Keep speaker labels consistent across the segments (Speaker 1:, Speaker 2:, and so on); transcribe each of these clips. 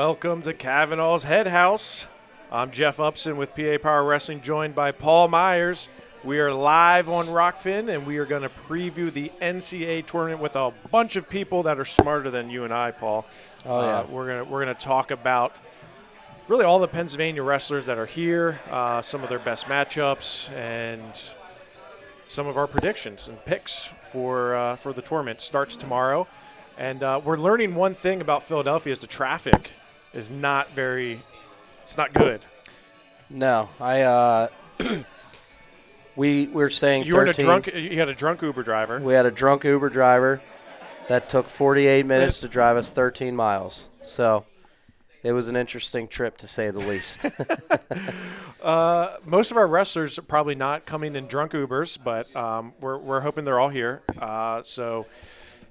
Speaker 1: Welcome to Cavanaugh's Headhouse. I'm Jeff Upson with PA Power Wrestling, joined by Paul Myers. We are live on Rockfin, and we are going to preview the NCAA tournament with a bunch of people that are smarter than you and I, Paul.
Speaker 2: Oh, yeah.
Speaker 1: We're gonna talk about really all the Pennsylvania wrestlers that are here, some of their best matchups, and some of our predictions and picks for the tournament. Starts tomorrow. And we're learning one thing about Philadelphia is the traffic is not it's not good.
Speaker 2: No, we're staying 13.
Speaker 1: You had a drunk Uber driver.
Speaker 2: We had a drunk Uber driver that took 48 minutes to drive us 13 miles. So it was an interesting trip, to say the least.
Speaker 1: Most of our wrestlers are probably not coming in drunk Ubers, but we're hoping they're all here.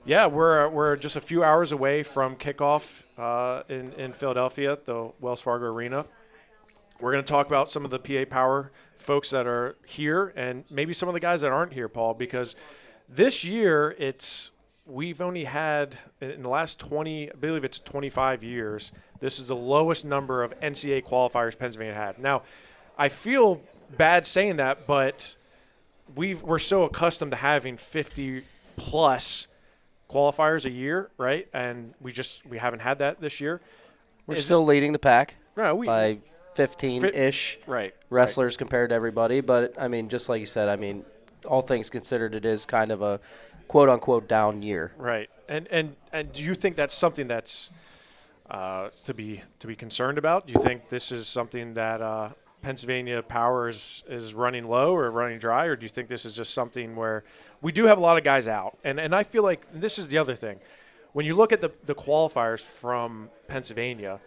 Speaker 1: Yeah, we're just a few hours away from kickoff in Philadelphia at the Wells Fargo Arena. We're going to talk about some of the PA Power folks that are here and maybe some of the guys that aren't here, Paul, because this year we've only had, in the last 25 years, this is the lowest number of NCAA qualifiers Pennsylvania had. Now, I feel bad saying that, but we're so accustomed to having 50-plus qualifiers a year, right? And we haven't had that this year.
Speaker 2: We're still leading the pack by 15-ish wrestlers compared to everybody. But, I mean, just like you said, I mean, all things considered, it is kind of a quote-unquote down year.
Speaker 1: Right. And do you think that's something that's to be concerned about? Do you think this is something that Pennsylvania Power is running low or running dry, or do you think this is just something where we do have a lot of guys out? And I feel like this is the other thing. When you look at the qualifiers from Pennsylvania,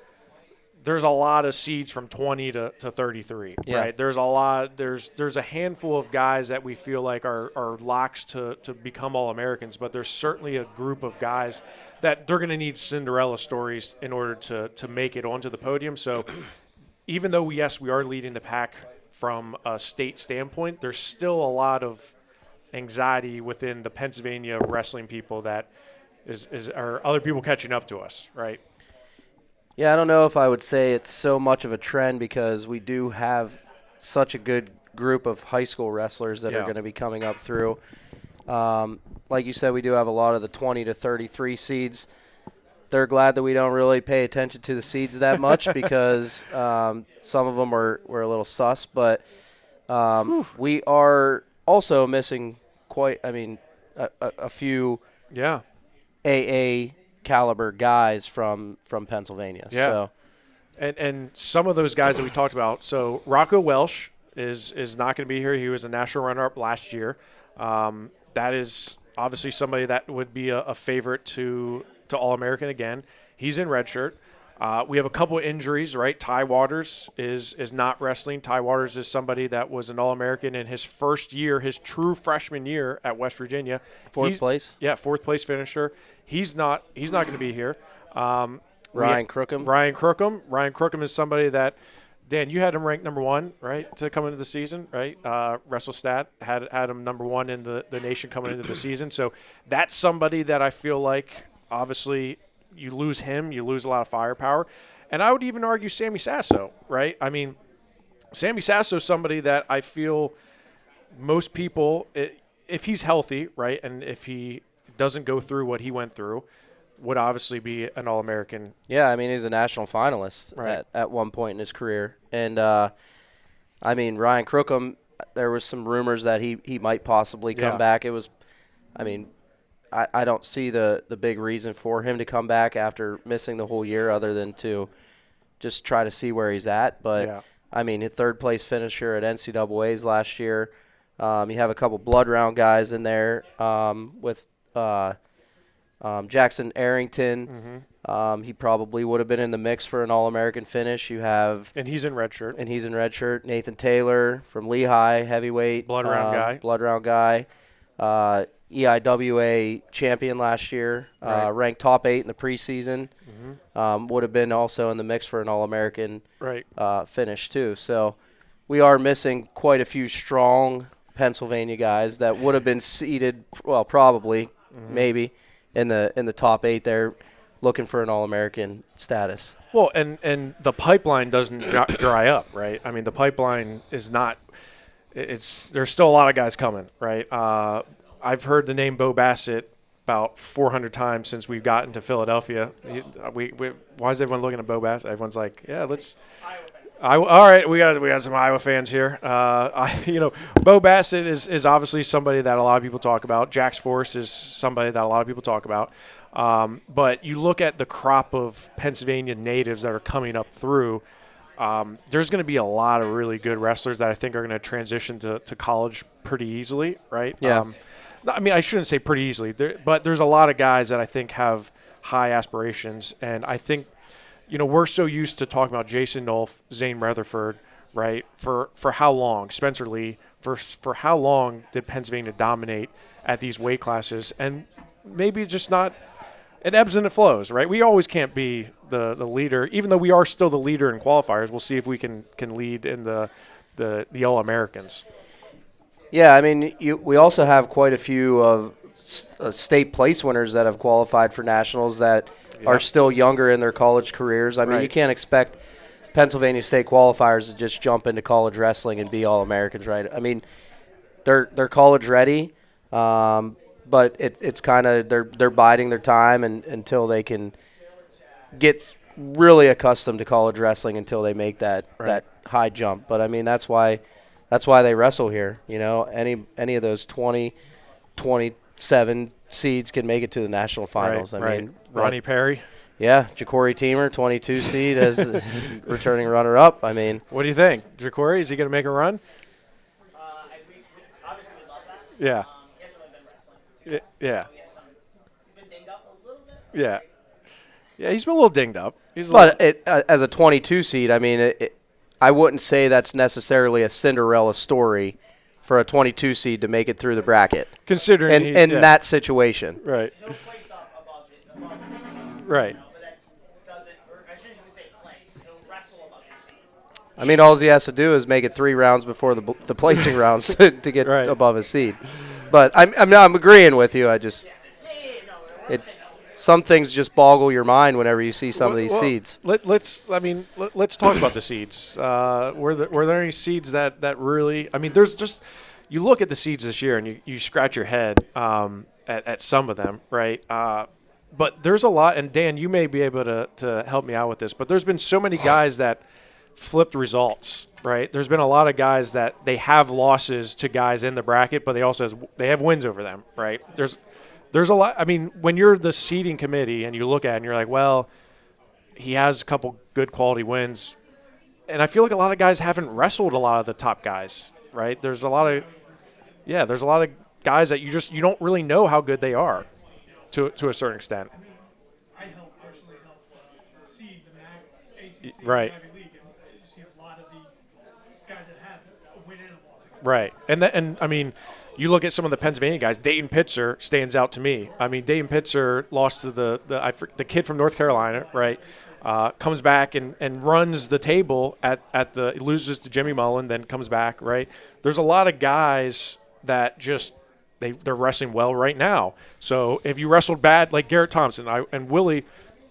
Speaker 1: there's a lot of seeds from 20 to 33, right? There's a lot. There's a handful of guys that we feel like are locks to become All-Americans, but there's certainly a group of guys that they're going to need Cinderella stories in order to make it onto the podium. So even though, we are leading the pack from a state standpoint, there's still a lot of anxiety within the Pennsylvania wrestling people that are other people catching up to us, right?
Speaker 2: Yeah, I don't know if I would say it's so much of a trend because we do have such a good group of high school wrestlers that are going to be coming up through. Like you said, we do have a lot of the 20 to 33 seeds. They're glad that we don't really pay attention to the seeds that much because some of them were a little sus. But we are also missing a few AA caliber guys from Pennsylvania.
Speaker 1: Yeah.
Speaker 2: So.
Speaker 1: And some of those guys that we talked about. So Rocco Welsh is not going to be here. He was a national runner-up last year. That is obviously somebody that would be a favorite to All-American again. He's in red shirt. We have a couple of injuries, right? Ty Waters is not wrestling. Ty Waters is somebody that was an All-American in his first year, his true freshman year at West Virginia.
Speaker 2: Fourth place?
Speaker 1: Yeah, fourth place finisher. He's not going to be here.
Speaker 2: Ryan Crookham.
Speaker 1: Ryan Crookham is somebody that, Dan, you had him ranked number one, right, to come into the season, right? WrestleStat had him number one in the nation coming into the season. So that's somebody that I feel like, obviously, you lose him, you lose a lot of firepower. And I would even argue Sammy Sasso, right? I mean, Sammy Sasso is somebody that I feel most people, if he's healthy, right, and if he doesn't go through what he went through, would obviously be an All-American.
Speaker 2: Yeah, I mean, he's a national finalist at one point in his career. And, I mean, Ryan Crookham, there was some rumors that he might possibly come back. It was, I mean, I don't see the big reason for him to come back after missing the whole year other than to just try to see where he's at. But, I mean, a third-place finisher at NCAAs last year. You have a couple blood round guys in there with Jackson Arrington.
Speaker 1: Mm-hmm.
Speaker 2: He probably would have been in the mix for an All-American finish. You have –
Speaker 1: And he's in red shirt.
Speaker 2: Nathan Taylor from Lehigh, heavyweight.
Speaker 1: Blood round guy.
Speaker 2: EIWA champion last year, ranked top 8 in the preseason.
Speaker 1: Mm-hmm.
Speaker 2: Would have been also in the mix for an All-American finish too. So we are missing quite a few strong Pennsylvania guys that would have been seeded, well, probably, maybe, in the top 8 there. looking for an All-American status.
Speaker 1: Well, and the pipeline doesn't dry up, right? I mean, the pipeline is not – there's still a lot of guys coming, right? I've heard the name Bo Bassett about 400 times since we've gotten to Philadelphia. Why is everyone looking at Bo Bassett? Everyone's like, yeah, let's – all right, we got some Iowa fans here. Bo Bassett is obviously somebody that a lot of people talk about. Jax Force is somebody that a lot of people talk about. But you look at the crop of Pennsylvania natives that are coming up through, there's going to be a lot of really good wrestlers that I think are going to transition to college pretty easily, right?
Speaker 2: Yeah.
Speaker 1: I mean, I shouldn't say pretty easily, but there's a lot of guys that I think have high aspirations, and I think – we're so used to talking about Jason Nolf, Zane Rutherford, right? For how long? Spencer Lee, for how long did Pennsylvania dominate at these weight classes? And maybe just not – it ebbs and it flows, right? We always can't be the leader, even though we are still the leader in qualifiers. We'll see if we can lead in the All-Americans.
Speaker 2: Yeah, I mean, we also have quite a few of state place winners that have qualified for nationals that – are still younger in their college careers. I mean, you can't expect Pennsylvania State qualifiers to just jump into college wrestling and be All-Americans, right? I mean, they're college ready, but it's kind of they're biding their time and, until they can get really accustomed to college wrestling until they make that high jump. But I mean, that's why they wrestle here. Any of those 20, 27 seeds can make it to the national finals.
Speaker 1: Right,
Speaker 2: I mean,
Speaker 1: Ronnie Perry.
Speaker 2: Yeah, Ja'Cory Teamer, 22 seed as returning runner-up. I mean,
Speaker 1: what do you think, Ja'Cory? Is he going to make a run?
Speaker 3: Obviously, we love that.
Speaker 1: Yeah.
Speaker 3: He hasn't really been wrestling.
Speaker 1: Yeah.
Speaker 3: He's been dinged up a little bit.
Speaker 1: Yeah. Yeah, he's been a little dinged up.
Speaker 2: As a 22 seed, I mean, I wouldn't say that's necessarily a Cinderella story for a 22 seed to make it through the bracket.
Speaker 1: Considering
Speaker 2: in that situation.
Speaker 1: Right.
Speaker 3: He'll place up above his seed.
Speaker 1: Right.
Speaker 3: But that doesn't, or I shouldn't even say place. He'll wrestle above his seed.
Speaker 2: I mean, all he has to do is make it 3 rounds before the placing rounds to get above his seed. But I'm agreeing with you. Some things just boggle your mind whenever you see some of these seeds.
Speaker 1: Let's talk about the seeds. Were there any seeds that really? I mean, there's just you look at the seeds this year and you scratch your head at some of them, right? But there's a lot, and Dan, you may be able to help me out with this. But there's been so many guys that flipped results, right? There's been a lot of guys that they have losses to guys in the bracket, but they have wins over them, right? There's a lot. I mean, when you're the seeding committee and you look at it and you're like, well, he has a couple good quality wins. And I feel like a lot of guys haven't wrestled a lot of the top guys, right? There's a lot of guys that you don't really know how good they are to a certain extent.
Speaker 4: I personally help seed the ACC
Speaker 1: right.
Speaker 4: Ivy League, and you see a lot of the guys that have a win and a loss.
Speaker 1: Right. And I mean, you look at some of the Pennsylvania guys. Dayton Pitzer stands out to me. I mean, Dayton Pitzer lost to the kid from North Carolina, right? Comes back and runs the table loses to Jimmy Mullen, then comes back, right? There's a lot of guys that just they're wrestling well right now. So if you wrestled bad, like Garrett Thompson, and Willie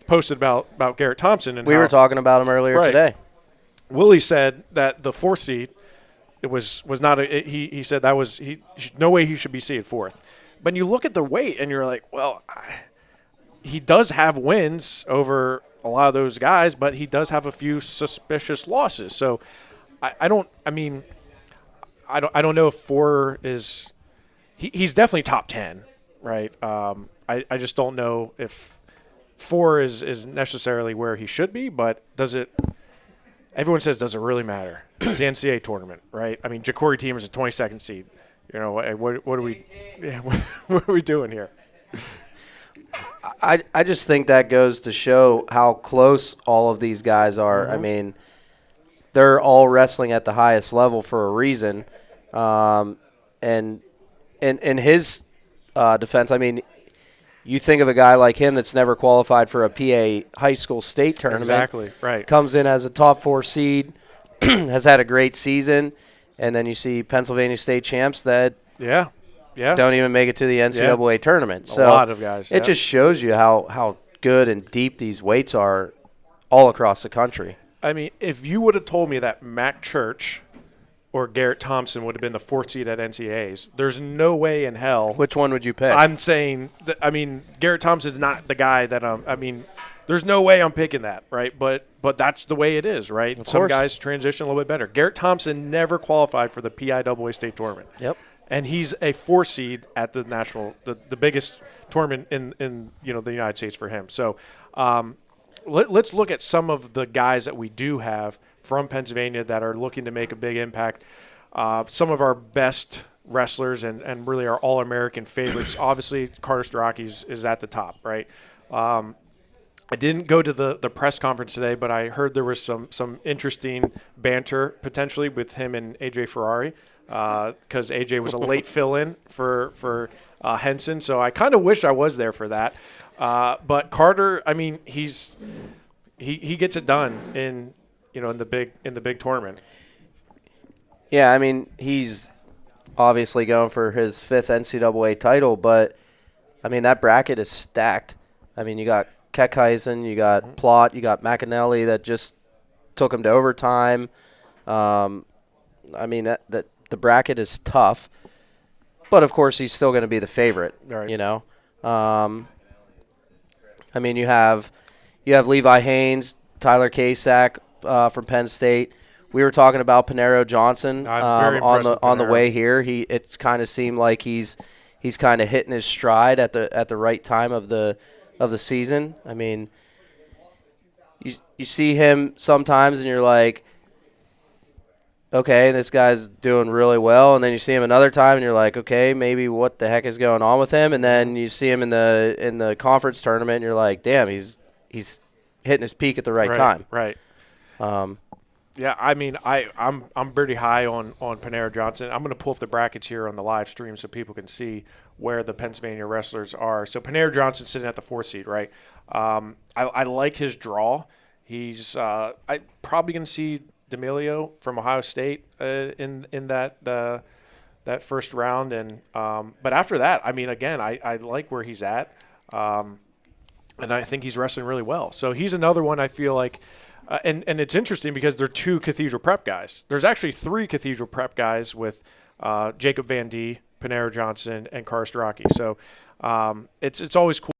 Speaker 1: posted about Garrett Thompson, and
Speaker 2: we were talking about him earlier today.
Speaker 1: Willie said that the 4th seed. It was not he said that was no way he should be seeded 4th. But you look at the weight and you're like, well, he does have wins over a lot of those guys, but he does have a few suspicious losses. So I don't know if 4 is he's definitely top 10, right? I just don't know if 4 is necessarily where he should be, but does it? Everyone says, does it really matter? It's the NCAA tournament, right? I mean, Ja'Cory Teamer is a 22nd seed. What are we? Yeah, what are we doing here?
Speaker 2: I just think that goes to show how close all of these guys are.
Speaker 1: Mm-hmm.
Speaker 2: I mean, they're all wrestling at the highest level for a reason. And in his defense, I mean, you think of a guy like him that's never qualified for a PA high school state tournament.
Speaker 1: Exactly, right.
Speaker 2: Comes in as a top 4 seed, has had a great season, and then you see Pennsylvania State champs that don't even make it to the NCAA tournament. So
Speaker 1: a lot of guys.
Speaker 2: It just shows you how good and deep these weights are all across the country.
Speaker 1: I mean, if you would have told me that Mac Church or Garrett Thompson would have been the 4th seed at NCAAs, there's no way in hell.
Speaker 2: Which one would you pick?
Speaker 1: I'm saying that, Garrett Thompson's not the guy that there's no way I'm picking that, right? But that's the way it is, right?
Speaker 2: Of
Speaker 1: Some
Speaker 2: course.
Speaker 1: guys transition a little bit better. Garrett Thompson never qualified for the PIAA state tournament.
Speaker 2: Yep.
Speaker 1: And he's a 4 seed at the national, the biggest tournament in the United States for him. So let's look at some of the guys that we do have from Pennsylvania that are looking to make a big impact. Some of our best wrestlers and really our All-American favorites. Obviously, Carter Starocki is at the top, right? I didn't go to the press conference today, but I heard there was some interesting banter potentially with him and AJ Ferrari because AJ was a late fill-in for Henson. So I kind of wish I was there for that. But Carter, he gets it done in the big tournament.
Speaker 2: Yeah, he's obviously going for his 5th NCAA title, but that bracket is stacked. You got Keckheisen, you got Plott, you got McAnally that just took him to overtime. That the bracket is tough, but of course he's still going to be the favorite.
Speaker 1: Right.
Speaker 2: You have Levi Haynes, Tyler Kasak from Penn State. We were talking about Panero Johnson on the way here. It's kind of seemed like he's kind of hitting his stride at the right time of the season. You see him sometimes and you're like, okay, this guy's doing really well, and then you see him another time and you're like, okay, maybe what the heck is going on with him? And then you see him in the conference tournament and you're like, damn, he's hitting his peak at the right time.
Speaker 1: Right. Yeah, I'm pretty high on Panero Johnson. I'm going to pull up the brackets here on the live stream so people can see where the Pennsylvania wrestlers are. So Panero Johnson sitting at the 4th seed, right? I like his draw. He's probably going to see D'Amelio from Ohio State in that first round, and but after that, again, I like where he's at, and I think he's wrestling really well. So he's another one I feel like. And it's interesting because they're 2 Cathedral Prep guys. There's actually 3 Cathedral Prep guys with Jacob Van D, Panero Johnson, and Carter Starocki. So it's always cool.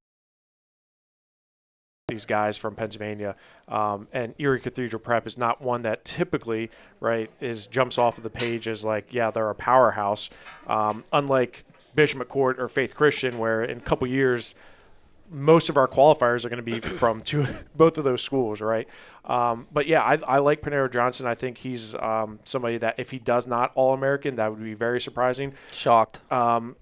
Speaker 1: These guys from Pennsylvania, and Erie Cathedral Prep is not one that typically, right, jumps off of the page as like, yeah, they're a powerhouse. Unlike Bishop McCourt or Faith Christian, where in a couple years most of our qualifiers are going to be from both of those schools, right? But yeah, I like Panero Johnson. I think he's somebody that if he does not All-American, that would be very surprising.
Speaker 2: Shocked.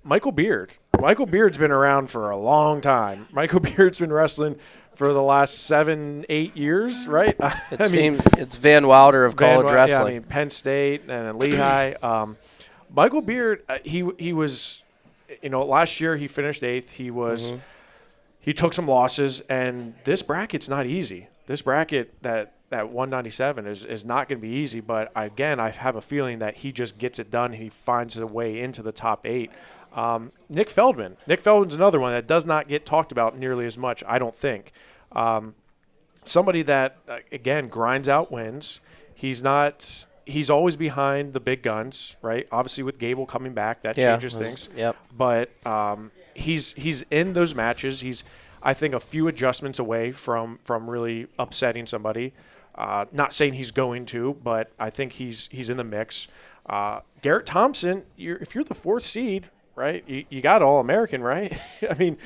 Speaker 1: Michael Beard. Michael Beard's been around for a long time. Michael Beard's been wrestling for the last 7-8 years, right?
Speaker 2: It's Van Wilder of college wrestling.
Speaker 1: Yeah, Penn State and Lehigh. Michael Beard, he was, last year he finished 8th. He was. He took some losses, and this bracket's not easy. This bracket that 197 is not going to be easy. But again, I have a feeling that he just gets it done. He finds a way into the top 8. Nick Feldman. Nick Feldman's another one that does not get talked about nearly as much, I don't think. Somebody that, again, grinds out wins. He's always behind the big guns, right? Obviously, with Gable coming back, that changes things.
Speaker 2: Yep.
Speaker 1: But he's in those matches. He's, I think, a few adjustments away from really upsetting somebody. Not saying he's going to, but I think he's in the mix. Garrett Thompson, if you're the 4th seed, right? You got All-American, right?
Speaker 2: You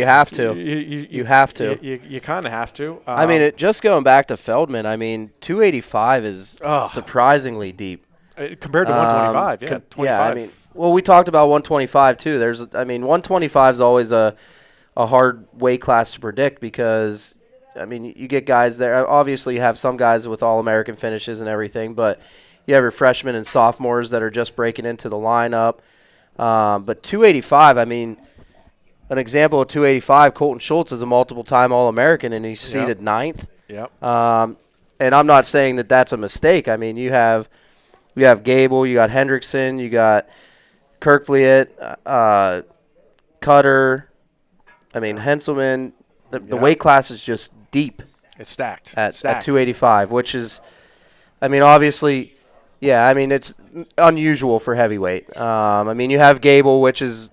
Speaker 2: have to. You have to.
Speaker 1: You kind of have to.
Speaker 2: Just going back to Feldman, 285 is surprisingly deep.
Speaker 1: Compared to 125, yeah. 25.
Speaker 2: Well, we talked about 125 too. 125 is always a hard weight class to predict because, you get guys there. Obviously, you have some guys with All-American finishes and everything, but you have your freshmen and sophomores that are just breaking into the lineup. But 285, an example of 285, Colton Schultz is a multiple-time All-American, and he's seeded 9th.
Speaker 1: Yep.
Speaker 2: And I'm not saying that that's a mistake. You have Gable, you got Hendrickson, you got Kirkvliet, Cutter, Henselman, the weight class is just deep
Speaker 1: It's stacked.
Speaker 2: at
Speaker 1: Stacked.
Speaker 2: 285, which is, I mean, obviously, yeah, I mean, it's unusual for heavyweight. I mean, you have Gable, which is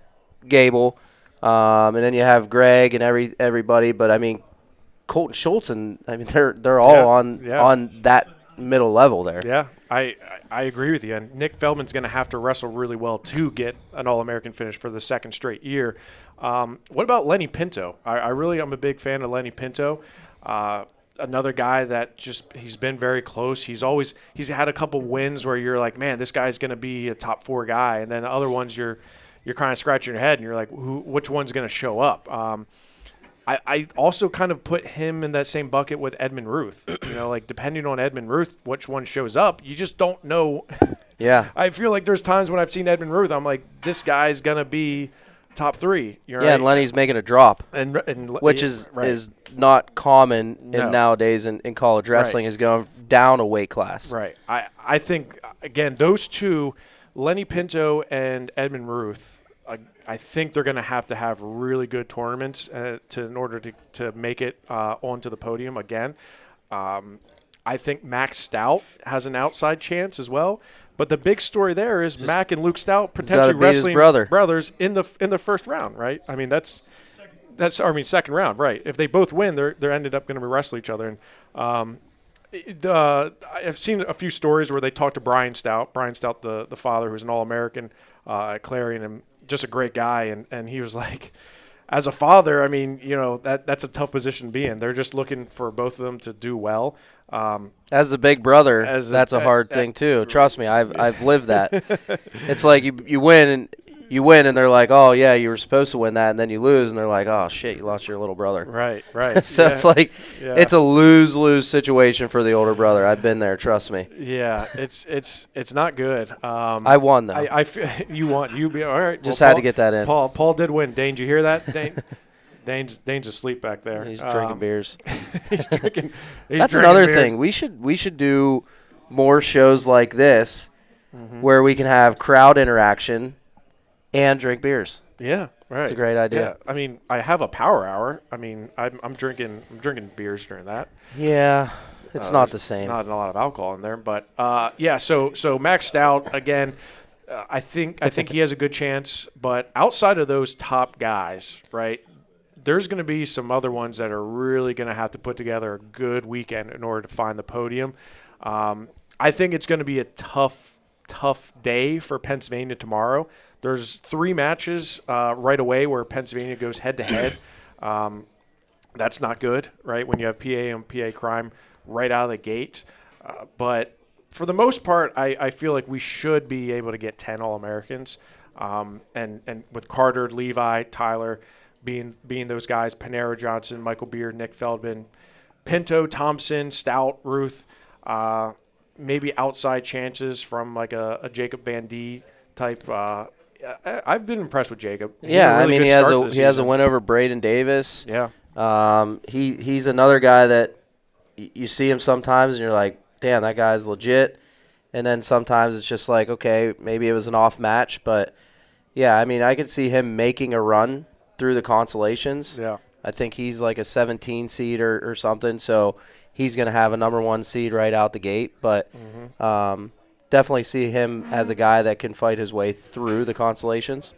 Speaker 2: Gable, and then you have Greg and everybody, but I mean, Colton Schultz and I mean they're all on that middle level there.
Speaker 1: Yeah, I agree with you. And Nick Feldman's going to have to wrestle really well to get an All-American finish for the second straight year. What about Lenny Pinto? I'm a big fan of Lenny Pinto. Another guy that he's been very close. He's had a couple wins where you're like, man, this guy's going to be a top 4 guy, and then the other ones you're kind of scratching your head and you're like, which one's going to show up? I also kind of put him in that same bucket with Edmund Ruth. Like depending on Edmund Ruth, which one shows up, you just don't know.
Speaker 2: Yeah.
Speaker 1: I feel like there's times when I've seen Edmund Ruth, I'm like, this guy's going to be top 3.
Speaker 2: Yeah, right? And Lenny's making a drop, which is not common nowadays in college wrestling, is going down a weight class.
Speaker 1: Right. I think, again, those two, Lenny Pinto and Edmund Ruth, I think they're going to have really good tournaments in order to make it onto the podium again. I think Max Stout has an outside chance as well. But the big story there is Mac and Luke Stout potentially wrestling brothers in the first round, right? I mean second round, right? If they both win, they're ended up going to wrestle each other. And I've seen a few stories where they talked to Brian Stout, the father, who's an All-American at Clarion, and just a great guy, and he was like, as a father, I mean, that's a tough position to be in. They're just looking for both of them to do well.
Speaker 2: As a big brother, that's a hard thing too. Trust me, I've lived that. It's like you win and they're like, oh yeah, you were supposed to win that, and then you lose, and they're like, oh shit, you lost your little brother.
Speaker 1: Right.
Speaker 2: So it's like it's a lose-lose situation for the older brother. I've been there, trust me.
Speaker 1: Yeah, it's not good.
Speaker 2: I won though.
Speaker 1: You won. You be all right.
Speaker 2: Just had to get that in.
Speaker 1: Paul did win. Dane, did you hear that? Dane's asleep back there.
Speaker 2: He's drinking beers.
Speaker 1: He's drinking.
Speaker 2: That's another thing. We should do more shows like this, where we can have crowd interaction and drink beers.
Speaker 1: Yeah, right.
Speaker 2: It's a great idea.
Speaker 1: Yeah. I mean, I have a power hour. I mean, I'm drinking beers during that.
Speaker 2: Yeah, it's not the same.
Speaker 1: Not a lot of alcohol in there, but yeah. So Max Stout again. I think he has a good chance, but outside of those top guys, right? There's going to be some other ones that are really going to have to put together a good weekend in order to find the podium. I think it's going to be a tough day for Pennsylvania tomorrow. There's 3 matches right away where Pennsylvania goes head-to-head. That's not good, right, when you have PA and PA crime right out of the gate. But for the most part, I feel like we should be able to get 10 All-Americans. And with Carter, Levi, Tyler being those guys, Panero Johnson, Michael Beard, Nick Feldman, Pinto, Thompson, Stout, Ruth, maybe outside chances from like a Jacob Van D type. I've been impressed with Jacob.
Speaker 2: Yeah, I mean he has a win over Braden Davis.
Speaker 1: Yeah,
Speaker 2: he's another guy that you see him sometimes and you're like, damn, that guy's legit. And then sometimes it's just like, okay, maybe it was an off match, but yeah, I mean I could see him making a run through the consolations.
Speaker 1: Yeah,
Speaker 2: I think he's like a 17 seed or something, so he's going to have a number 1 seed right out the gate. But definitely see him as a guy that can fight his way through the consolations.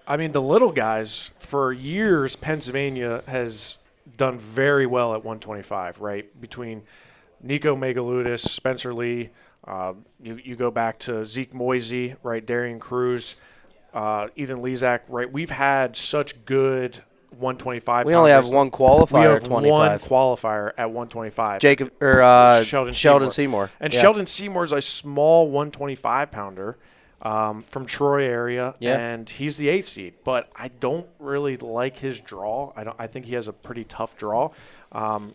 Speaker 1: I mean, the little guys, for years, Pennsylvania has done very well at 125, right? Between Nico Megaludis, Spencer Lee, you go back to Zeke Moisey, right? Darian Cruz, Ethan Lezak, right? We've had such good 125.
Speaker 2: We only have one qualifier
Speaker 1: at 25. One qualifier at 125.
Speaker 2: Sheldon Seymour.
Speaker 1: And Sheldon Seymour is a small 125 pounder from Troy area, and he's the 8th seed. But I don't really like his draw. I think he has a pretty tough draw. I'm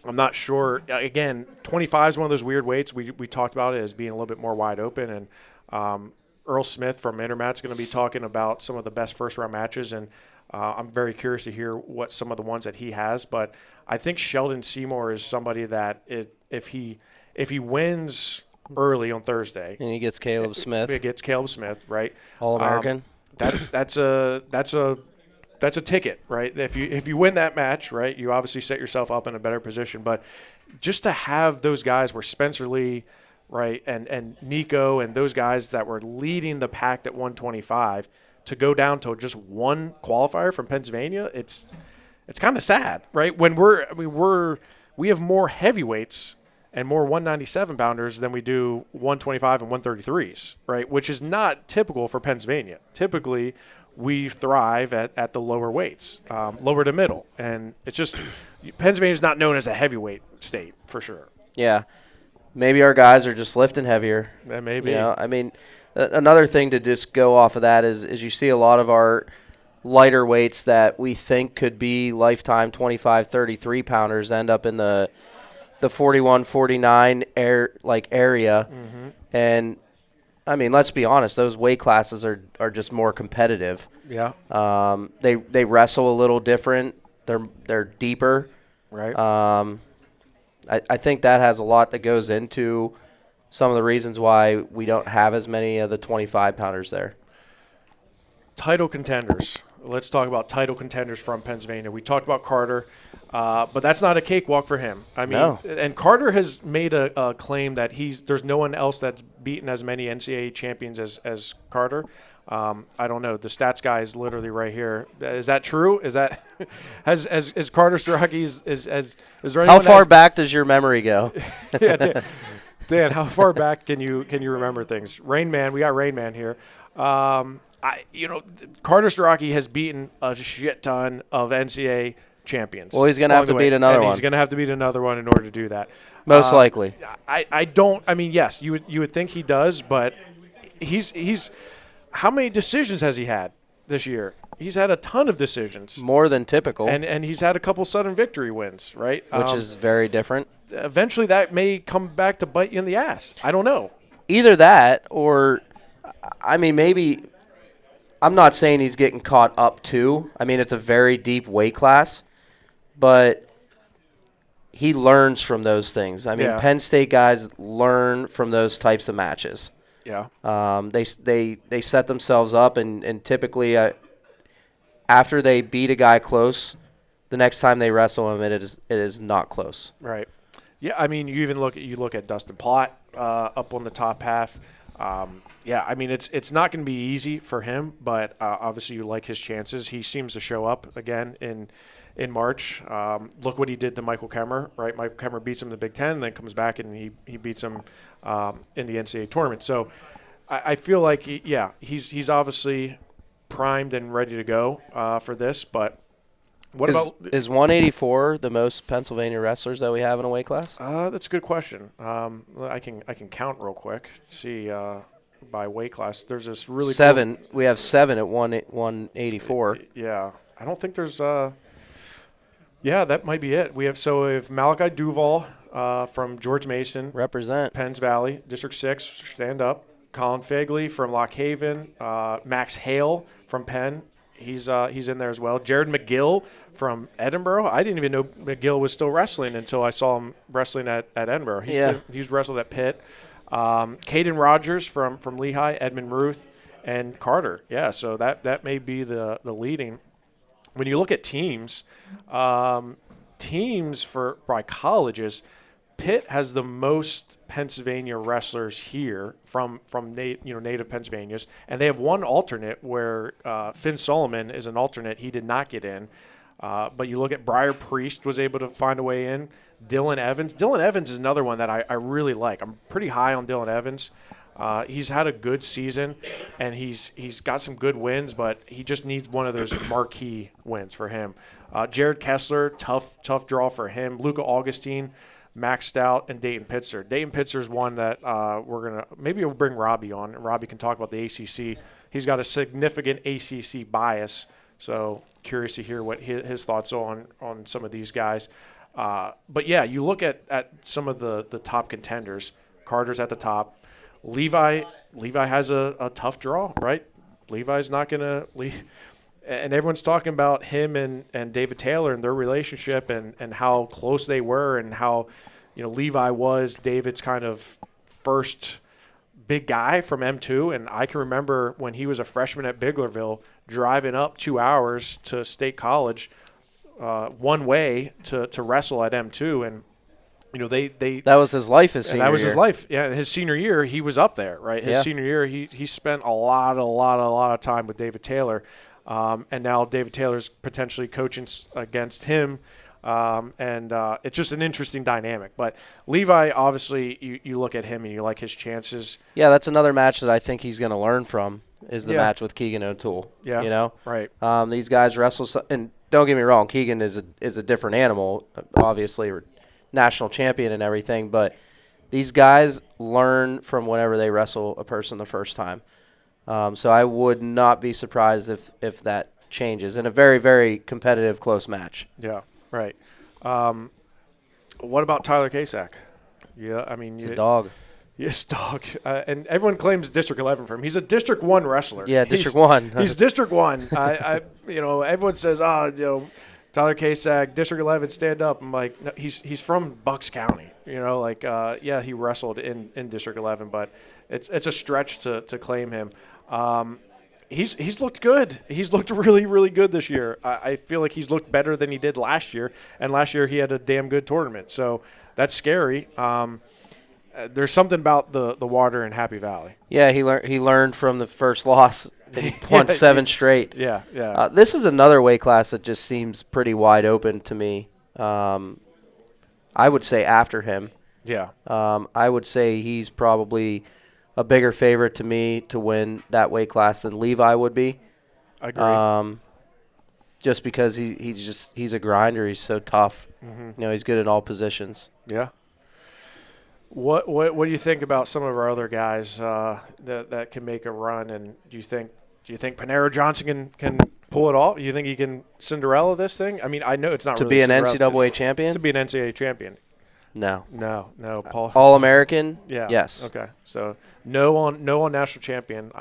Speaker 1: not sure. Again, 25 is one of those weird weights. We talked about it as being a little bit more wide open, and Earl Smith from Intermat's going to be talking about some of the best first-round matches, and I'm very curious to hear what some of the ones that he has. But I think Sheldon Seymour is somebody that if he wins early on Thursday,
Speaker 2: and he gets Caleb Smith,
Speaker 1: right?
Speaker 2: All-American.
Speaker 1: That's a that's a ticket, right? If you win that match, right, you obviously set yourself up in a better position. But just to have those guys where Spencer Lee, right, and Nico and those guys that were leading the pack at 125 to go down to just one qualifier from Pennsylvania, it's kind of sad, right? When we have more heavyweights and more 197 pounders than we do 125 and 133s, right? Which is not typical for Pennsylvania. Typically, we thrive at the lower weights, lower to middle, and it's just Pennsylvania is not known as a heavyweight state for sure.
Speaker 2: Yeah, maybe our guys are just lifting heavier.
Speaker 1: That may be.
Speaker 2: You know, I mean, another thing to just go off of that is you see a lot of our lighter weights that we think could be lifetime 25, 33 pounders end up in the 41, 49 area. Mm-hmm. And, I mean, let's be honest, those weight classes are just more competitive.
Speaker 1: Yeah.
Speaker 2: They wrestle a little different. They're deeper.
Speaker 1: Right.
Speaker 2: I think that has a lot that goes into some of the reasons why we don't have as many of the 25-pounders there.
Speaker 1: Title contenders. Let's talk about title contenders from Pennsylvania. We talked about Carter, but that's not a cakewalk for him. I mean,
Speaker 2: No.
Speaker 1: And Carter has made a claim that there's no one else that's beaten as many NCAA champions as Carter. I don't know. The stats guy is literally right here. Is that true? Is that has Carter Strachey's is there anyone
Speaker 2: How far back does your memory go?
Speaker 1: Yeah, Dan, how far back can you remember things? Rain Man, we got Rain Man here. Carter Strachey has beaten a shit ton of NCAA champions.
Speaker 2: Well, he's going to have to beat another one.
Speaker 1: He's going to have to beat another one in order to do that.
Speaker 2: Most likely.
Speaker 1: I don't. I mean, yes, you would think he does, but he's. How many decisions has he had this year? He's had a ton of decisions.
Speaker 2: More than typical.
Speaker 1: And he's had a couple sudden victory wins, right?
Speaker 2: Which is very different.
Speaker 1: Eventually that may come back to bite you in the ass. I don't know.
Speaker 2: Either that or, I mean, maybe – I'm not saying he's getting caught up to. I mean, it's a very deep weight class. But he learns from those things. I mean, Penn State guys learn from those types of matches.
Speaker 1: Yeah.
Speaker 2: They set themselves up, and typically after they beat a guy close, the next time they wrestle him, it is not close.
Speaker 1: Right. Yeah. I mean, you look at Dustin Plott up on the top half. Yeah. I mean, it's not going to be easy for him, but obviously you like his chances. He seems to show up again in March. Look what he did to Michael Kemmer, right? Michael Kemmer beats him in the Big Ten, then comes back and he beats him in the NCAA tournament. So I feel like, he's obviously primed and ready to go for this. But what
Speaker 2: is 184 the most Pennsylvania wrestlers that we have in a weight class?
Speaker 1: That's a good question. I can count real quick. See by weight class. There's this really
Speaker 2: seven.
Speaker 1: Cool,
Speaker 2: we have 7 at 184.
Speaker 1: Yeah, I don't think there's. Yeah, that might be it. We have Malachi Duval from George Mason,
Speaker 2: represent
Speaker 1: Penns Valley, District 6, stand up. Colin Fagley from Lock Haven, Max Hale from Penn, he's in there as well. Jared McGill from Edinburgh. I didn't even know McGill was still wrestling until I saw him wrestling at Edinburgh. He's wrestled at Pitt. Caden Rogers from Lehigh, Edmund Ruth, and Carter. Yeah, so that may be the leading. When you look at teams by colleges, Pitt has the most Pennsylvania wrestlers here from native Pennsylvanians, and they have one alternate where Finn Solomon is an alternate. He did not get in, but you look at Briar Priest was able to find a way in. Dylan Evans. Dylan Evans is another one that I really like. I'm pretty high on Dylan Evans. He's had a good season, and he's got some good wins, but he just needs one of those marquee wins for him. Jared Kessler, tough draw for him. Luca Augustine, Max Stout, and Dayton Pitzer. Dayton Pitzer is one that maybe we'll bring Robbie on. Robbie can talk about the ACC. He's got a significant ACC bias, so curious to hear what his thoughts are on some of these guys. But yeah, you look at some of the top contenders. Carter's at the top. Levi has a tough draw, right? Levi's not going to leave. And everyone's talking about him and David Taylor and their relationship and how close they were and how, Levi was David's kind of first big guy from M2. And I can remember when he was a freshman at Biglerville, driving up 2 hours to State College one way to wrestle at M2, and they
Speaker 2: That was his life his
Speaker 1: and
Speaker 2: senior
Speaker 1: that was
Speaker 2: year.
Speaker 1: his life. Yeah, his senior year he was up there, right? His
Speaker 2: Yeah.
Speaker 1: senior year he spent a lot of time with David Taylor, and now David Taylor's potentially coaching against him. And it's just an interesting dynamic. But Levi, obviously, you look at him and you like his chances.
Speaker 2: Yeah, that's another match that I think he's going to learn from is the
Speaker 1: Yeah.
Speaker 2: match with Keegan O'Toole.
Speaker 1: Yeah,
Speaker 2: You know?
Speaker 1: right.
Speaker 2: These guys wrestle and don't get me wrong, Keegan is a different animal, obviously, national champion and everything, but these guys learn from whenever they wrestle a person the first time. So I would not be surprised if that changes in a very, very competitive, close match.
Speaker 1: Yeah, right. What about Tyler Kasak? Yeah, I mean,
Speaker 2: It's a dog.
Speaker 1: Yes, dog. And everyone claims District 11 for him. He's a District 1 wrestler.
Speaker 2: Yeah, District 1.
Speaker 1: He's District 1. Everyone says, Tyler Kasak, District 11, stand up. I'm like, no, he's from Bucks County. Yeah, he wrestled in District 11, but it's a stretch to claim him. He's looked good. He's looked really, really good this year. I feel like he's looked better than he did last year, and last year he had a damn good tournament. So that's scary. There's something about the water in Happy Valley.
Speaker 2: Yeah, he learned from the first loss. He won 7 straight.
Speaker 1: Yeah, yeah.
Speaker 2: This is another weight class that just seems pretty wide open to me. I would say after him.
Speaker 1: Yeah.
Speaker 2: I would say he's probably a bigger favorite to me to win that weight class than Levi would be.
Speaker 1: I agree.
Speaker 2: Just because he's a grinder. He's so tough. Mm-hmm. He's good in all positions.
Speaker 1: Yeah. What do you think about some of our other guys that can make a run? And do you think Panero Johnson can pull it off? Do you think he can Cinderella this thing? I mean, I know it's not
Speaker 2: To
Speaker 1: really
Speaker 2: be an
Speaker 1: Cinderella,
Speaker 2: NCAA champion?
Speaker 1: To be an NCAA champion.
Speaker 2: No.
Speaker 1: Paul.
Speaker 2: All-American?
Speaker 1: Yeah.
Speaker 2: Yes.
Speaker 1: Okay. So no on national champion.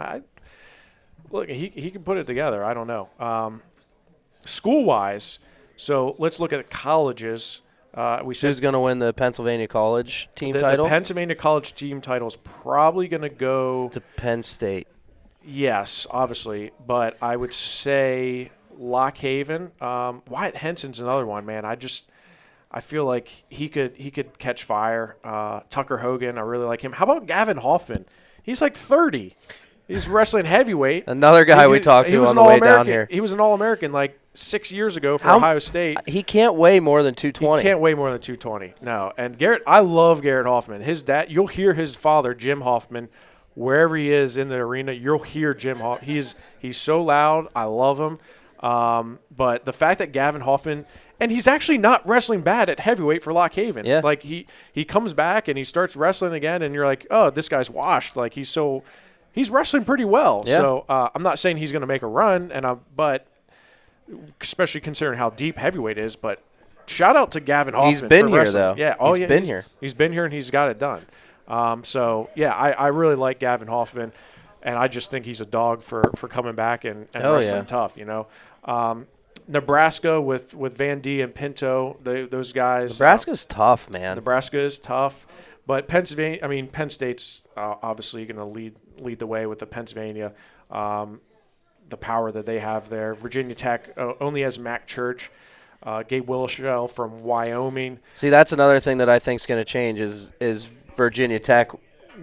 Speaker 1: Look, he can put it together. I don't know. School-wise, so let's look at colleges. We said
Speaker 2: Who's going to win the Pennsylvania College team
Speaker 1: the
Speaker 2: title?
Speaker 1: Pennsylvania College team title is probably going to go
Speaker 2: to Penn State.
Speaker 1: Yes, obviously, but I would say Lock Haven. Wyatt Henson's another one, man. I feel like he could catch fire. Tucker Hogan, I really like him. How about Gavin Hoffman? He's like 30. He's wrestling heavyweight.
Speaker 2: Another guy we talked to on the way down here.
Speaker 1: He was an All-American like 6 years ago for Ohio State.
Speaker 2: He can't weigh more than 220.
Speaker 1: He can't weigh more than 220. No. And I love Garrett Hoffman. His dad, you'll hear his father, Jim Hoffman, wherever he is in the arena, you'll hear Jim Hoffman. He's so loud. I love him. But the fact that Gavin Hoffman, and he's actually not wrestling bad at heavyweight for Lock Haven.
Speaker 2: Yeah.
Speaker 1: Like he comes back and he starts wrestling again, and you're like, oh, this guy's washed. Like he's wrestling pretty well.
Speaker 2: Yeah.
Speaker 1: So I'm not saying he's going to make a run, but especially considering how deep heavyweight is. But shout out to Gavin Hoffman.
Speaker 2: He's been
Speaker 1: for
Speaker 2: here,
Speaker 1: wrestling.
Speaker 2: though.
Speaker 1: Yeah.
Speaker 2: He's been here.
Speaker 1: He's been here and he's got it done. I really like Gavin Hoffman, and I just think he's a dog for coming back and wrestling tough. Nebraska with Van D and Pinto, those guys.
Speaker 2: Nebraska's tough, man.
Speaker 1: Nebraska is tough, but Penn State's obviously going to lead the way with the Pennsylvania, the power that they have there. Virginia Tech only has Mac Church, Gabe Willishell from Wyoming.
Speaker 2: See, that's another thing that I think is going to change is Virginia Tech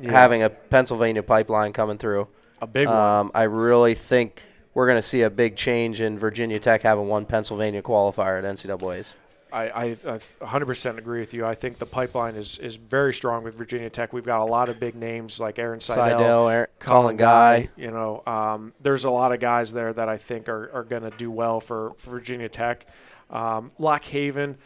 Speaker 2: having a Pennsylvania pipeline coming through.
Speaker 1: A big one.
Speaker 2: I really think we're going to see a big change in Virginia Tech having one Pennsylvania qualifier at NCAAs.
Speaker 1: I 100% agree with you. I think the pipeline is very strong with Virginia Tech. We've got a lot of big names like Aaron Seidel,
Speaker 2: Colin Guy.
Speaker 1: There's a lot of guys there that I think are going to do well for Virginia Tech. Lock Haven,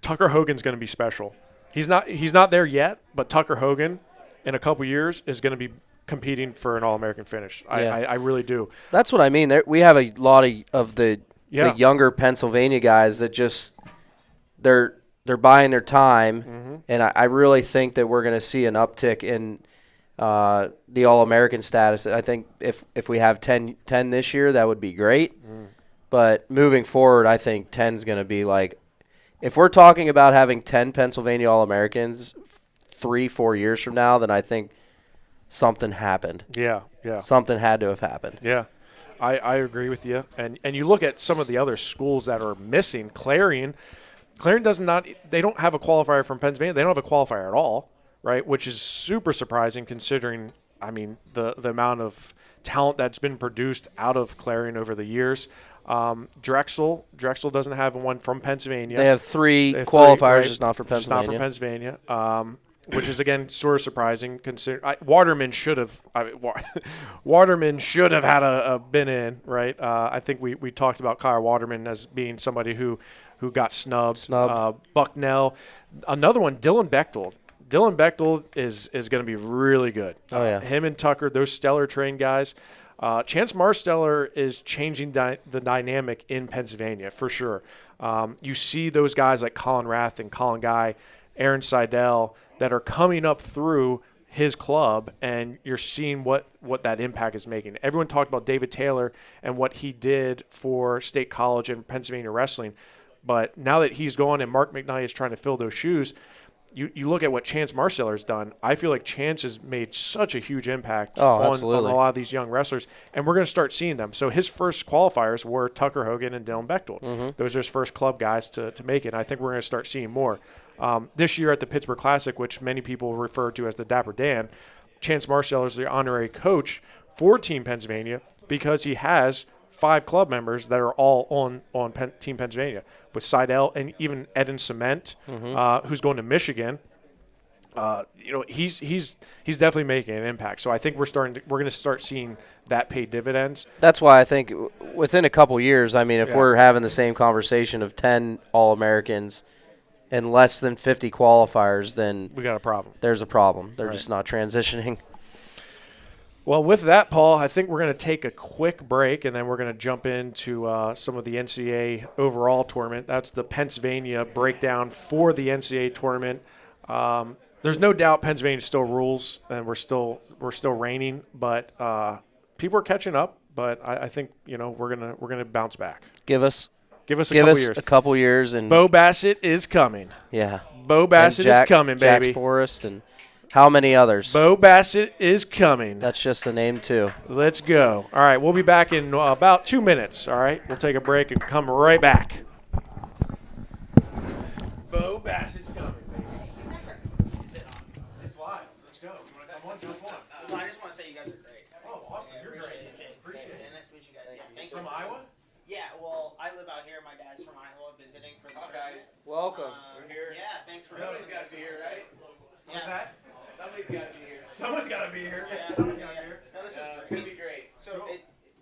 Speaker 1: Tucker Hogan's going to be special. He's not there yet, but Tucker Hogan in a couple years is going to be competing for an All-American finish. I really do.
Speaker 2: That's what I mean. We have a lot of the younger Pennsylvania guys that just they're buying their time, and I really think that we're going to see an uptick in the All-American status. I think if we have 10 this year, that would be great. But moving forward, I think 10's going to be like, if we're talking about having 10 Pennsylvania All-Americans 3-4 years from now, then I think something happened.
Speaker 1: Yeah.
Speaker 2: Something had to have happened.
Speaker 1: Yeah. I agree with you. And you look at some of the other schools that are missing. Clarion does not. They don't have a qualifier from Pennsylvania. They don't have a qualifier at all, right? Which is super surprising considering. I mean, the amount of talent that's been produced out of Clarion over the years. Drexel doesn't have one from Pennsylvania.
Speaker 2: They have three qualifiers,
Speaker 1: right?
Speaker 2: just not for Pennsylvania.
Speaker 1: Just not for Pennsylvania. Which is again sort of surprising. Waterman should have. Waterman should have had a been in, right? I think we talked about Kyle Waterman as being somebody who got snubbed. Bucknell, another one. Dylan Bechtold. Dylan Bechtold is going to be really good.
Speaker 2: Oh yeah.
Speaker 1: Him and Tucker, those stellar trained guys. Chance Marsteller is changing the dynamic in Pennsylvania for sure. You see those guys like Colin Rath and Colin Guy, Aaron Seidel that are coming up through his club, and you're seeing what that impact is making. Everyone talked about David Taylor and what he did for State College and Pennsylvania wrestling, but now that he's gone and Mark McKnight is trying to fill those shoes, you look at what Chance Marceller's done. I feel like Chance has made such a huge impact on a lot of these young wrestlers, and we're going to start seeing them. So his first qualifiers were Tucker Hogan and Dylan Bechtold.
Speaker 2: Mm-hmm.
Speaker 1: Those are his first club guys to make it, and I think we're going to start seeing more. This year at the Pittsburgh Classic, which many people refer to as the Dapper Dan, Chance Marsteller is the honorary coach for Team Pennsylvania because he has 5 club members that are all on Team Pennsylvania, with Seidel and even Eden Cement, who's going to Michigan. He's definitely making an impact. So I think we're going to start seeing that pay dividends.
Speaker 2: That's why I think within a couple years, I mean, if we're having the same conversation of 10 All-Americans and less than 50 qualifiers, then
Speaker 1: we got a problem.
Speaker 2: There's a problem. They're just not transitioning.
Speaker 1: Well, with that, Paul, I think we're going to take a quick break, and then we're going to jump into some of the NCAA overall tournament. That's the Pennsylvania breakdown for the NCAA tournament. There's no doubt Pennsylvania still rules, and we're still reigning, but people are catching up. But I think we're gonna bounce back.
Speaker 2: Give us
Speaker 1: a
Speaker 2: couple years, and
Speaker 1: Bo Bassett is coming.
Speaker 2: Yeah,
Speaker 1: Bo Bassett is coming, baby.
Speaker 2: Jack Forrest and how many others?
Speaker 1: Bo Bassett is coming.
Speaker 2: That's just the name, too.
Speaker 1: Let's go. All right, we'll be back in about 2 minutes, all right? We'll take a break and come right back. Bo Bassett's coming, baby. It's live. Let's go. Come on, jump on.
Speaker 3: Well, I just want to say you guys are great.
Speaker 1: Oh, awesome. You're great.
Speaker 3: Appreciate it. Nice to meet you guys. Yeah, thank you.
Speaker 1: From Iowa?
Speaker 3: Yeah, well, I live out here. My dad's from Iowa visiting for the trip.
Speaker 5: Guys,
Speaker 2: Welcome.
Speaker 5: we're here.
Speaker 3: Yeah, thanks for
Speaker 5: Somebody's got to be here, right?
Speaker 1: What's that?
Speaker 5: Somebody's got to be here.
Speaker 1: Someone's got to be here.
Speaker 3: Yeah,
Speaker 1: Someone's got to be here.
Speaker 3: No, this is
Speaker 5: It's gonna be great.
Speaker 3: So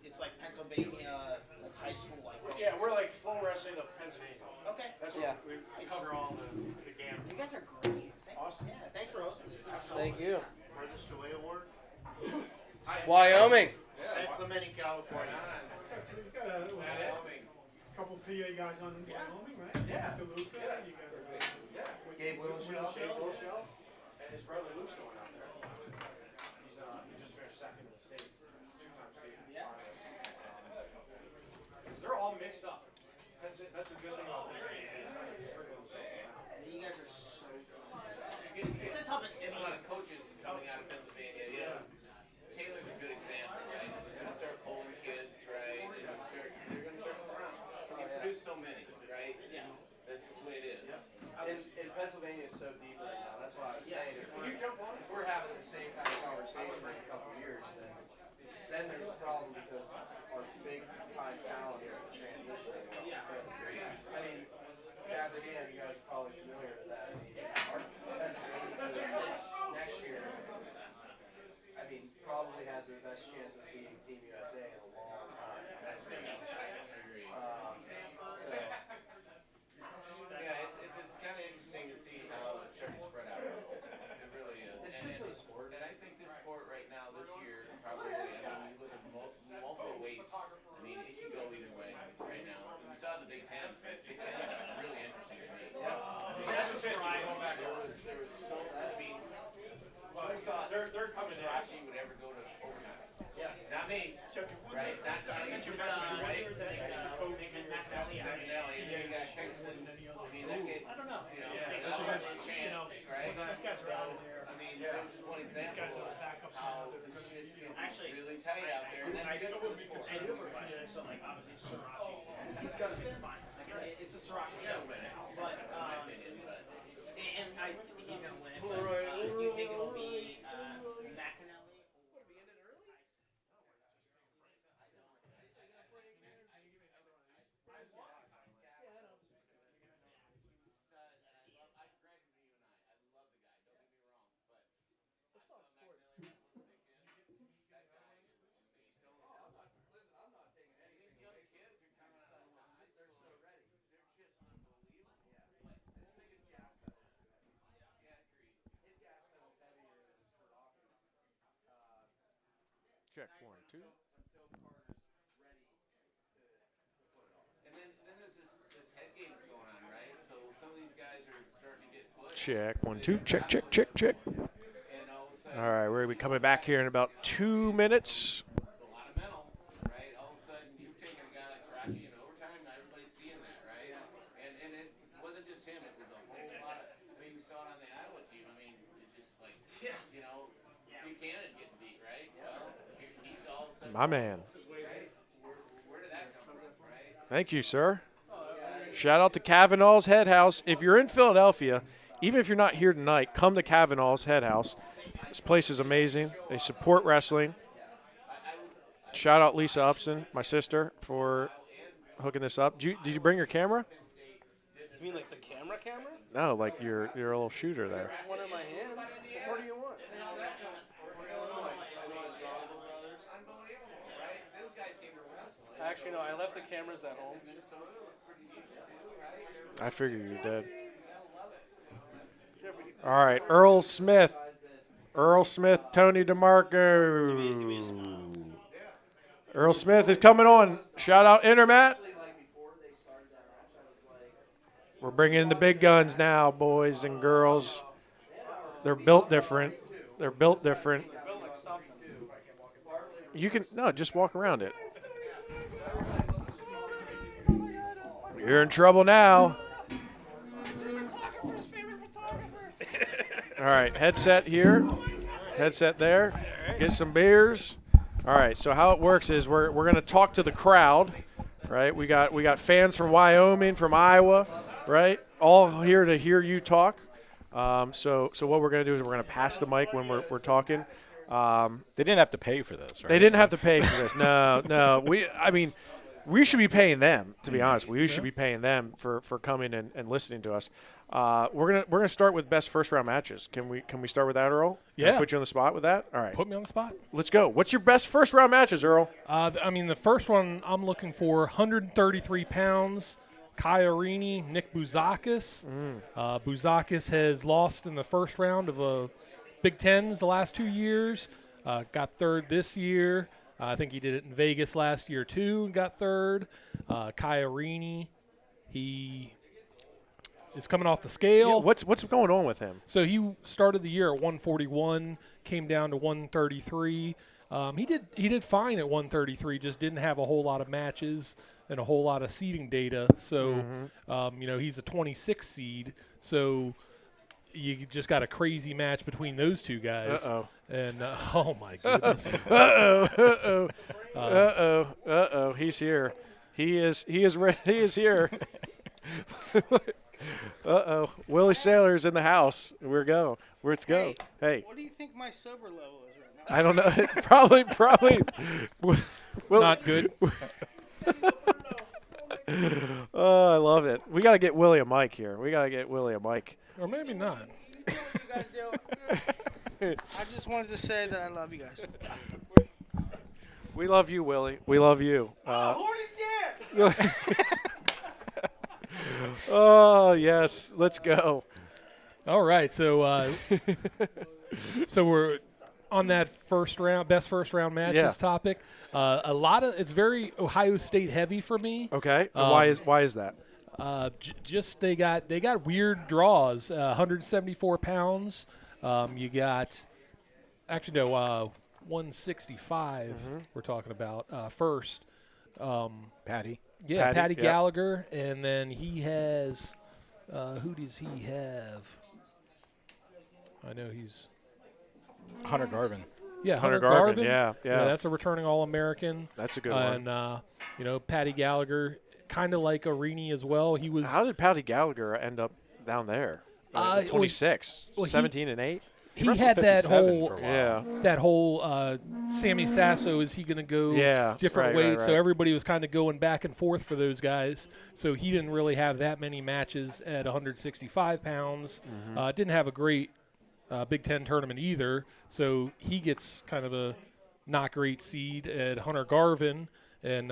Speaker 3: it's like Pennsylvania, like high school, like.
Speaker 1: Yeah, we're like full wrestling of Pennsylvania.
Speaker 3: Okay.
Speaker 1: That's what we cover all the gamut.
Speaker 3: You guys are great.
Speaker 1: Awesome.
Speaker 3: Yeah, thanks for hosting this.
Speaker 2: Thank you.
Speaker 6: Furthest away award?
Speaker 2: Wyoming.
Speaker 6: San Clemente, California.
Speaker 4: So you got a
Speaker 5: Wyoming.
Speaker 4: couple PA guys on in Wyoming, right?
Speaker 1: Yeah.
Speaker 4: DeLuca, you got
Speaker 2: Gabe
Speaker 1: Wilshell and his brother Luke's going out there. He just finished second in the state. Two-time state.
Speaker 3: Yeah.
Speaker 1: They're all mixed up. That's a good thing about this.
Speaker 3: You guys are so good.
Speaker 5: It's a tough. A lot of coaches coming out of Pennsylvania. Taylor's a good example, right? They're gonna start pulling kids, right? They're gonna start them around. He produced so many, right?
Speaker 3: Yeah.
Speaker 5: That's just the way it is.
Speaker 2: And Pennsylvania is so deep right now. That's why I was saying if we're having the same kind of conversation in a couple of years, then there's a problem because our big time talent is transitioning.
Speaker 3: Yeah.
Speaker 2: I mean, after the end, you guys are probably familiar with that. I mean, our Pennsylvania next year, I mean, probably has their best chance of beating Team USA in a long time.
Speaker 5: That's gonna be exciting. I agree. Yeah, it's kind of interesting to see how it's starting to spread out. It really is. And I think this sport right now, this year, probably, I mean, you look at multiple weights, I mean, it can go either way right now. We saw the Big Ten. Big Ten is really interesting to me.
Speaker 1: That's what's surprising.
Speaker 5: There was so, I mean, who thought
Speaker 1: They're coming in.
Speaker 5: Saatchi would ever go to overtime?
Speaker 1: Yeah.
Speaker 5: Not me, right? Not me, right?
Speaker 3: McNally,
Speaker 5: McNally, and then you got Hickson. I mean, that kid,
Speaker 3: I don't know.
Speaker 5: that's a good chant, right?
Speaker 4: These guys are out of there.
Speaker 5: I mean, there's just one example
Speaker 4: guys are
Speaker 5: of
Speaker 4: backups
Speaker 5: how
Speaker 4: out there.
Speaker 5: this shit's getting
Speaker 3: Actually,
Speaker 5: really tight out there, and that's
Speaker 3: So like obviously Sriracha, he's gonna be fine. It's a Sriracha show, but and he's gonna win it. But, do you think it'll be McAnally?
Speaker 1: Check 1, 2.
Speaker 5: And then there's this head games going on, right? So some of these guys are starting to get pushed.
Speaker 1: Check 1, 2. Check, check, check, check.
Speaker 5: And all of a sudden,
Speaker 1: All right, we're going to be coming back here in about 2 minutes.
Speaker 5: a lot of mental, right? All of a sudden, you've taken a guy like Sriracha in overtime. Not everybody's seeing that, right? And it wasn't just him. It was a whole lot of. I mean, we saw it on the Iowa team. I mean, it's just like, Buchanan getting beat, right? Well, he's all of a sudden.
Speaker 1: My man.
Speaker 5: Right? Where did that come from, right?
Speaker 1: Thank you, sir. Shout out to Cavanaugh's Headhouse. If you're in Philadelphia, even if you're not here tonight, come to Cavanaugh's Headhouse. This place is amazing. They support wrestling. Shout out Lisa Upson, my sister, for hooking this up. Did you bring your camera?
Speaker 7: You mean like the camera?
Speaker 1: No, like you're a little shooter there.
Speaker 7: There's one in my hand. What more do you want? Actually, no, I left the cameras at home.
Speaker 1: I figured you did. All right, Earl Smith, Tony DeMarco. Earl Smith is coming on. Shout out Intermat. We're bringing in the big guns now, boys and girls. They're built different. You can just walk around it. You're in trouble now. All right, headset here, headset there. Get some beers. All right, so how it works is we're going to talk to the crowd, right? We got fans from Wyoming, from Iowa, right? All here to hear you talk. So what we're going to do is we're going to pass the mic when we're talking.
Speaker 8: They didn't have to pay for this, right?
Speaker 1: They didn't have to pay for this. No. We should be paying them, to be honest. We should be paying them for coming and listening to us. We're gonna start with best first round matches. Can we start with that, Earl? Can I
Speaker 9: Yeah.
Speaker 1: put you on the spot with that? All right.
Speaker 9: Put me on the spot.
Speaker 1: Let's go. What's your best first round matches, Earl?
Speaker 9: The first one I'm looking for, 133 pounds, Kaiarini, Nick Bouzakis. Bouzakis has lost in the first round of Big Tens the last 2 years. Got third this year. I think he did it in Vegas last year too and got third. Kaiarini, he is coming off the scale.
Speaker 1: Yeah, what's going on with him?
Speaker 9: So he started the year at 141, came down to 133. He did fine at 133, just didn't have a whole lot of matches and a whole lot of seeding data. So, he's a 26 seed. So you just got a crazy match between those two guys.
Speaker 1: Uh-oh.
Speaker 9: And, oh, my goodness.
Speaker 1: Uh-oh. He's here. He is ready. He is here. Uh-oh. Willie Sailor's in the house. Let's go. Hey.
Speaker 7: What do you think my sober level is right now?
Speaker 1: I don't know. Probably.
Speaker 9: Not good.
Speaker 1: Oh, I love it. We got to get Willie a mic here.
Speaker 9: Or maybe not.
Speaker 7: You know what you gotta do? I just wanted to say that I love you guys.
Speaker 1: We love you, Willie. We love you. Oh, yes. Let's go.
Speaker 9: All right. So so we're on that best first round matches topic. It's very Ohio State heavy for me.
Speaker 1: Okay. Why is that?
Speaker 9: Just they got weird draws. 174 pounds. You got 165. We're talking about first.
Speaker 8: Patty.
Speaker 9: Yeah, Patty
Speaker 1: yeah.
Speaker 9: Gallagher, and then he has. Who does he have? I know he's
Speaker 8: Hunter Garvin.
Speaker 9: Yeah,
Speaker 1: Hunter
Speaker 9: Hunter
Speaker 1: Garvin,
Speaker 9: Garvin.
Speaker 1: yeah.
Speaker 9: That's a returning All-American.
Speaker 1: That's a good one.
Speaker 9: And Patty Gallagher, kind of like Arini as well. He was.
Speaker 1: How did Patty Gallagher end up down there?
Speaker 9: Well,
Speaker 1: 26,
Speaker 9: well,
Speaker 1: 17 and 8.
Speaker 9: He had that
Speaker 8: 57
Speaker 9: whole
Speaker 8: for a while.
Speaker 9: Sammy Sasso, is he going to go different
Speaker 1: right,
Speaker 9: ways?
Speaker 1: right.
Speaker 9: So everybody was kind of going back and forth for those guys. So he didn't really have that many matches at 165 pounds. Didn't have a great Big Ten tournament either. So he gets kind of a not great seed at Hunter Garvin. And,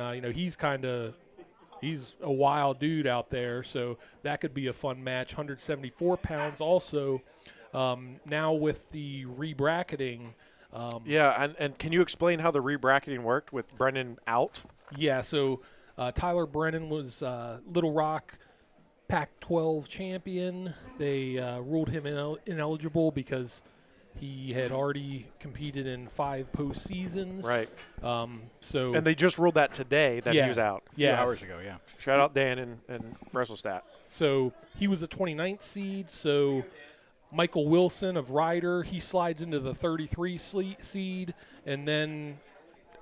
Speaker 9: he's a wild dude out there. So that could be a fun match. 174 pounds also. Now with the re-bracketing.
Speaker 1: And can you explain how the re-bracketing worked with Brennan out?
Speaker 9: Yeah, so Tyler Brennan was Little Rock Pac-12 champion. They ruled him ineligible because he had already competed in 5 postseasons.
Speaker 1: Right.
Speaker 9: And
Speaker 1: they just ruled that today that he was out.
Speaker 8: A few hours ago, yeah.
Speaker 1: Shout out Dan and WrestleStat.
Speaker 9: So he was a 29th seed, so Michael Wilson of Ryder, he slides into the 33 seed, and then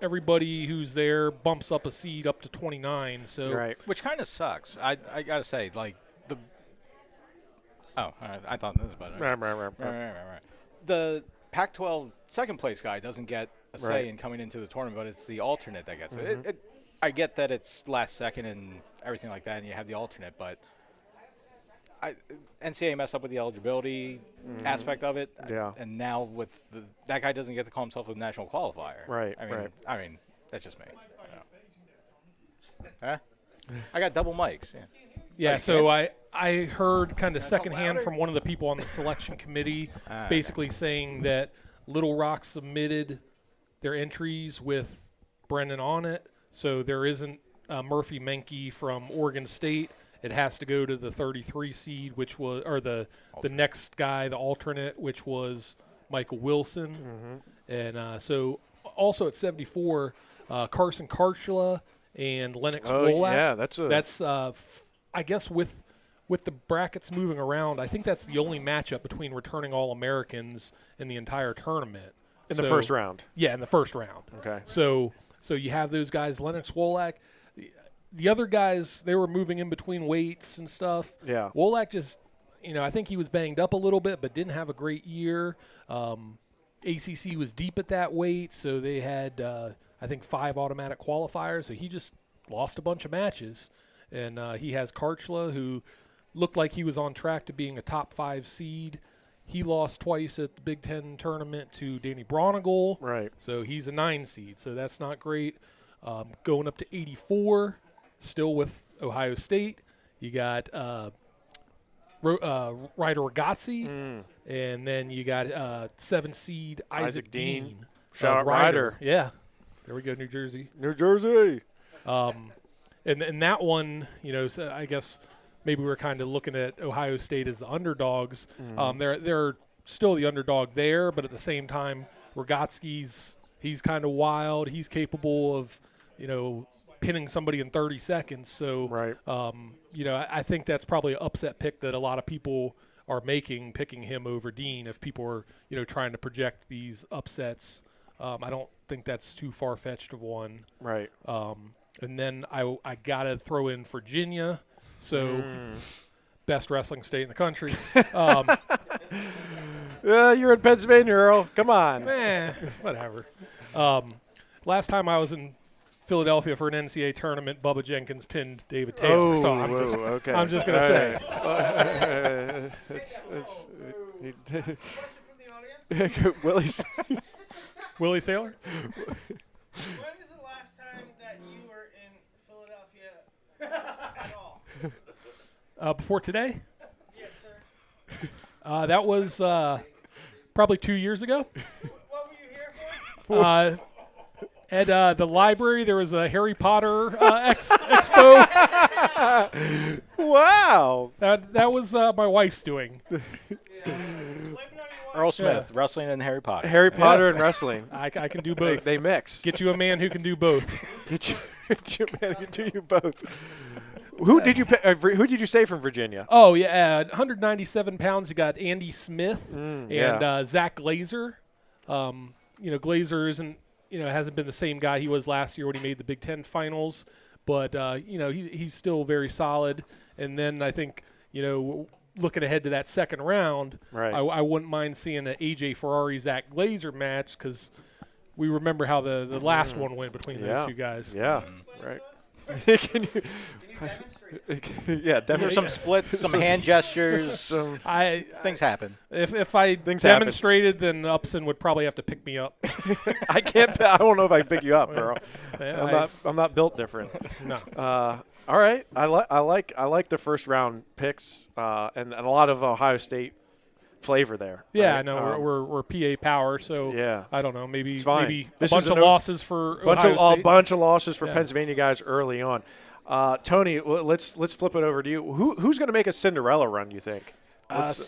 Speaker 9: everybody who's there bumps up a seed up to 29. So
Speaker 1: Right.
Speaker 8: Which kind of sucks. I gotta say, like the. Oh, all right. I thought this was better. Right. The Pac-12 second place guy doesn't get a say
Speaker 1: Right.
Speaker 8: in coming into the tournament, but it's the alternate that gets it.
Speaker 1: Mm-hmm.
Speaker 8: I get that it's last second and everything like that, and you have the alternate, but NCAA messed up with the eligibility aspect of it.
Speaker 1: Yeah.
Speaker 8: And now with that guy doesn't get to call himself a national qualifier.
Speaker 1: Right,
Speaker 8: I
Speaker 1: right.
Speaker 8: mean, that's just me. Huh? I got double mics. Yeah.
Speaker 9: Yeah, so I heard kind of secondhand from one of the people on the selection committee basically saying that Little Rock submitted their entries with Brennan on it, so there isn't Murphy Menke from Oregon State. It has to go to the 33 seed, which was, or the next guy, the alternate, which was Michael Wilson. And so also at 74, Carson Karchula and Lennox Wolak.
Speaker 1: Yeah,
Speaker 9: that's I guess with the brackets moving around, I think that's the only matchup between returning All-Americans in the entire tournament.
Speaker 1: in the first round.
Speaker 9: Yeah, in the first round.
Speaker 1: Okay.
Speaker 9: So you have those guys, Lennox Wolak. The other guys, they were moving in between weights and stuff.
Speaker 1: Yeah.
Speaker 9: Wolak just, I think he was banged up a little bit, but didn't have a great year. ACC was deep at that weight, so they had, I think, 5 automatic qualifiers. So he just lost a bunch of matches. And he has Karchla, who looked like he was on track to being a top 5 seed. He lost twice at the Big Ten tournament to Danny Bronigal.
Speaker 1: Right.
Speaker 9: So he's a 9 seed, so that's not great. Going up to 84, still with Ohio State. You got Ryder Ragazzi, and then you got 7 seed Isaac Dean.
Speaker 1: Shout out Ryder.
Speaker 9: Yeah. There we go, New Jersey.
Speaker 1: New Jersey.
Speaker 9: And that one, so I guess maybe we're kind of looking at Ohio State as the underdogs. They're still the underdog there, but at the same time, Ragazzi's he's kind of wild. He's capable of, pinning somebody in 30 seconds. So,
Speaker 1: Right.
Speaker 9: I think that's probably an upset pick that a lot of people are making, picking him over Dean. If people are, trying to project these upsets, I don't think that's too far-fetched of one.
Speaker 1: Right.
Speaker 9: And then I got to throw in Virginia. So, best wrestling state in the country.
Speaker 1: You're in Pennsylvania, Earl. Come on.
Speaker 9: Whatever. Last time I was in Philadelphia for an NCAA tournament, Bubba Jenkins pinned David Taylor. So I'm just going to say. Willie Saylor?
Speaker 7: When is the last time that you were in Philadelphia at all?
Speaker 9: Before today?
Speaker 7: Yes, sir.
Speaker 9: That was probably 2 years ago.
Speaker 7: What were you here for?
Speaker 9: At the library, there was a Harry Potter expo.
Speaker 1: Wow.
Speaker 9: That was my wife's doing.
Speaker 8: Earl Smith, wrestling and Harry Potter.
Speaker 1: Harry Potter
Speaker 9: Yes.
Speaker 1: and wrestling.
Speaker 9: I can do both.
Speaker 1: They mix.
Speaker 9: Get you a man who can do both.
Speaker 1: Get you man who do you both. Who did you pick? Who did you say from Virginia?
Speaker 9: Oh, yeah. 197 pounds, you got Andy Smith and
Speaker 1: yeah.
Speaker 9: Zach Glazer. Glazer isn't, hasn't been the same guy he was last year when he made the Big Ten finals, but he's still very solid. And then I think looking ahead to that second round,
Speaker 1: Right.
Speaker 9: I wouldn't mind seeing an AJ Ferrari Zach Glazer match because we remember how the last one went between those two guys.
Speaker 1: Yeah, right. Can you yeah,
Speaker 8: There's some splits, some hand gestures. Things happen.
Speaker 9: If I demonstrated, then Upson would probably have to pick me up.
Speaker 1: I can't. I don't know if I can pick you up, bro. I'm not built different.
Speaker 9: No.
Speaker 1: All right. I like the first round picks and a lot of Ohio State flavor there.
Speaker 9: Yeah,
Speaker 1: right?
Speaker 9: I know we're PA power, so
Speaker 1: yeah.
Speaker 9: I don't know. Maybe
Speaker 1: It's fine.
Speaker 9: maybe
Speaker 1: This
Speaker 9: a bunch
Speaker 1: is
Speaker 9: of losses for Ohio State.
Speaker 1: A bunch of losses for
Speaker 9: Yeah.
Speaker 1: Pennsylvania guys early on. Tony, let's flip it over to you. Who's going to make a Cinderella run? You think?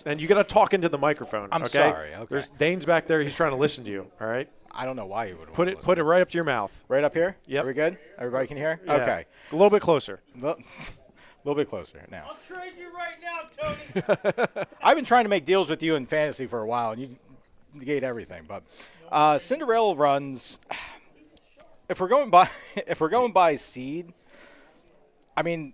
Speaker 1: And you got to talk into the microphone.
Speaker 8: I'm
Speaker 1: okay?
Speaker 8: sorry. Okay.
Speaker 1: There's Dane's back there. He's trying to listen to you. All right.
Speaker 8: I don't know why you would
Speaker 1: Put it right up to your mouth.
Speaker 8: right up here.
Speaker 1: Yep.
Speaker 8: Are we good? Everybody can hear?
Speaker 1: Yeah.
Speaker 8: Okay.
Speaker 1: A little bit closer.
Speaker 8: A little bit closer now.
Speaker 7: I'll trade you right now, Tony.
Speaker 8: I've been trying to make deals with you in fantasy for a while, and you negate everything. But Cinderella runs. If we're going by seed, I mean,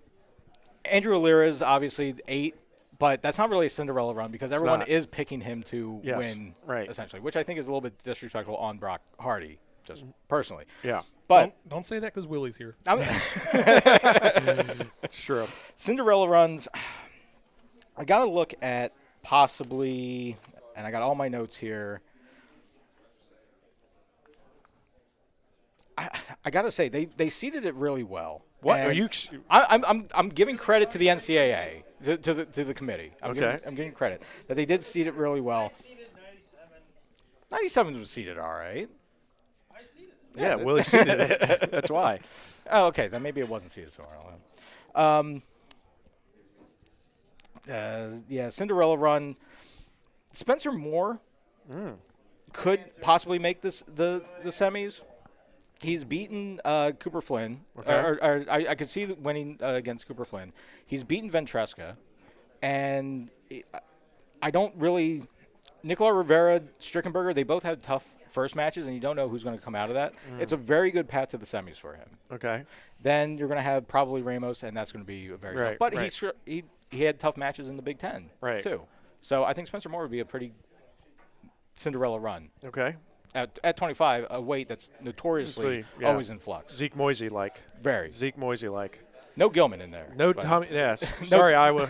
Speaker 8: Andrew Alira is obviously 8, but that's not really a Cinderella run because everyone
Speaker 1: not.
Speaker 8: is picking him to
Speaker 1: Yes,
Speaker 8: win,
Speaker 1: right.
Speaker 8: essentially, which I think is a little bit disrespectful on Brock Hardy, just personally.
Speaker 1: Yeah.
Speaker 8: But
Speaker 9: Don't say that because Willie's here.
Speaker 1: It's true.
Speaker 8: Cinderella runs, I got to look at possibly, and I got all my notes here. I got to say, they seeded it really well.
Speaker 1: What
Speaker 8: And
Speaker 1: are you?
Speaker 8: I'm giving credit to the NCAA, to the committee. I'm
Speaker 1: Okay.
Speaker 8: giving credit that they did seed it really well.
Speaker 7: Seeded 97.
Speaker 8: 97 was seeded all right.
Speaker 7: I seeded it.
Speaker 1: Yeah, Willie seeded it. That's why.
Speaker 8: Oh, okay. Then maybe it wasn't seeded so well. Yeah, Cinderella run. Spencer Moore could possibly make the semis. He's beaten Cooper Flynn.
Speaker 1: Okay.
Speaker 8: I could see winning against Cooper Flynn. He's beaten Ventresca. And I don't really – Nicola Rivera, Strickenberger, they both had tough first matches, and you don't know who's going to come out of that. It's a very good path to the semis for him.
Speaker 1: Okay.
Speaker 8: Then you're going to have probably Ramos, and that's going to be a very
Speaker 1: Right,
Speaker 8: tough. But
Speaker 1: right.
Speaker 8: he had tough matches in the Big Ten,
Speaker 1: Right.
Speaker 8: too. So I think Spencer Moore would be a pretty Cinderella run.
Speaker 1: Okay.
Speaker 8: At 25, a weight that's notoriously
Speaker 1: Yeah.
Speaker 8: always in flux.
Speaker 1: Zeke Moisey like.
Speaker 8: Very.
Speaker 1: Zeke Moisey like.
Speaker 8: No Gilman in there.
Speaker 1: No
Speaker 8: but-
Speaker 1: Tommy. Yes. Sorry, Iowa.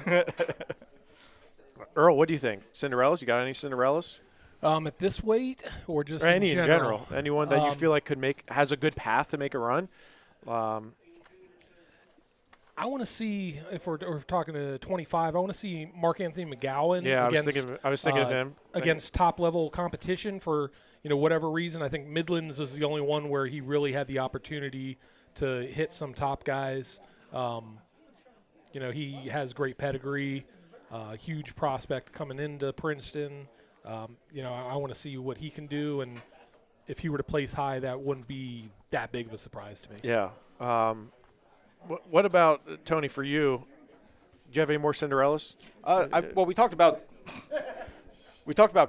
Speaker 1: Earl, what do you think? Cinderellas? You got any Cinderellas?
Speaker 9: At this weight or just
Speaker 1: Or any
Speaker 9: in general?
Speaker 1: Anyone that you feel like has a good path to make a run?
Speaker 9: I want to see, if we're talking to 25, I want to see Mark Anthony McGowan
Speaker 1: Yeah,
Speaker 9: against,
Speaker 1: I was thinking of him.
Speaker 9: against top-level competition for whatever reason. I think Midlands was the only one where he really had the opportunity to hit some top guys. He has great pedigree, huge prospect coming into Princeton. I want to see what he can do, and if he were to place high, that wouldn't be that big of a surprise to me.
Speaker 1: Yeah. What about, Tony, for you? Do you have any more Cinderellas?
Speaker 8: Well, we talked about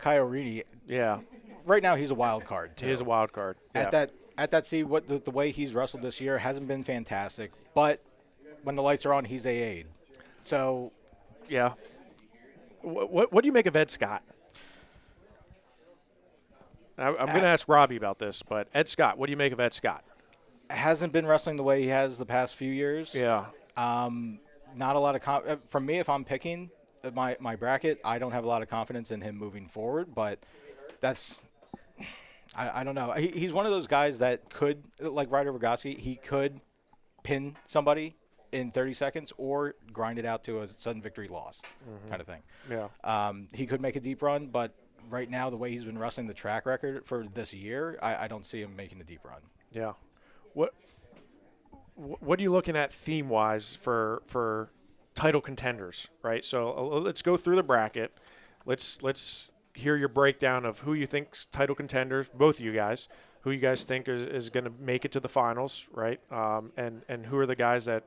Speaker 8: Kyle Reedy.
Speaker 1: Yeah.
Speaker 8: Right now, he's a wild card, too.
Speaker 1: He is a wild card. Yeah.
Speaker 8: At that seed, the way he's wrestled this year hasn't been fantastic. But when the lights are on, he's AA'd. So,
Speaker 1: Yeah. What do you make of Ed Scott? I'm going to ask Robbie about this, but Ed Scott, what do you make of Ed Scott?
Speaker 8: hasn't been wrestling the way he has the past few years.
Speaker 1: Yeah.
Speaker 8: Not a lot of from me, if I'm picking my bracket, I don't have a lot of confidence in him moving forward. But that's I don't know. He's one of those guys that could, like Ryder Rogoski, he could pin somebody in 30 seconds or grind it out to a sudden victory loss kind of thing.
Speaker 1: Yeah.
Speaker 8: He could make a deep run, but right now the way he's been wrestling the track record for this year, I don't see him making a deep run.
Speaker 1: Yeah. What are you looking at theme-wise for title contenders, right? So let's go through the bracket. Let's hear your breakdown of who you think's title contenders, both of you guys, who you guys think is going to make it to the finals, right? And who are the guys that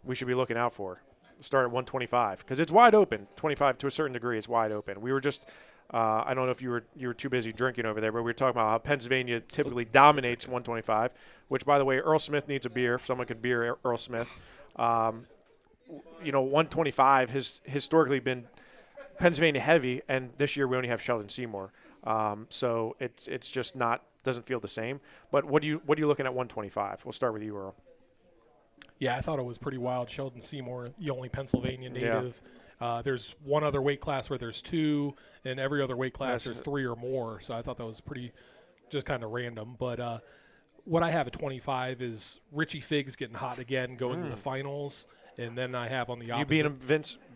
Speaker 1: we should be looking out for. Start at 125 because it's wide open. 25 to a certain degree, it's wide open. We were just I don't know if you were too busy drinking over there, but we were talking about how Pennsylvania typically dominates 125. Which, by the way, Earl Smith needs a beer. If someone could beer Earl Smith, 125 has historically been Pennsylvania heavy, and this year we only have Sheldon Seymour. So it's just doesn't feel the same. But what are you looking at 125? We'll start with you, Earl.
Speaker 9: Yeah, I thought it was pretty wild. Sheldon Seymour, the only Pennsylvania native. There's one other weight class where there's 2, and every other weight class there's 3 or more. So I thought that was pretty just kind of random. But what I have at 25 is Richie Figs getting hot again, going to the finals. And then I have on the opposite.
Speaker 1: You beat him,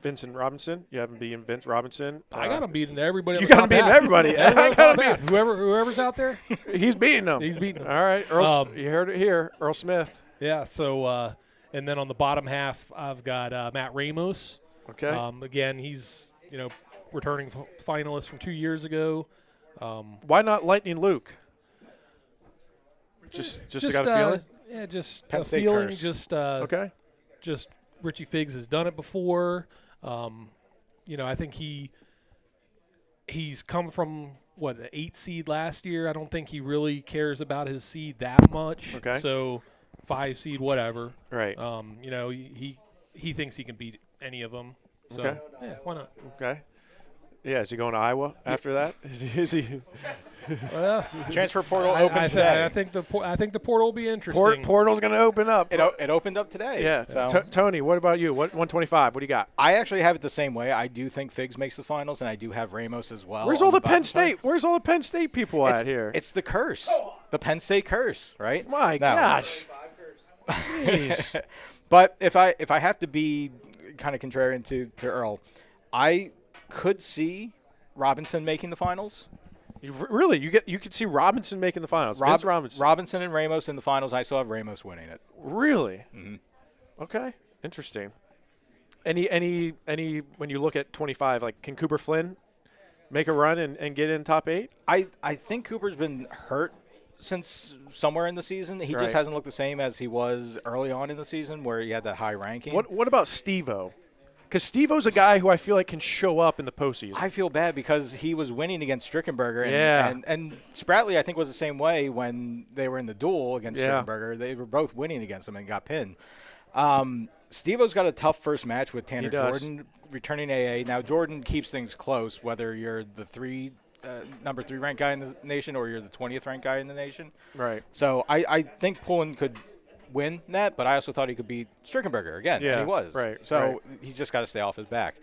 Speaker 1: Vincent Robinson? You haven't beaten Vince Robinson?
Speaker 9: I got him beating everybody.
Speaker 1: You got him beating everybody. I got him beating
Speaker 9: whoever's out there.
Speaker 1: He's beating them.
Speaker 9: He's beating them.
Speaker 1: All right, Earl. You heard it here, Earl Smith.
Speaker 9: Yeah. So and then on the bottom half, I've got Matt Ramos.
Speaker 1: Okay.
Speaker 9: Again, he's returning finalist from 2 years ago.
Speaker 1: Why not Lightning Luke? Just got a feeling.
Speaker 9: Yeah, just
Speaker 8: Penn
Speaker 9: a
Speaker 8: State
Speaker 9: feeling.
Speaker 8: curse.
Speaker 9: Just
Speaker 1: Okay.
Speaker 9: Just Richie Figs has done it before. I think he's come from the 8 seed last year. I don't think he really cares about his seed that much.
Speaker 1: Okay.
Speaker 9: So 5 seed, whatever.
Speaker 1: Right.
Speaker 9: He thinks he can beat any of them. So,
Speaker 1: Okay.
Speaker 9: yeah, why not?
Speaker 1: Okay. Yeah, is he going to Iowa after that? Is he?
Speaker 9: Well,
Speaker 8: Transfer portal opens today.
Speaker 9: I think the portal will be interesting.
Speaker 1: Portal's going to open up.
Speaker 8: It opened up today.
Speaker 1: Yeah.
Speaker 8: So.
Speaker 1: Tony, what about you? What 125? What do you got?
Speaker 8: I actually have it the same way. I do think Figs makes the finals, and I do have Ramos as well.
Speaker 1: Where's
Speaker 8: on
Speaker 1: all the
Speaker 8: bottom
Speaker 1: Penn
Speaker 8: side.
Speaker 1: State? Where's all the Penn State people at here?
Speaker 8: It's the curse. The Penn State curse, right?
Speaker 1: My
Speaker 8: No.
Speaker 1: gosh. Jeez.
Speaker 8: But if I have to be kind of contrarian to Earl, I could see Robinson making the finals.
Speaker 1: Really? You could see Robinson making the finals. Vince Robinson.
Speaker 8: Robinson and Ramos in the finals. I still have Ramos winning it.
Speaker 1: Really?
Speaker 8: Mm-hmm.
Speaker 1: Okay. Interesting. Any when you look at 25, like can Cooper Flynn make a run and get in top 8?
Speaker 8: I think Cooper's been hurt since somewhere in the season. He
Speaker 1: Right.
Speaker 8: just hasn't looked the same as he was early on in the season where he had that high ranking.
Speaker 1: What about Steve-O? Because Steve-O's a guy who I feel like can show up in the postseason.
Speaker 8: I feel bad because he was winning against Strickenberger. And,
Speaker 1: Yeah.
Speaker 8: and Spratley, I think, was the same way when they were in the duel against
Speaker 1: Yeah.
Speaker 8: Strickenberger. They were both winning against him and got pinned. Steve-O's got a tough first match with Tanner
Speaker 1: He does.
Speaker 8: Jordan returning AA. Now, Jordan keeps things close, whether you're the number 3 ranked guy in the nation or you're the 20th ranked guy in the nation.
Speaker 1: Right.
Speaker 8: So I think Pullen could win that, but I also thought he could beat Strickenberger again,
Speaker 1: Yeah,
Speaker 8: and he was.
Speaker 1: right,
Speaker 8: So
Speaker 1: right.
Speaker 8: he's just got to stay off his back.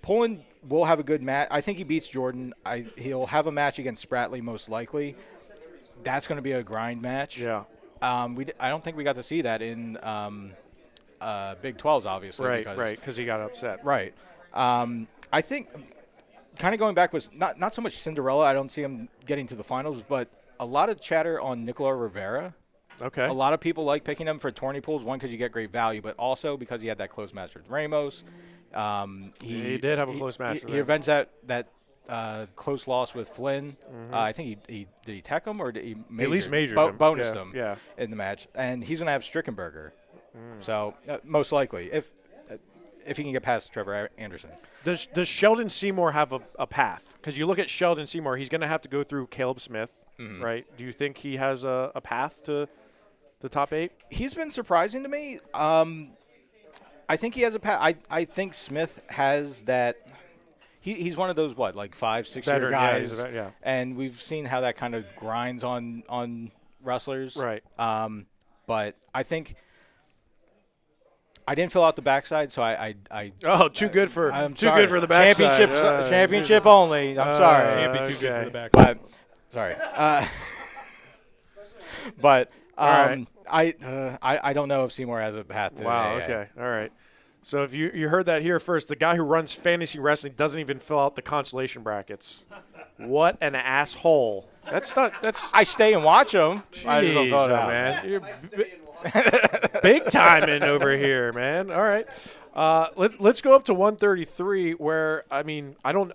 Speaker 8: Pullen will have a good match. I think he beats Jordan. He'll have a match against Spratley most likely. That's going to be a grind match.
Speaker 1: Yeah.
Speaker 8: I don't think we got to see that in Big 12s, obviously.
Speaker 1: Right. Because he got upset.
Speaker 8: Right. I think kind of going back was not so much Cinderella. I don't see him getting to the finals, but a lot of chatter on Nicola Rivera.
Speaker 1: Okay.
Speaker 8: A lot of people like picking him for tourney pools. One, because you get great value, but also because he had that close match with Ramos.
Speaker 1: He did have a close match.
Speaker 8: He avenged that close loss with Flynn. I think did he tech him or did he
Speaker 1: At least majored him.
Speaker 8: bonused
Speaker 1: Yeah,
Speaker 8: him
Speaker 1: yeah.
Speaker 8: in the match, and he's gonna have Strickenberger. So most likely, if he can get past Trevor Anderson.
Speaker 1: Does Sheldon Seymour have a path? Because you look at Sheldon Seymour, he's going to have to go through Caleb Smith, right? Do you think he has a path to the top 8?
Speaker 8: He's been surprising to me. I think he has a path. I think Smith has that. He's one of those 5-6 year
Speaker 1: Veteran, yeah,
Speaker 8: guys,
Speaker 1: he's yeah.
Speaker 8: and we've seen how that kind of grinds on wrestlers.
Speaker 1: Right.
Speaker 8: But I think I didn't fill out the backside, so I
Speaker 1: Too good for
Speaker 8: I'm
Speaker 1: too
Speaker 8: sorry.
Speaker 1: good for the backside.
Speaker 8: Championship only. I'm sorry.
Speaker 9: Can't be too good for
Speaker 1: Okay.
Speaker 9: the back.
Speaker 8: But sorry. But
Speaker 1: right.
Speaker 8: I don't know if Seymour has a path to
Speaker 1: Wow.
Speaker 8: AA.
Speaker 1: Okay. All right. So if you heard that here first, the guy who runs fantasy wrestling doesn't even fill out the consolation brackets. What an asshole! That's
Speaker 8: I stay and watch them. I just don't
Speaker 1: Jeez,
Speaker 8: fill it out.
Speaker 1: man. You're big timing over here, man. All right. Let's go up to 133 where, I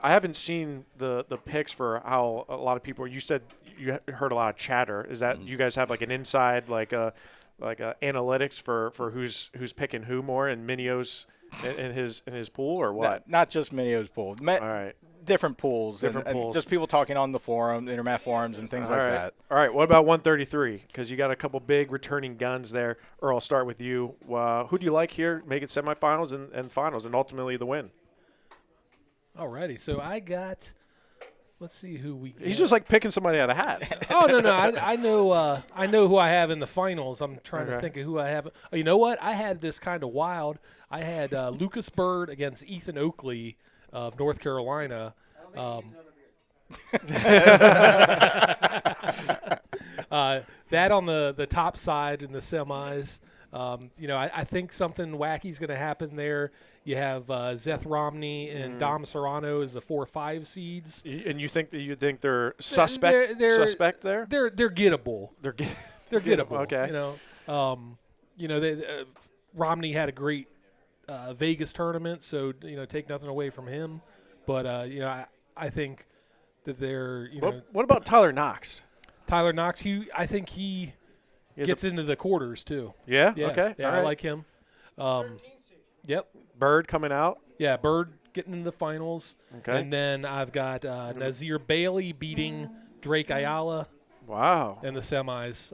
Speaker 1: haven't seen the picks for how a lot of people, you said you heard a lot of chatter. Is that you guys have like an inside, like a analytics for who's picking who more and Minio's in his pool or what?
Speaker 8: Not just Minio's pool.
Speaker 1: All right.
Speaker 8: different pools.
Speaker 1: Different
Speaker 8: and
Speaker 1: pools.
Speaker 8: just people talking on the forum, intermat forums, and things
Speaker 1: All
Speaker 8: like
Speaker 1: right.
Speaker 8: that.
Speaker 1: All right. What about 133? Because you got a couple big returning guns there. Earl, I'll start with you. Who do you like here? Make it semifinals and finals, and ultimately the win.
Speaker 9: Alrighty, so I got. Let's see who we.
Speaker 1: He's just like picking somebody out of a hat.
Speaker 9: Oh no, I know I know who I have in the finals. I'm trying to think of who I have. Oh, you know what? I had this kind of wild. I had Lucas Bird against Ethan Oakley of North Carolina. That on the top side in the semis. I think something wacky's going to happen there. You have Zeth Romney and Dom Serrano as the 4-5 seeds.
Speaker 1: And you think they're suspect? Suspect there?
Speaker 9: They're gettable.
Speaker 1: They're
Speaker 9: Gettable.
Speaker 1: Okay.
Speaker 9: Romney had a great Vegas tournament, so take nothing away from him. But I think that they're
Speaker 1: What about Tyler Knox?
Speaker 9: Tyler Knox. I think he gets into the quarters too.
Speaker 1: Yeah.
Speaker 9: Yeah.
Speaker 1: Okay.
Speaker 9: Yeah,
Speaker 1: All
Speaker 9: I
Speaker 1: right.
Speaker 9: like him. Yep.
Speaker 1: Bird coming out.
Speaker 9: Yeah, Bird getting into the finals.
Speaker 1: Okay.
Speaker 9: And then I've got Nazir Bailey beating Drake Ayala
Speaker 1: Wow.
Speaker 9: in the semis.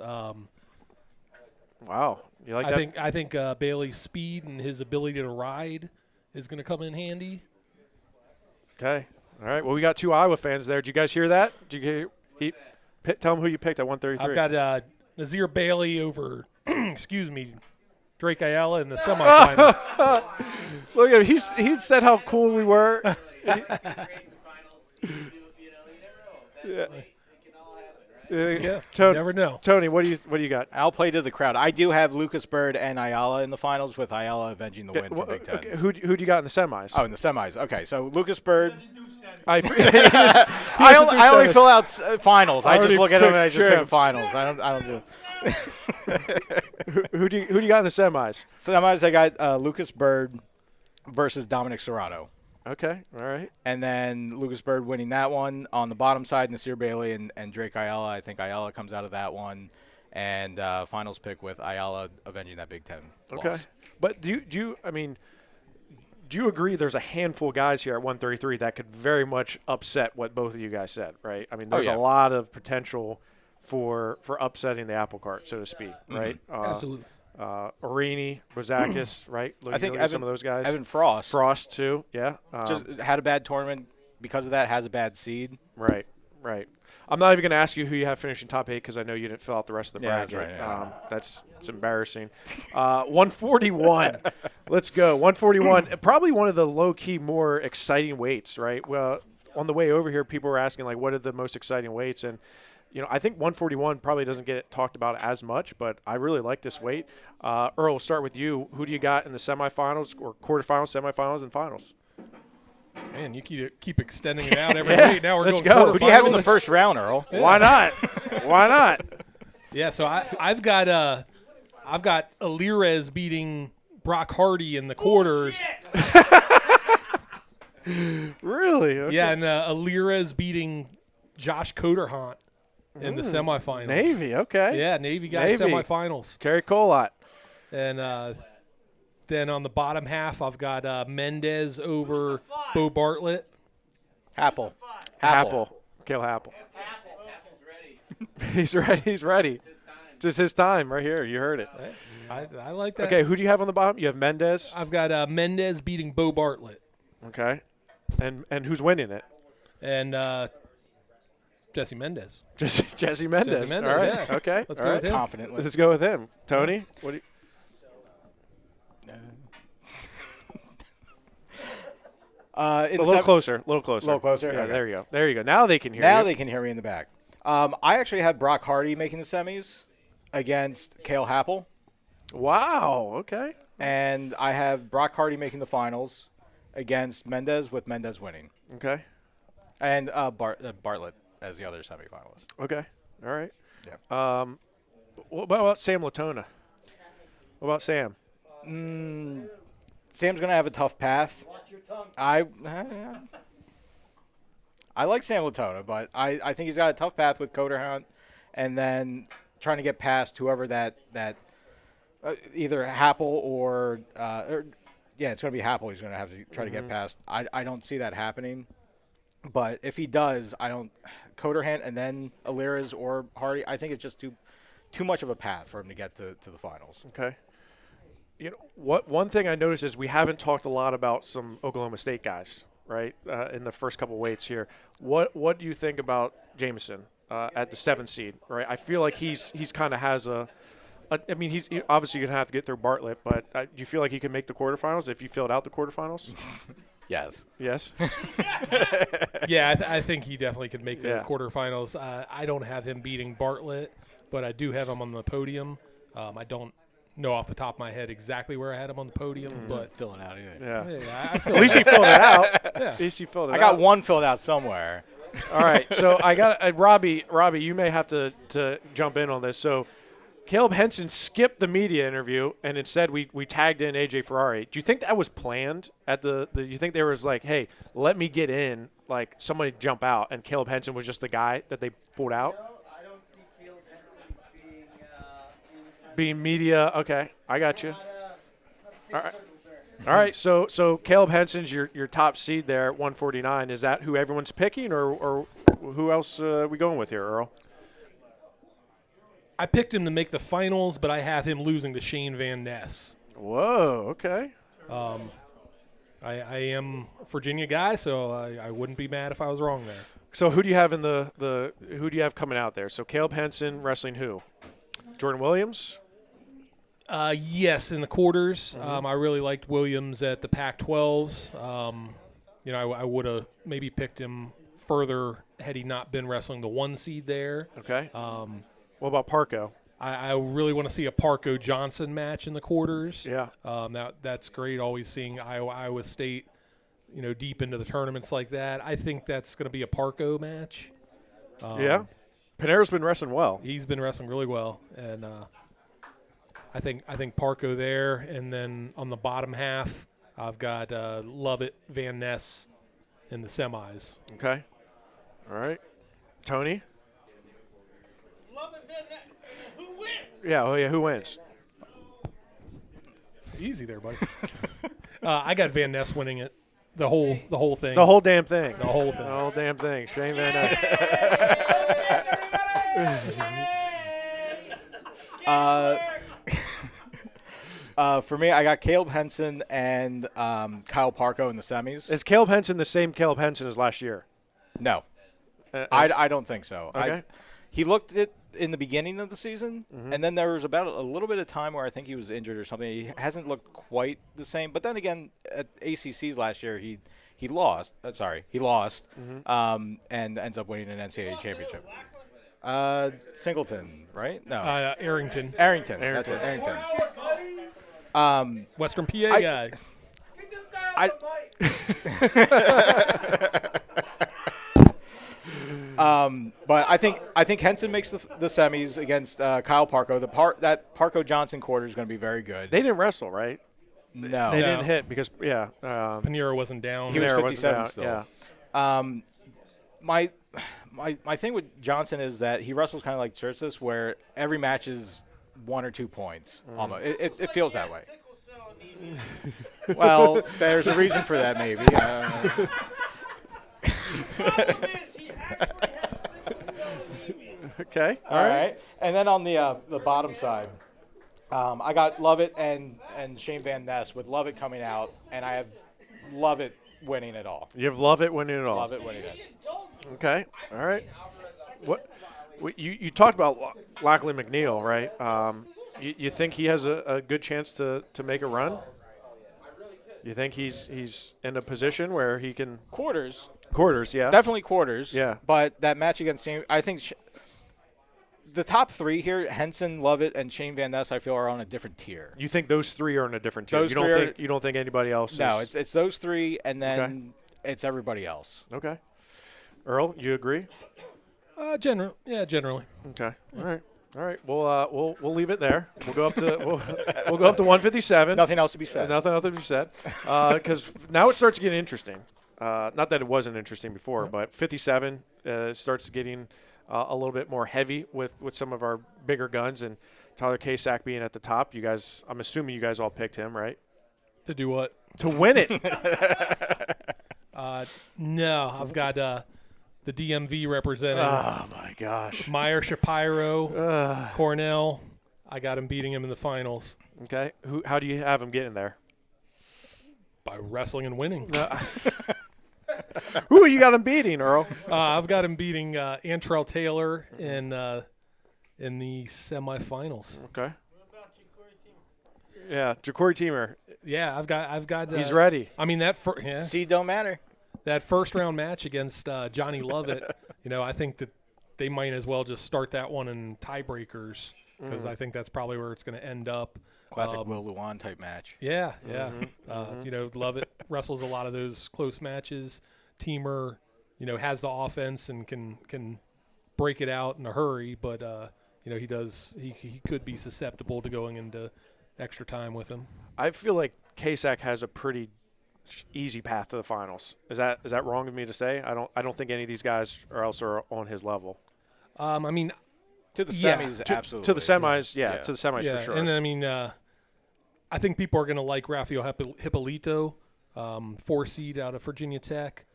Speaker 1: Wow. You like that?
Speaker 9: I think Bailey's speed and his ability to ride is going to come in handy.
Speaker 1: Okay. All right. Well, we got two Iowa fans there. Did you guys hear that? Did you hear? Tell them who you picked at 133.
Speaker 9: I've got Nazir Bailey over, Drake Ayala in the semifinals.
Speaker 1: Look at him. He said how cool we were.
Speaker 9: Yeah,
Speaker 1: Tony,
Speaker 9: you never know.
Speaker 1: Tony, what do you got?
Speaker 8: I'll play to the crowd. I do have Lucas Bird and Ayala in the finals, with Ayala avenging the win for Big Ten.
Speaker 1: Okay, who'd you got in the semis?
Speaker 8: Oh, in the semis. Okay, so Lucas Bird.
Speaker 1: I
Speaker 8: I only fill out finals. I just
Speaker 1: already
Speaker 8: look at them and I
Speaker 1: picked
Speaker 8: just pick the
Speaker 1: champs.
Speaker 8: finals. I don't do.
Speaker 1: who do you got in the semis?
Speaker 8: Semis, I got Lucas Bird versus Dominic Serrano.
Speaker 1: Okay, all right.
Speaker 8: And then Lucas Bird winning that one. On the bottom side, Nasir Bailey and Drake Ayala. I think Ayala comes out of that one. And finals pick with Ayala avenging that Big Ten
Speaker 1: Okay.
Speaker 8: loss.
Speaker 1: But do you agree there's a handful of guys here at 133 that could very much upset what both of you guys said, right? I mean, there's
Speaker 8: yeah.
Speaker 1: a lot of potential for upsetting the apple cart, so to speak, right?
Speaker 9: Absolutely.
Speaker 1: Arini, Bozakis, right?
Speaker 8: I think
Speaker 1: Look at some of those guys.
Speaker 8: Evan Frost.
Speaker 1: Frost too, yeah.
Speaker 8: Just had a bad tournament. Because of that, has a bad seed.
Speaker 1: Right. I'm not even going to ask you who you have finishing top 8 because I know you didn't fill out the rest of the
Speaker 8: Yeah,
Speaker 1: bracket.
Speaker 8: that's right, yeah.
Speaker 1: That's embarrassing. 141. Let's go. 141. Probably one of the low-key more exciting weights, right? Well, on the way over here, people were asking, like, what are the most exciting weights? And, I think 141 probably doesn't get talked about as much, but I really like this weight. Earl, we'll start with you. Who do you got in the semifinals or quarterfinals, semifinals, and finals?
Speaker 9: Man, you keep extending it out every week. Now we're
Speaker 1: Let's
Speaker 9: going
Speaker 1: go.
Speaker 8: Who do you have in the
Speaker 9: quarterfinals.
Speaker 8: first round, Earl?
Speaker 9: Yeah.
Speaker 1: Why not? Why not?
Speaker 9: Yeah, so I've got Alirez beating Brock Hardy in the quarters.
Speaker 1: Really? Okay.
Speaker 9: Yeah, and Alirez beating Josh Coderhant in the semifinals.
Speaker 1: Navy, okay.
Speaker 9: Yeah, Navy guys
Speaker 1: Navy.
Speaker 9: semifinals.
Speaker 1: Carrie Colott.
Speaker 9: And then on the bottom half, I've got Mendez over Bo Bartlett.
Speaker 8: Apple.
Speaker 1: Happel. Kill Happel.
Speaker 5: Apple's ready.
Speaker 1: He's ready. It's just his time right here. You heard it.
Speaker 9: I like that.
Speaker 1: Okay, who do you have on the bottom? You have Mendez.
Speaker 9: I've got Mendez beating Bo Bartlett.
Speaker 1: Okay. And who's winning it?
Speaker 9: And Jesse Mendez.
Speaker 1: Jesse Mendez.
Speaker 9: Jesse Mendez,
Speaker 1: All right.
Speaker 9: yeah.
Speaker 1: Okay.
Speaker 9: Let's
Speaker 1: All
Speaker 9: go
Speaker 1: right.
Speaker 9: with him.
Speaker 8: Confidently.
Speaker 1: Let's go with him. Tony, what do you? A little closer. A little closer.
Speaker 8: Little closer?
Speaker 1: Yeah,
Speaker 8: Okay.
Speaker 1: there you go. There you go. Now they can hear
Speaker 8: Now
Speaker 1: you.
Speaker 8: they can hear me in the back. I actually had Brock Hardy making the semis against Cale Happel.
Speaker 1: Wow. Okay.
Speaker 8: And I have Brock Hardy making the finals against Mendez, with Mendez winning.
Speaker 1: Okay.
Speaker 8: And Bartlett as the other semifinalist.
Speaker 1: Okay. All right.
Speaker 8: Yep.
Speaker 1: What about Sam Latona? What about Sam?
Speaker 8: Sam's going to have a tough path. I like Sam Latona, but I think he's got a tough path with Coderhunt, and then trying to get past whoever that either Happel or it's going to be Happel he's going to have to try to get past. I don't see that happening. But if he does, I don't Coderhant and then Alirez or Hardy. I think it's just too much of a path for him to get to the finals.
Speaker 1: Okay. One thing I noticed is we haven't talked a lot about some Oklahoma State guys, right? In the first couple weights here. What do you think about Jameson at the 7th seed? Right. I feel like he's kind of has I mean, he's obviously going to have to get through Bartlett, but do you feel like he can make the quarterfinals if you filled out the quarterfinals?
Speaker 8: Yes.
Speaker 1: Yes.
Speaker 9: Yeah, I think he definitely could make the
Speaker 1: Yeah.
Speaker 9: quarterfinals. I don't have him beating Bartlett, but I do have him on the podium. I don't know off the top of my head exactly where I had him on the podium, but
Speaker 8: Fill it out either.
Speaker 1: Yeah.
Speaker 9: yeah, I feel
Speaker 1: At least he filled it out.
Speaker 9: Yeah.
Speaker 1: At least he filled it out.
Speaker 8: I got one filled out somewhere.
Speaker 1: All right. So I got Robbie, you may have to jump in on this. So Caleb Henson skipped the media interview, and instead we tagged in AJ Ferrari. Do you think that was planned at the you think there was like, hey, let me get in, like somebody jump out, and Caleb Henson was just the guy that they pulled out?
Speaker 3: I don't see Caleb Henson
Speaker 1: Being media, okay, I got you.
Speaker 3: not the same
Speaker 1: All right.
Speaker 3: circles there.
Speaker 1: All right, so Caleb Henson's your top seed there at 149. Is that who everyone's picking, or who else are we going with here, Earl?
Speaker 9: I picked him to make the finals, but I have him losing to Shane Van Ness.
Speaker 1: Whoa, okay.
Speaker 9: I am a Virginia guy, so I wouldn't be mad if I was wrong there.
Speaker 1: So who do you have in the who do you have coming out there? So Caleb Henson wrestling who? Jordan Williams?
Speaker 9: Yes, in the quarters. I really liked Williams at the Pac-12s. I would have maybe picked him further had he not been wrestling the 1 seed there.
Speaker 1: Okay. What about Parco?
Speaker 9: I really want to see a Parco Johnson match in the quarters.
Speaker 1: Yeah.
Speaker 9: That's great. Always seeing Iowa State, deep into the tournaments like that. I think that's going to be a Parco match.
Speaker 1: Yeah. Panera's been wrestling well.
Speaker 9: He's been wrestling really well, and I think Parco there, and then on the bottom half, I've got Lovett, Van Ness in the semis.
Speaker 1: Okay. All right. Tony?
Speaker 7: Love it, then who wins?
Speaker 1: Yeah. Oh yeah. Who wins?
Speaker 9: Easy there, buddy. I got Van Ness winning it, the whole thing.
Speaker 1: The whole damn thing.
Speaker 9: The whole thing.
Speaker 1: The whole damn thing. Shane Van Ness.
Speaker 8: For me, I got Caleb Henson and Kyle Parco in the semis.
Speaker 1: Is Caleb Henson the same Caleb Henson as last year?
Speaker 8: No,
Speaker 1: Uh,
Speaker 8: I don't think so.
Speaker 1: Okay.
Speaker 8: He looked it in the beginning of the season, and then there was about a little bit of time where I think he was injured or something. He hasn't looked quite the same. But then again, at ACCs last year, he lost. He lost, and ends up winning an NCAA championship. Singleton, right? No,
Speaker 9: Arrington,
Speaker 8: Arrington. That's it, Arrington.
Speaker 9: Western PA guy.
Speaker 7: Get this guy off the mic.
Speaker 8: But I think Henson makes the semis against Kyle Parco. That Parco Johnson quarter is going to be very good.
Speaker 1: They didn't wrestle, right?
Speaker 8: No,
Speaker 1: They
Speaker 9: No.
Speaker 1: didn't hit because
Speaker 9: Panera wasn't down.
Speaker 8: He was
Speaker 1: Panera
Speaker 8: 57
Speaker 1: wasn't
Speaker 8: still.
Speaker 1: down,
Speaker 8: My thing with Johnson is that he wrestles kind of like Churches, where every match is 1 or 2 points. Almost, it feels that way.
Speaker 7: Sickle cell anemia.
Speaker 8: Well, there's a reason for that, maybe.
Speaker 7: Problem is, he actually has sickle cell anemia.
Speaker 1: Okay.
Speaker 8: All right. And then on the bottom side, I got Lovett and Shane Van Ness, with Lovett coming out, and I have Lovett winning it all.
Speaker 1: You have Lovett winning it all.
Speaker 8: Lovett winning it.
Speaker 1: Okay. All right. What you talked about Lockley McNeil, right? You think he has a good chance to make a run? You think he's in a position where he can
Speaker 8: Quarters.
Speaker 1: yeah.
Speaker 8: Definitely quarters.
Speaker 1: Yeah.
Speaker 8: But that match against I think the top 3 here, Henson, Lovett, and Shane Van Ness, I feel are on a different tier.
Speaker 1: You think those 3 are in a different tier?
Speaker 8: Those
Speaker 1: You don't
Speaker 8: three
Speaker 1: think you don't think anybody else?
Speaker 8: No,
Speaker 1: is,
Speaker 8: it's those 3, and then it's everybody else.
Speaker 1: okay. Earl, you agree?
Speaker 9: Generally.
Speaker 1: Okay. All right. We'll leave it there. We'll go up to we'll go up to 157.
Speaker 8: Nothing else to be said.
Speaker 1: Nothing else to be said. Because now it starts getting interesting. Not that it wasn't interesting before, but 57 starts getting a little bit more heavy with some of our bigger guns, and Tyler Kasak being at the top. You guys, I'm assuming you guys all picked him, right?
Speaker 9: To do what?
Speaker 1: To win it.
Speaker 9: No, I've got the DMV representing
Speaker 1: Oh my gosh.
Speaker 9: Meyer Shapiro, Cornell. I got him beating him in the finals
Speaker 1: Okay. How do you have him getting there?
Speaker 9: by wrestling and winning.
Speaker 1: Who you got him beating, Earl?
Speaker 9: I've got him beating Antrell Taylor in the semifinals.
Speaker 1: Okay. Yeah, Ja'Cory Teamer.
Speaker 9: Yeah, I've got.
Speaker 1: He's ready.
Speaker 9: I mean that.
Speaker 8: Seed don't matter.
Speaker 9: That first round match against Johnny Lovett. I think that they might as well just start that one in tiebreakers because I think that's probably where it's going to end up.
Speaker 8: Classic Will Luan type match.
Speaker 9: Yeah. Lovett wrestles a lot of those close matches. Teamer, has the offense and can break it out in a hurry, but he does. He could be susceptible to going into extra time with him.
Speaker 1: I feel like Kasich has a pretty easy path to the finals. Is that wrong of me to say? I don't think any of these guys are on his level.
Speaker 8: To the
Speaker 9: Yeah.
Speaker 8: semis, absolutely.
Speaker 1: To the semis, to the semis
Speaker 9: Yeah,
Speaker 1: for sure.
Speaker 9: and I think people are going to like Rafael Hippolito, 4 seed out of Virginia Tech.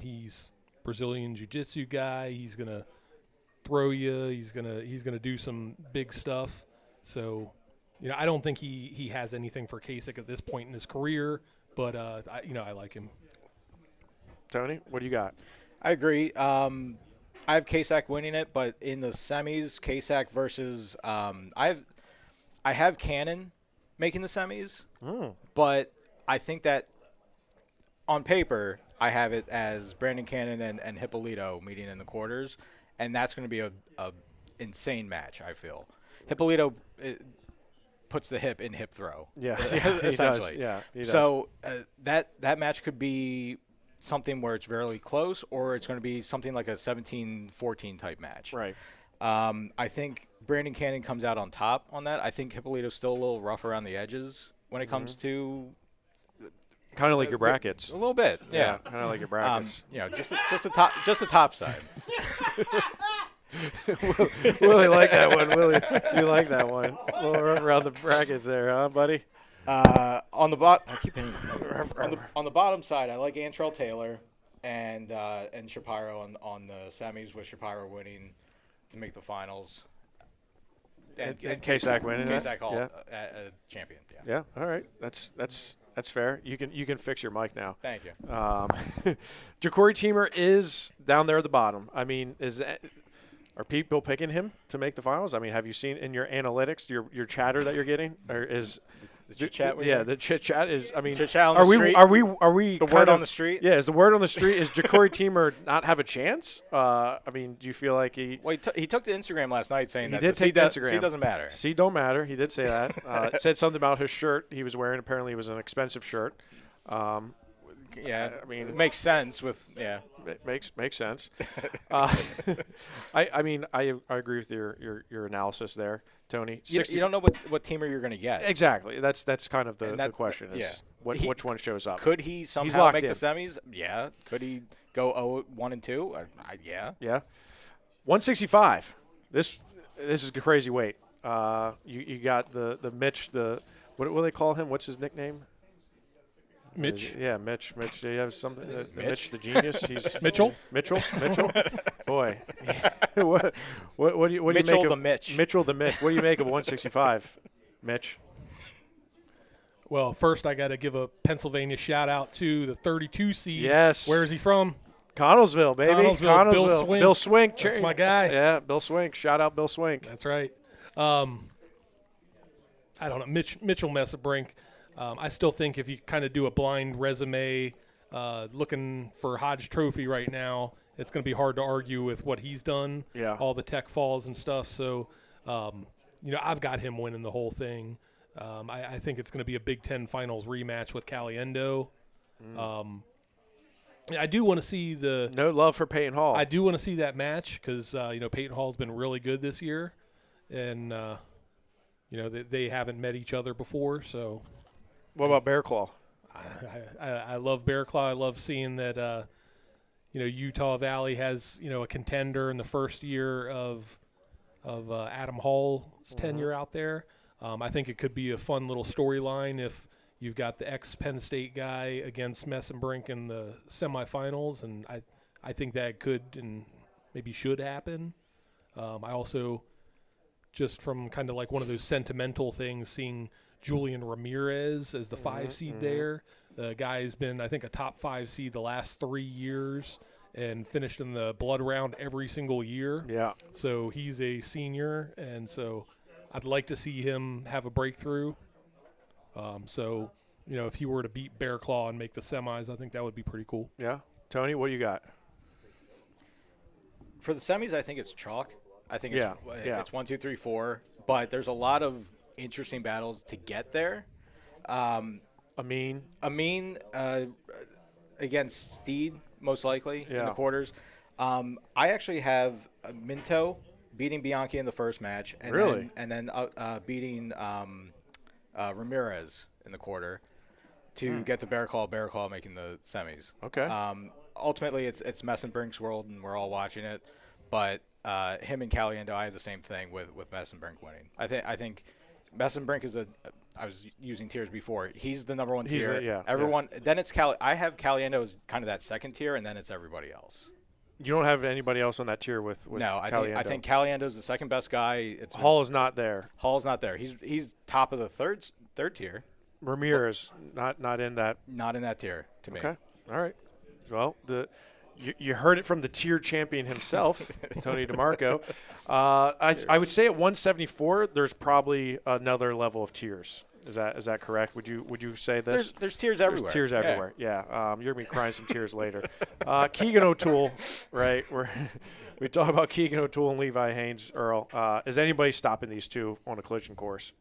Speaker 9: He's Brazilian jiu-jitsu guy. He's going to throw you. He's going to do some big stuff. So, I don't think he has anything for Kasich at this point in his career, but I like him.
Speaker 1: Tony, what do you got?
Speaker 8: I agree. I have Kasich winning it, but in the semis, Kasich versus I have Cannon making the semis, but I think that on paper I have it as Brandon Cannon and Hippolito meeting in the quarters, and that's going to be a insane match. I feel Hippolito puts the hip in hip throw.
Speaker 1: Yeah,
Speaker 8: essentially.
Speaker 1: He does. Yeah, he does.
Speaker 8: So that match could be something where it's very close, or it's going to be something like a 17-14 type match.
Speaker 1: Right.
Speaker 8: I think Brandon Cannon comes out on top on that. I think Hippolito's still a little rough around the edges when it comes to
Speaker 1: kind of like your brackets.
Speaker 8: a little bit. Yeah.
Speaker 1: Kind of like your brackets.
Speaker 8: Just the top side.
Speaker 1: Willie like that one. Willie, you like that one? A little around the brackets there, huh, buddy?
Speaker 8: On the bottom, I keep hitting on the bottom side. I like Antrell Taylor and Shapiro on the semis, with Shapiro winning to make the finals.
Speaker 1: And Kasich winning that?
Speaker 8: Kasich Hall,
Speaker 1: Yeah.
Speaker 8: champion. Yeah.
Speaker 1: Yeah. All right. That's fair. You can fix your mic now.
Speaker 8: Thank you.
Speaker 1: Ja'Cory Teamer is down there at the bottom. I mean, are people picking him to make the finals? I mean, have you seen in your analytics your chatter that you're getting, or is
Speaker 8: the chit chat?
Speaker 1: The chit chat is. I mean,
Speaker 8: chit chat on
Speaker 1: are
Speaker 8: the
Speaker 1: we
Speaker 8: street?
Speaker 1: are we
Speaker 8: The
Speaker 1: kind
Speaker 8: word
Speaker 1: of-
Speaker 8: on the street?
Speaker 1: Yeah, is the word on the street is Ja'Cory Teamer not have a chance? I mean, do you feel like he?
Speaker 8: Well, he took to Instagram last night saying
Speaker 1: He
Speaker 8: that
Speaker 1: did
Speaker 8: the
Speaker 1: take
Speaker 8: seed
Speaker 1: to Instagram.
Speaker 8: seed doesn't matter.
Speaker 1: See, don't matter. He did say that. Said something about his shirt he was wearing. Apparently, it was an expensive shirt.
Speaker 8: Yeah,
Speaker 1: I mean,
Speaker 8: it makes sense with
Speaker 1: It makes sense. I mean, I agree with your analysis there, Tony.
Speaker 8: You don't know what teamer you're going to get.
Speaker 1: Exactly. That's kind of the question is
Speaker 8: yeah.
Speaker 1: which one shows up.
Speaker 8: Could he somehow
Speaker 1: locked
Speaker 8: make
Speaker 1: in.
Speaker 8: the semis? Yeah. Could he go 0-1-2? Yeah.
Speaker 1: Yeah. 165. This is a crazy weight. You got the Mitch, what do they call him? What's his nickname?
Speaker 9: Mitch.
Speaker 1: Yeah, Mitch. Do you have something?
Speaker 8: Mitch?
Speaker 1: the genius. He's
Speaker 9: Mitchell.
Speaker 1: Mitchell. Boy, what do you
Speaker 8: Mitchell
Speaker 1: make
Speaker 8: the
Speaker 1: of
Speaker 8: Mitch.
Speaker 1: Mitchell the Mitch? What do you make of 165, Mitch?
Speaker 9: Well, first I got to give a Pennsylvania shout out to the 32 seed.
Speaker 1: Yes.
Speaker 9: Where is he from?
Speaker 1: Connellsville, baby.
Speaker 9: Connellsville, Bill Swink.
Speaker 1: Bill Swink.
Speaker 9: That's my guy.
Speaker 1: Yeah, Bill Swink. Shout out Bill Swink.
Speaker 9: That's right. I don't know. Mitchell Messabrink. I still think if you kind of do a blind resume looking for Hodge Trophy right now, it's going to be hard to argue with what he's done.
Speaker 1: Yeah.
Speaker 9: All the tech falls and stuff. So, I've got him winning the whole thing. I think it's going to be a Big Ten Finals rematch with Caliendo. I do want to see
Speaker 1: No love for Peyton Hall.
Speaker 9: I do want to see that match because Peyton Hall's been really good this year, and they haven't met each other before. So,
Speaker 1: what about Bear Claw?
Speaker 9: I love Bear Claw. I love seeing that Utah Valley has a contender in the first year of Adam Hall's tenure out there. I think it could be a fun little storyline if You've got the ex-Penn State guy against Messenbrink in the semifinals, and I think that could and maybe should happen. I also, just from kind of like one of those sentimental things, seeing Julian Ramirez as the 5 seed there. The guy's been, I think, a top 5 seed the last 3 years and finished in the blood round every single year.
Speaker 1: Yeah.
Speaker 9: So he's a senior, and so I'd like to see him have a breakthrough. So, if he were to beat Bear Claw and make the semis, I think that would be pretty cool.
Speaker 1: Yeah. Tony, what do you got?
Speaker 8: For the semis, I think it's chalk. I think it's 1, 2, 3, 4. But there's a lot of interesting battles to get there.
Speaker 1: Amin
Speaker 8: against Steed, most likely, in
Speaker 1: Yeah.
Speaker 8: the quarters. I actually have Minto beating Bianchi in the first match. And
Speaker 1: Really?
Speaker 8: Then beating Ramirez in the quarter to get to Bear Claw making the semis.
Speaker 1: Okay.
Speaker 8: Ultimately, it's Messenbrink's world, and we're all watching it. But him and Caliendo, I have the same thing with Messenbrink winning. I think Messenbrink is I was using tiers before. He's the number one tier. Everyone. Then it's I have Caliendo as kind of that second tier, and then it's everybody else.
Speaker 1: You don't have anybody else on that tier with
Speaker 8: No,
Speaker 1: Caliendo.
Speaker 8: I think Caliendo's the second best guy.
Speaker 1: Hall is not there.
Speaker 8: Hall's not there. He's top of the third tier.
Speaker 1: Ramirez not in that.
Speaker 8: Not in that tier to me.
Speaker 1: Okay. All right. Well, you heard it from the tier champion himself, Tony DeMarco. I would say at 174, there's probably another level of tiers. Is that correct? Would you say this?
Speaker 8: There's tiers everywhere.
Speaker 1: There's tiers everywhere. Yeah. You're gonna be crying some tears later. Keegan O'Toole, right? We talk about Keegan O'Toole and Levi Haynes. Earl, is anybody stopping these two on a collision course?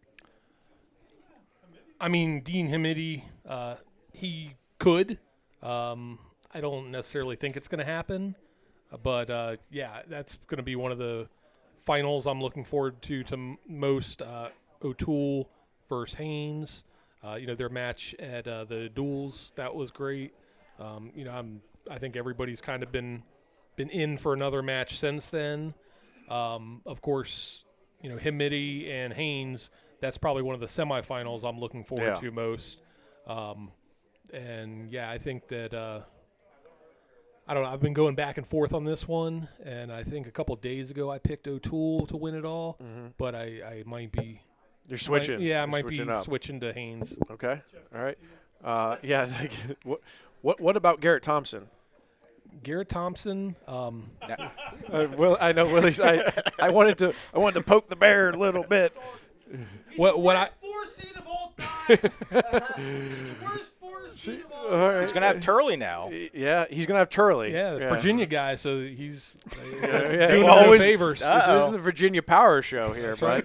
Speaker 9: I mean, Dean Hamidi, he could. I don't necessarily think it's going to happen, but that's going to be one of the finals I'm looking forward to most. O'Toole versus Haynes, their match at the duels, that was great. I think everybody's kind of been in for another match since then. Of course, Hamidi and Haynes, that's probably one of the semifinals I'm looking forward to most. I think that I don't know. I've been going back and forth on this one, and I think a couple of days ago I picked O'Toole to win it all, but I might be.
Speaker 1: You're switching.
Speaker 9: I might be
Speaker 1: up.
Speaker 9: switching to Haynes.
Speaker 1: Okay. All right. What about Garrett Thompson?
Speaker 9: Garrett Thompson.
Speaker 1: Well, I know Willie's. I wanted to poke the bear a little bit.
Speaker 7: Worst 4 seed of all time. Worst 4 seed of all time.
Speaker 8: He's gonna have Turley now.
Speaker 1: Yeah, he's gonna have Turley.
Speaker 9: Yeah, the Virginia guy. So he's
Speaker 1: doing
Speaker 9: always favors.
Speaker 1: This isn't the Virginia Power Show here,
Speaker 9: right?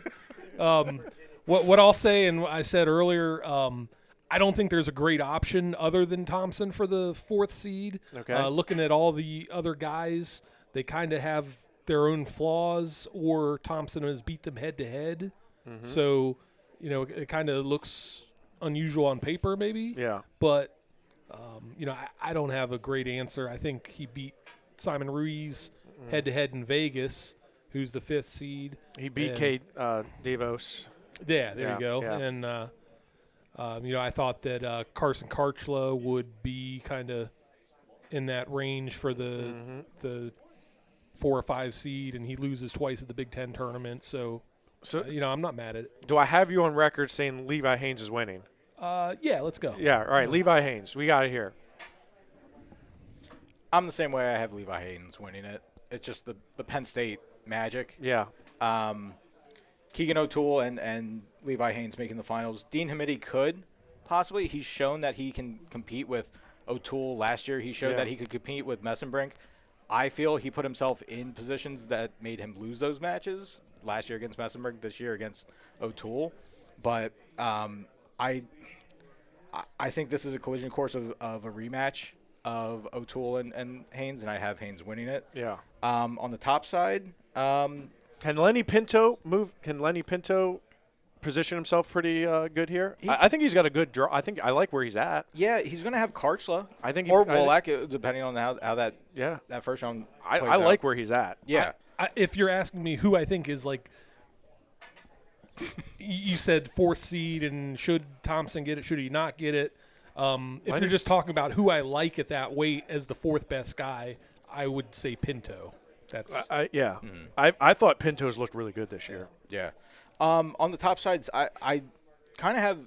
Speaker 9: What I'll say, and I said earlier, I don't think there's a great option other than Thompson for the 4th seed.
Speaker 1: Okay.
Speaker 9: Looking at all the other guys, they kind of have their own flaws, or Thompson has beat them head to head. So, it kind of looks unusual on paper, maybe.
Speaker 1: Yeah.
Speaker 9: But, I don't have a great answer. I think he beat Simon Ruiz head to head in Vegas, who's the 5th seed.
Speaker 1: He beat Kate Davos.
Speaker 9: Yeah, there you go.
Speaker 1: Yeah.
Speaker 9: And, I thought that Carson Karchla would be kind of in that range for the 4 or 5 seed, and he loses twice at the Big Ten tournament. So I'm not mad at it.
Speaker 1: Do I have you on record saying Levi Haynes is winning?
Speaker 9: Yeah, let's go.
Speaker 1: Yeah, all right. Levi Haynes. We got it here.
Speaker 8: I'm the same way. I have Levi Haynes winning it. It's just the Penn State magic.
Speaker 1: Yeah.
Speaker 8: Keegan O'Toole and Levi Haynes making the finals. Dean Hamidi could possibly. He's shown that he can compete with O'Toole last year. He showed that he could compete with Messenbrink. I feel he put himself in positions that made him lose those matches last year against Messenbrink, this year against O'Toole. But I think this is a collision course of a rematch of O'Toole and Haynes, and I have Haynes winning it.
Speaker 1: Yeah.
Speaker 8: On the top side,
Speaker 1: can Lenny Pinto move? Can Lenny Pinto position himself pretty good here? I think he's got a good draw. I like where he's at.
Speaker 8: Yeah, he's going to have Karchla.
Speaker 1: I think
Speaker 8: or Wolak, depending on how that first round plays
Speaker 1: I like
Speaker 8: out.
Speaker 1: where he's at.
Speaker 8: Yeah.
Speaker 9: If you're asking me who I think is like, you said fourth seed, and should Thompson get it? Should he not get it? If you're just talking about who I like at that weight as the fourth best guy, I would say Pinto. That's
Speaker 1: I thought Pinto's looked really good this year.
Speaker 8: Yeah. On the top sides, I kind of have,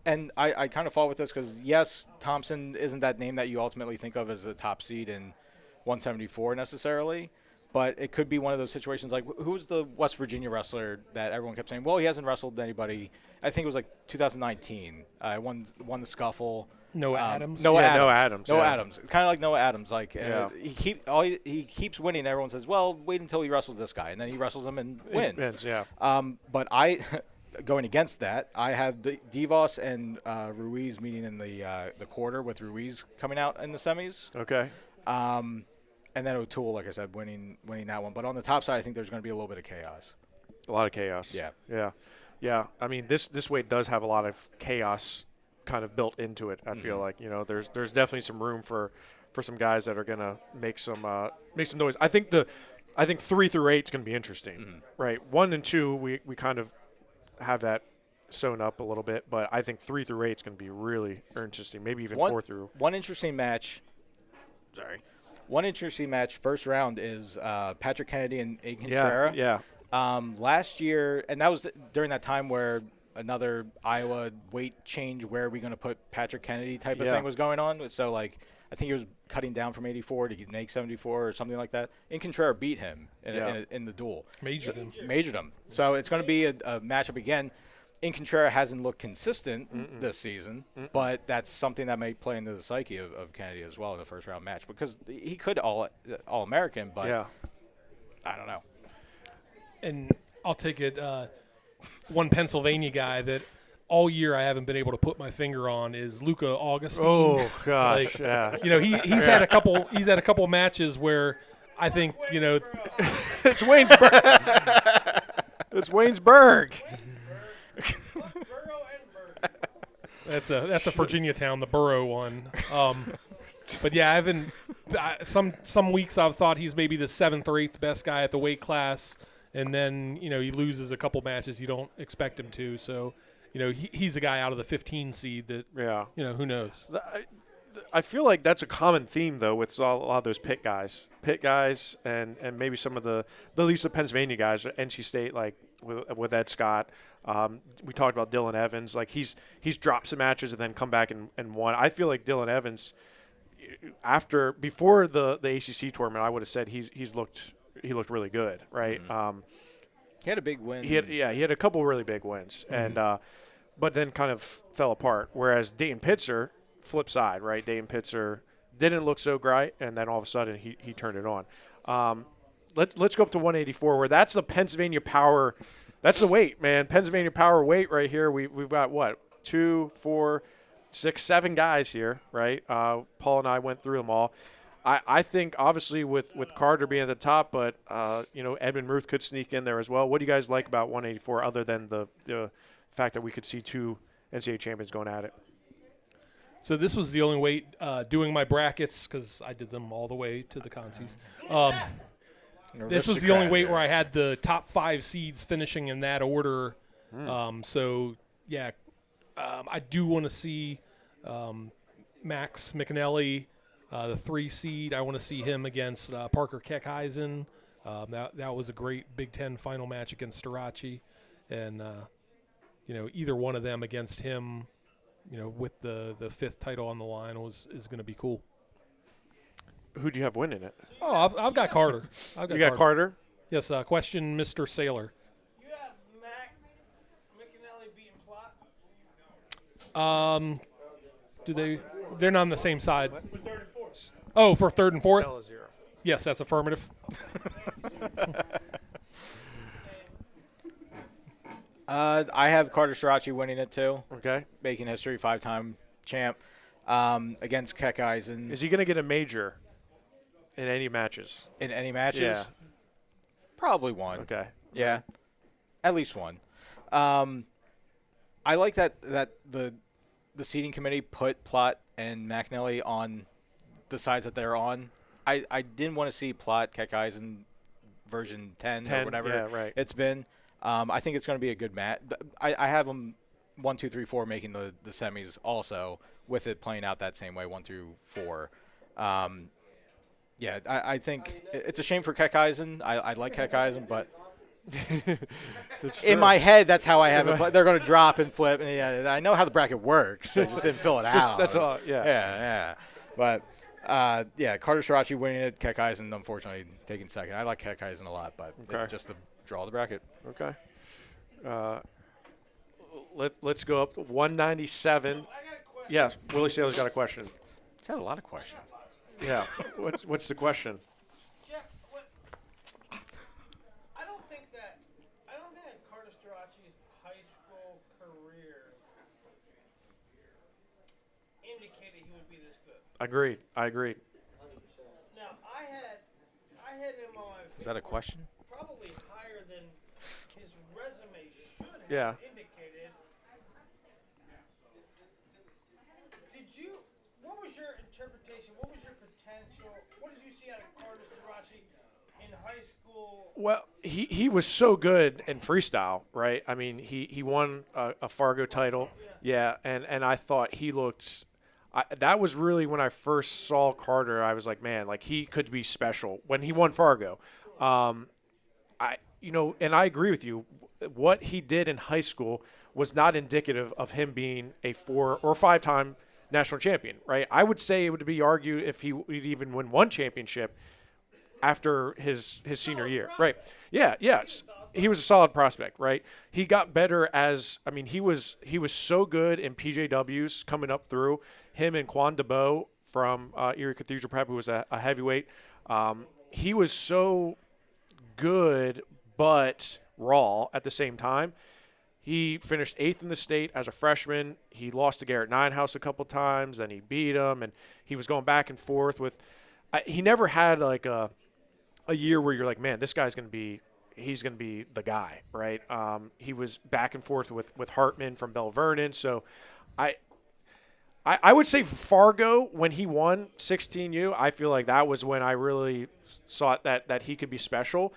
Speaker 8: and I kind of fall with this because, yes, Thompson isn't that name that you ultimately think of as a top seed in 174 necessarily, but it could be one of those situations like, who's the West Virginia wrestler that everyone kept saying, well, he hasn't wrestled anybody. I think it was like 2019. Won the scuffle.
Speaker 9: Noah Adams.
Speaker 8: Noah
Speaker 1: Adams.
Speaker 8: Kind of like Noah Adams. Like
Speaker 1: Yeah.
Speaker 8: he keeps winning. Everyone says, well, wait until he wrestles this guy, and then he wrestles him and wins.
Speaker 1: Yeah.
Speaker 8: But I, going against that, I have Devos and Ruiz meeting in the quarter, with Ruiz coming out in the semis.
Speaker 1: Okay.
Speaker 8: And then O'Toole, like I said, winning that one. But on the top side, I think there's going to be a little bit of chaos.
Speaker 1: A lot of chaos. Yeah. I mean, this weight does have a lot of chaos kind of built into it. I feel like, there's definitely some room for some guys that are going to make some noise. I think 3 through 8 is going to be interesting, right? 1 and 2 we kind of have that sewn up a little bit, but I think 3 through 8 is going to be really interesting. Maybe even 4 through.
Speaker 8: One interesting match. One interesting match. First round is Patrick Kennedy and Aiken Contreras.
Speaker 1: Yeah.
Speaker 8: Last year, and that was during that time where another Iowa weight change, where are we going to put Patrick Kennedy type of thing was going on. So, like, I think he was cutting down from 84 to make 74 or something like that. And Contreras beat him in the duel.
Speaker 9: Majored him.
Speaker 8: So it's going to be a matchup again. In Contreras hasn't looked consistent this season, but that's something that may play into the psyche of Kennedy as well in the first round match, because he could All-American, but I don't know.
Speaker 9: And I'll take it. One Pennsylvania guy that all year I haven't been able to put my finger on is Luca Augustine.
Speaker 1: Oh gosh, yeah.
Speaker 9: He's had a couple. He's had a couple matches where I think
Speaker 1: it's Waynesburg. It's Waynesburg.
Speaker 9: That's a Virginia town, the Borough one. But yeah, I haven't. Some weeks I've thought he's maybe the 7th or 8th best guy at the weight class, and then he loses a couple matches you don't expect him to. So he's a guy out of the 15 seed that who knows.
Speaker 1: I feel like that's a common theme though with a lot of those pit guys, and maybe some of the at least the Pennsylvania guys, NC State, like with Ed Scott. We talked about Dylan Evans. Like he's dropped some matches and then come back and won. I feel like Dylan Evans, before the ACC tournament, I would have said he looked really good, right?
Speaker 8: He had a big win.
Speaker 1: He had a couple really big wins, and but then kind of fell apart. Whereas Dayton Pitzer, flip side, right? Dayton Pitzer didn't look so great, and then all of a sudden he turned it on. Let's go up to 184, where that's the Pennsylvania Power. That's the weight, man. Pennsylvania Power weight right here. We've got what, 2, 4, 6, 7 guys here, right? Paul and I went through them all. I think obviously with Carter being at the top, but Edmund Ruth could sneak in there as well. What do you guys like about 184, other than the fact that we could see 2 NCAA champions going at it?
Speaker 9: So this was the only weight doing my brackets, because I did them all the way to the consies. This was the only weight where I had the top 5 seeds finishing in that order. So, yeah, I do want to see Max McAnally, the 3 seed. I want to see him against Parker Keckheisen. That was a great Big Ten final match against Starachi. And, either one of them against him, with the 5th title on the line is going to be cool.
Speaker 1: Who do you have winning it?
Speaker 9: Oh, I've got Carter.
Speaker 1: You got Carter?
Speaker 9: Yes, question Mr. Sailor.
Speaker 7: You have Mac McAnally beating Plot?
Speaker 9: They're not on the same side. Oh, for 3rd and 4th?
Speaker 1: Stella 0.
Speaker 9: Yes, that's affirmative.
Speaker 8: I have Carter Starachi winning it too.
Speaker 1: Okay.
Speaker 8: Making history, 5-time champ against Keckheisen.
Speaker 1: Is he going to get a major in any matches?
Speaker 8: In any matches?
Speaker 1: Yeah.
Speaker 8: Probably one.
Speaker 1: Okay.
Speaker 8: Yeah. At least one. I like that the seating committee put Plott and McNally on the sides that they're on. I didn't want to see Plott, Keckheisen version 10 or whatever
Speaker 1: yeah, right.
Speaker 8: it's been. I think it's going to be a good match. I have them 1, 2, 3, 4 making the semis also, with it playing out that same way, 1 through 4. Yeah, I think it's a shame for Keckeisen. I like Keckeisen, but in my head, that's how I have it. But they're going to drop and flip. And yeah, I know how the bracket works. I just didn't fill it out.
Speaker 1: That's all. Yeah.
Speaker 8: Yeah. But yeah, Carter Srirachi winning it. Keckeisen, unfortunately, taking second. I like Keckeisen a lot, but just to draw the bracket.
Speaker 1: Okay. Let's go up 197. Yes, Willie Saylor's got a question.
Speaker 8: It's had a lot of questions.
Speaker 1: Yeah. What's the question?
Speaker 7: Jeff, I don't think that Carter Starachi's high school career indicated he would be this good.
Speaker 1: Agreed. I agree.
Speaker 7: Now I had him on.
Speaker 8: Is that a question?
Speaker 7: Probably higher than his resume should have
Speaker 1: Yeah.
Speaker 7: indicated. What was your interpretation? What was your potential? What did you see out of Carter Starachi in high school?
Speaker 1: Well, he was so good in freestyle, right? I mean, he won a Fargo title. Yeah, and I thought he looked that was really when I first saw Carter, I was like, man, like he could be special when he won Fargo. And I agree with you. What he did in high school was not indicative of him being a 4 or 5-time national champion, right? I would say it would be argued if he would even win one championship after his senior year, right? Yeah, yes. He was a solid prospect, right? He got better he was so good in PJWs coming up through. Him and Quan DeBow from Erie Cathedral Prep, who was a heavyweight. He was so good, but raw at the same time. He finished 8th in the state as a freshman. He lost to Garrett Ninehouse a couple times, then he beat him, and he was going back and forth with. He never had like a year where you're like, man, this guy's he's going to be the guy, right? He was back and forth with Hartman from Bell Vernon. So I would say Fargo, when he won 16U, I feel like that was when I really saw that he could be special.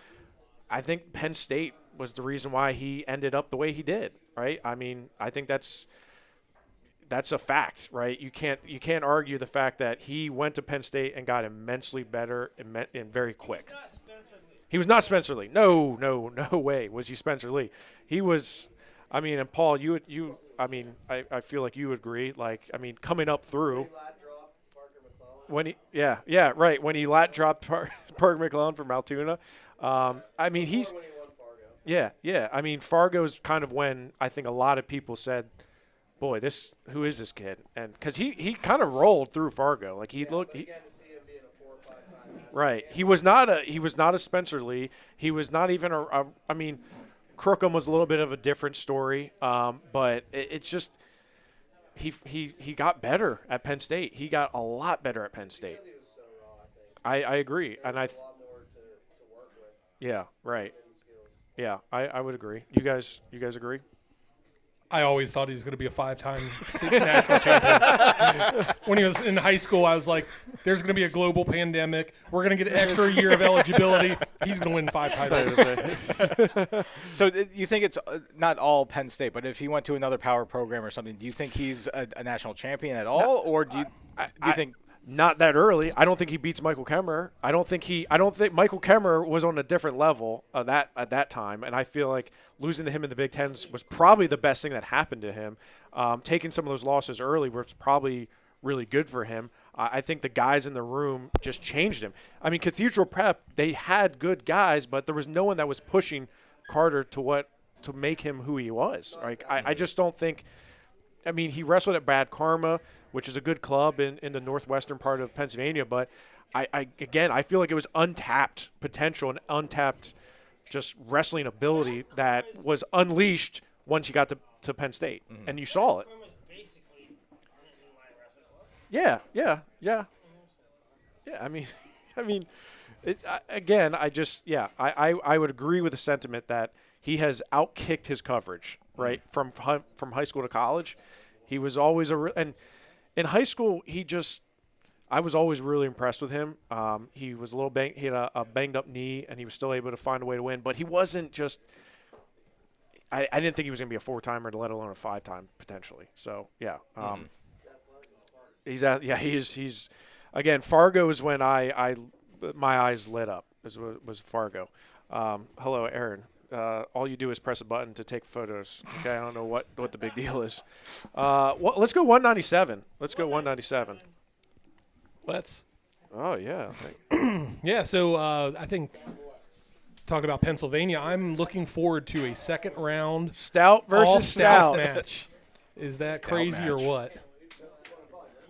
Speaker 1: I think Penn State was the reason why he ended up the way he did, right? I mean, I think that's a fact, right? You can't argue the fact that he went to Penn State and got immensely better and very quick. He was not Spencer Lee. No way was he Spencer Lee. He was, I mean, and Paul, I feel like you would agree. Like, I mean, coming up through. When he, right. When he lat dropped Parker McClellan from Altoona. I mean, he's. Yeah. I mean, Fargo's kind of when I think a lot of people said, boy, who is this kid? And because he kind of rolled through Fargo. Like he looked. Right. He was not a Spencer Lee. He was not even I mean, Crookham was a little bit of a different story. But it's just he got better at Penn State. He got a lot better at Penn State. I agree. And yeah, right. Yeah, I would agree. You guys agree?
Speaker 9: I always thought he was going to be a 5-time state national champion. When he was in high school, I was like, there's going to be a global pandemic. We're going to get an extra year of eligibility. He's going to win 5 titles.
Speaker 8: So you think it's not all Penn State, but if he went to another power program or something, do you think he's a national champion at all? Or do you think –
Speaker 1: not that early. I don't think he beats Michael Kemmer. I don't think Michael Kemmer was on a different level at that time, and I feel like losing to him in the Big Ten was probably the best thing that happened to him. Taking some of those losses early was probably really good for him. I think the guys in the room just changed him. I mean, Cathedral Prep, they had good guys, but there was no one that was pushing Carter to make him who he was. Like I just don't think. I mean, he wrestled at Bad Karma, which is a good club in the northwestern part of Pennsylvania. But I feel like it was untapped potential and untapped just wrestling ability that was unleashed once he got to Penn State, and you saw it. Yeah. I mean, it's I would agree with the sentiment that he has outkicked his coverage, right, from high school to college. He was always and in high school, I was always really impressed with him. He was he had a banged up knee, and he was still able to find a way to win. But he wasn't just I didn't think he was going to be a 4-timer, let alone a 5-time potentially. So yeah, he's again. Fargo is when my eyes lit up. Was Fargo. Hello, Aaron. All you do is press a button to take photos. Okay, I don't know what the big deal is. Let's go 197. Let's go 197.
Speaker 9: Let's.
Speaker 1: Oh yeah.
Speaker 9: Yeah. So I think talking about Pennsylvania, I'm looking forward to a second round
Speaker 1: Stout versus
Speaker 9: all-stout
Speaker 1: Stout
Speaker 9: match. Is that
Speaker 8: Stout
Speaker 9: crazy or
Speaker 8: match.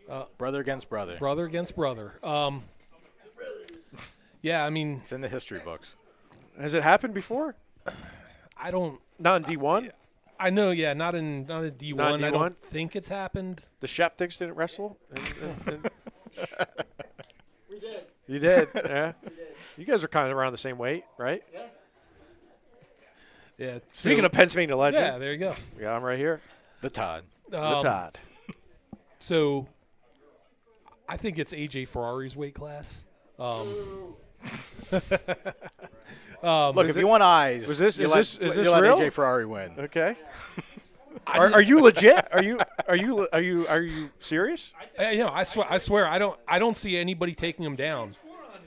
Speaker 9: what?
Speaker 8: Brother against brother.
Speaker 9: Brother against brother. Yeah, I mean,
Speaker 8: It's in the history books.
Speaker 1: Has it happened before?
Speaker 9: I don't.
Speaker 1: Not in D1.
Speaker 9: I know, yeah, not in D1.
Speaker 1: Not in
Speaker 9: I
Speaker 1: D1?
Speaker 9: don't think it's happened.
Speaker 1: The Sheptics didn't wrestle. We did. You did. Yeah. You guys are kind of around the same weight, right?
Speaker 9: Yeah.
Speaker 1: Speaking of Pennsylvania legend.
Speaker 9: yeah, there you go.
Speaker 1: Yeah, I'm right here.
Speaker 8: The Todd.
Speaker 1: The Todd.
Speaker 9: So, I think it's AJ Ferrari's weight class.
Speaker 8: Look, if you want eyes,
Speaker 1: was this-
Speaker 8: you
Speaker 1: is
Speaker 8: let,
Speaker 1: this- is
Speaker 8: you
Speaker 1: this
Speaker 8: let
Speaker 1: real?
Speaker 8: AJ Ferrari win.
Speaker 1: Okay. Are you legit? Are you serious?
Speaker 9: I swear, I don't see anybody taking him down.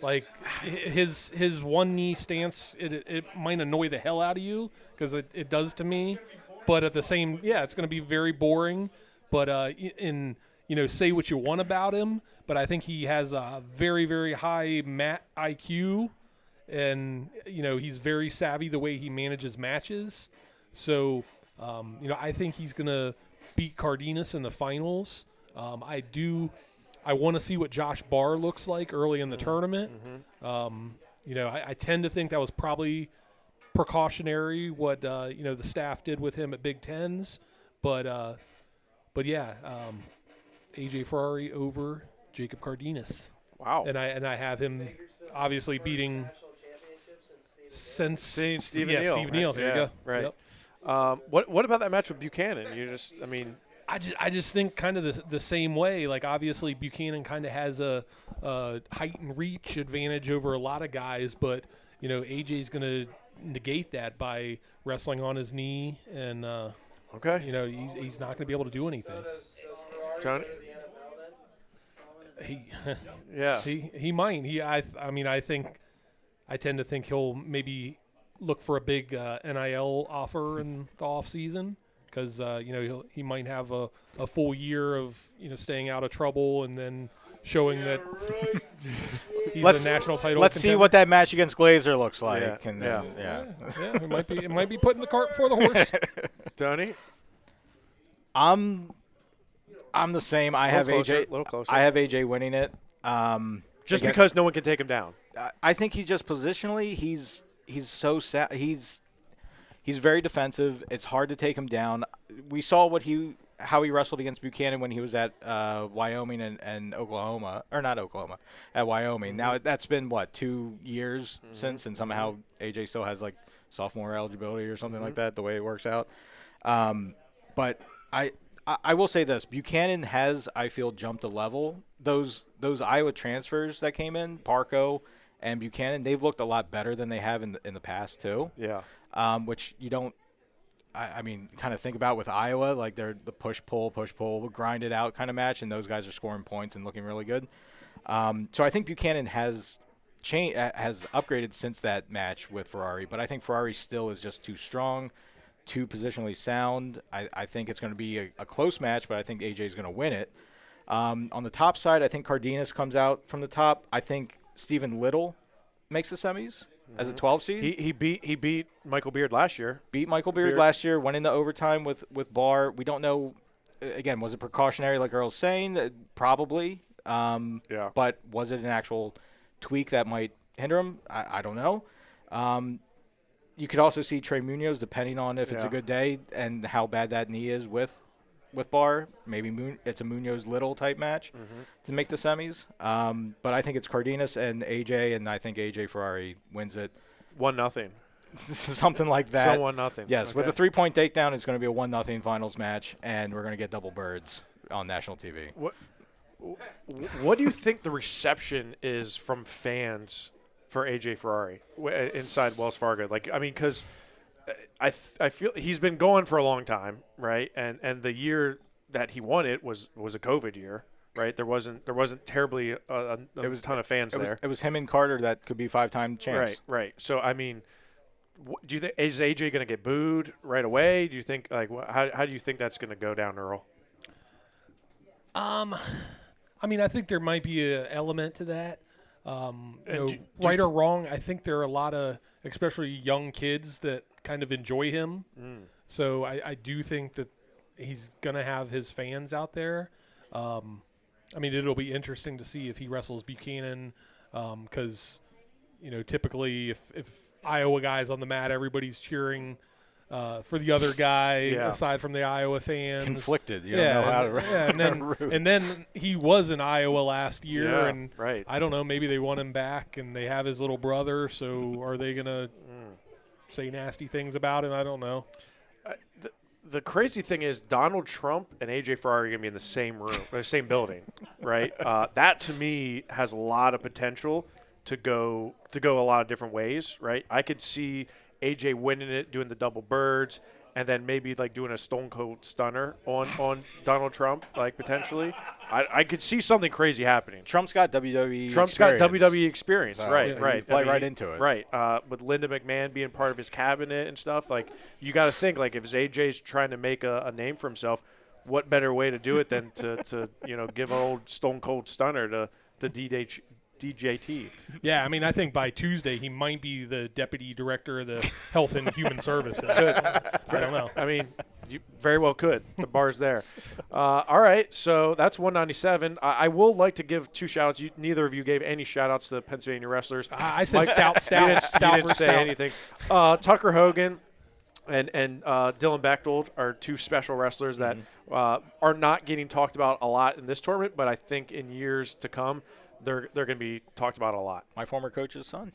Speaker 9: Like his one knee stance, it might annoy the hell out of you because it does to me. But at the same, it's going to be very boring. But say what you want about him, but I think he has a very, very high mat IQ, and he's very savvy the way he manages matches. So I think he's going to beat Cardenas in the finals. I want to see what Josh Barr looks like early in the tournament. I tend to think that was probably precautionary what the staff did with him at Big Tens, but yeah, AJ Ferrari over Jacob Cardenas.
Speaker 1: Wow.
Speaker 9: And I have him obviously beating since
Speaker 1: Stephen Neal.
Speaker 9: Steve Neal. There you go.
Speaker 1: Right.
Speaker 9: Yep.
Speaker 1: What about that match with Buchanan?
Speaker 9: I just think kind of the same way. Like obviously Buchanan kind of has a height and reach advantage over a lot of guys, but AJ's going to negate that by wrestling on his knee, and
Speaker 1: okay,
Speaker 9: he's not going to be able to do anything.
Speaker 1: Tony.
Speaker 9: He might. I tend to think he'll maybe look for a big NIL offer in the off season. Because he might have a full year of staying out of trouble and then showing that he's a national title.
Speaker 8: Let's see what that match against Glazer looks like.
Speaker 1: Yeah.
Speaker 9: It might be putting the cart before the horse.
Speaker 1: Tony,
Speaker 8: I'm the same. I have AJ.
Speaker 1: A little closer.
Speaker 8: I have AJ winning it.
Speaker 1: Just because no one can take him down.
Speaker 8: I think he's just positionally. He's so sad. He's very defensive. It's hard to take him down. We saw how he wrestled against Buchanan when he was at Wyoming and Oklahoma, or not Oklahoma, at Wyoming. Now that's been 2 years since, and somehow AJ still has like sophomore eligibility or something like that. The way it works out, but I will say this: Buchanan has, I feel, jumped a level. Those Iowa transfers that came in, Parco and Buchanan, they've looked a lot better than they have in the past too.
Speaker 1: Yeah.
Speaker 8: Which you don't, kind of think about with Iowa, like they're the push-pull, grind it out kind of match, and those guys are scoring points and looking really good. So I think Buchanan has upgraded since that match with Ferrari, but I think Ferrari still is just too strong, too positionally sound. I think it's going to be a close match, but I think AJ is going to win it. On the top side, I think Cardenas comes out from the top. I think Stephen Little makes the semis as a 12 seed.
Speaker 1: He beat Michael Beard last year.
Speaker 8: Beat Michael Beard last year, went into overtime with Barr. We don't know, again, was it precautionary like Earl's saying? Probably.
Speaker 1: Yeah.
Speaker 8: But was it an actual tweak that might hinder him? I don't know. You could also see Trey Munoz, depending on if it's a good day and how bad that knee is with Barr. Maybe it's a Munoz-Little type match to make the semis. But I think it's Cardenas and AJ, and I think AJ Ferrari wins it.
Speaker 1: 1-0.
Speaker 8: Something like that.
Speaker 1: So 1-0.
Speaker 8: Yes,
Speaker 1: okay.
Speaker 8: with a 3-point takedown, it's going to be a 1-0 finals match, and we're going to get double birds on national TV.
Speaker 1: What do you think the reception is from fans for AJ Ferrari inside Wells Fargo? Because I feel he's been going for a long time, right? And the year that he won it was a COVID year, right? There wasn't terribly a ton of fans there.
Speaker 8: It was him and Carter that could be 5-time champs.
Speaker 1: Right. So I mean, do you think is AJ going to get booed right away? Do you think how do you think that's going to go down, Earl?
Speaker 9: I mean, I think there might be an element to that.
Speaker 1: do
Speaker 9: Right or wrong, I think there are a lot of, especially young kids, that kind of enjoy him. So I do think that he's going to have his fans out there. I mean, it'll be interesting to see if he wrestles Buchanan because, typically if Iowa guy's on the mat, everybody's cheering for the other guy aside from the Iowa fans.
Speaker 8: Conflicted. You don't know how to
Speaker 9: and then he was in Iowa last year, and
Speaker 1: right.
Speaker 9: I don't know, maybe they want him back, and they have his little brother, so are they going to say nasty things about him? I don't know.
Speaker 1: The crazy thing is Donald Trump and AJ Ferrari are going to be in the same room, the same building, right? That to me has a lot of potential to go a lot of different ways, right? I could see AJ winning it, doing the double birds, and then maybe like doing a Stone Cold Stunner on Donald Trump, like potentially. I could see something crazy happening.
Speaker 8: Trump's got WWE
Speaker 1: experience,
Speaker 8: So,
Speaker 1: right,
Speaker 8: yeah,
Speaker 1: right.
Speaker 8: Play right into it.
Speaker 1: Right, with Linda McMahon being part of his cabinet and stuff. Like, you got to think, like, if AJ's trying to make a name for himself, what better way to do it than to give an old Stone Cold Stunner to DJT.
Speaker 9: Yeah, I mean, I think by Tuesday he might be the deputy director of the Health and Human Services. I don't know.
Speaker 1: I mean, you very well could. The bar's there. All right, so that's 197. I will like to give two shout-outs. Neither of you gave any shout-outs to the Pennsylvania wrestlers.
Speaker 9: I said Stout.
Speaker 1: You didn't say anything. Tucker Hogan and Dylan Bechtold are two special wrestlers that are not getting talked about a lot in this tournament, but I think in years to come, they're going to be talked about a lot.
Speaker 8: My former coach's son,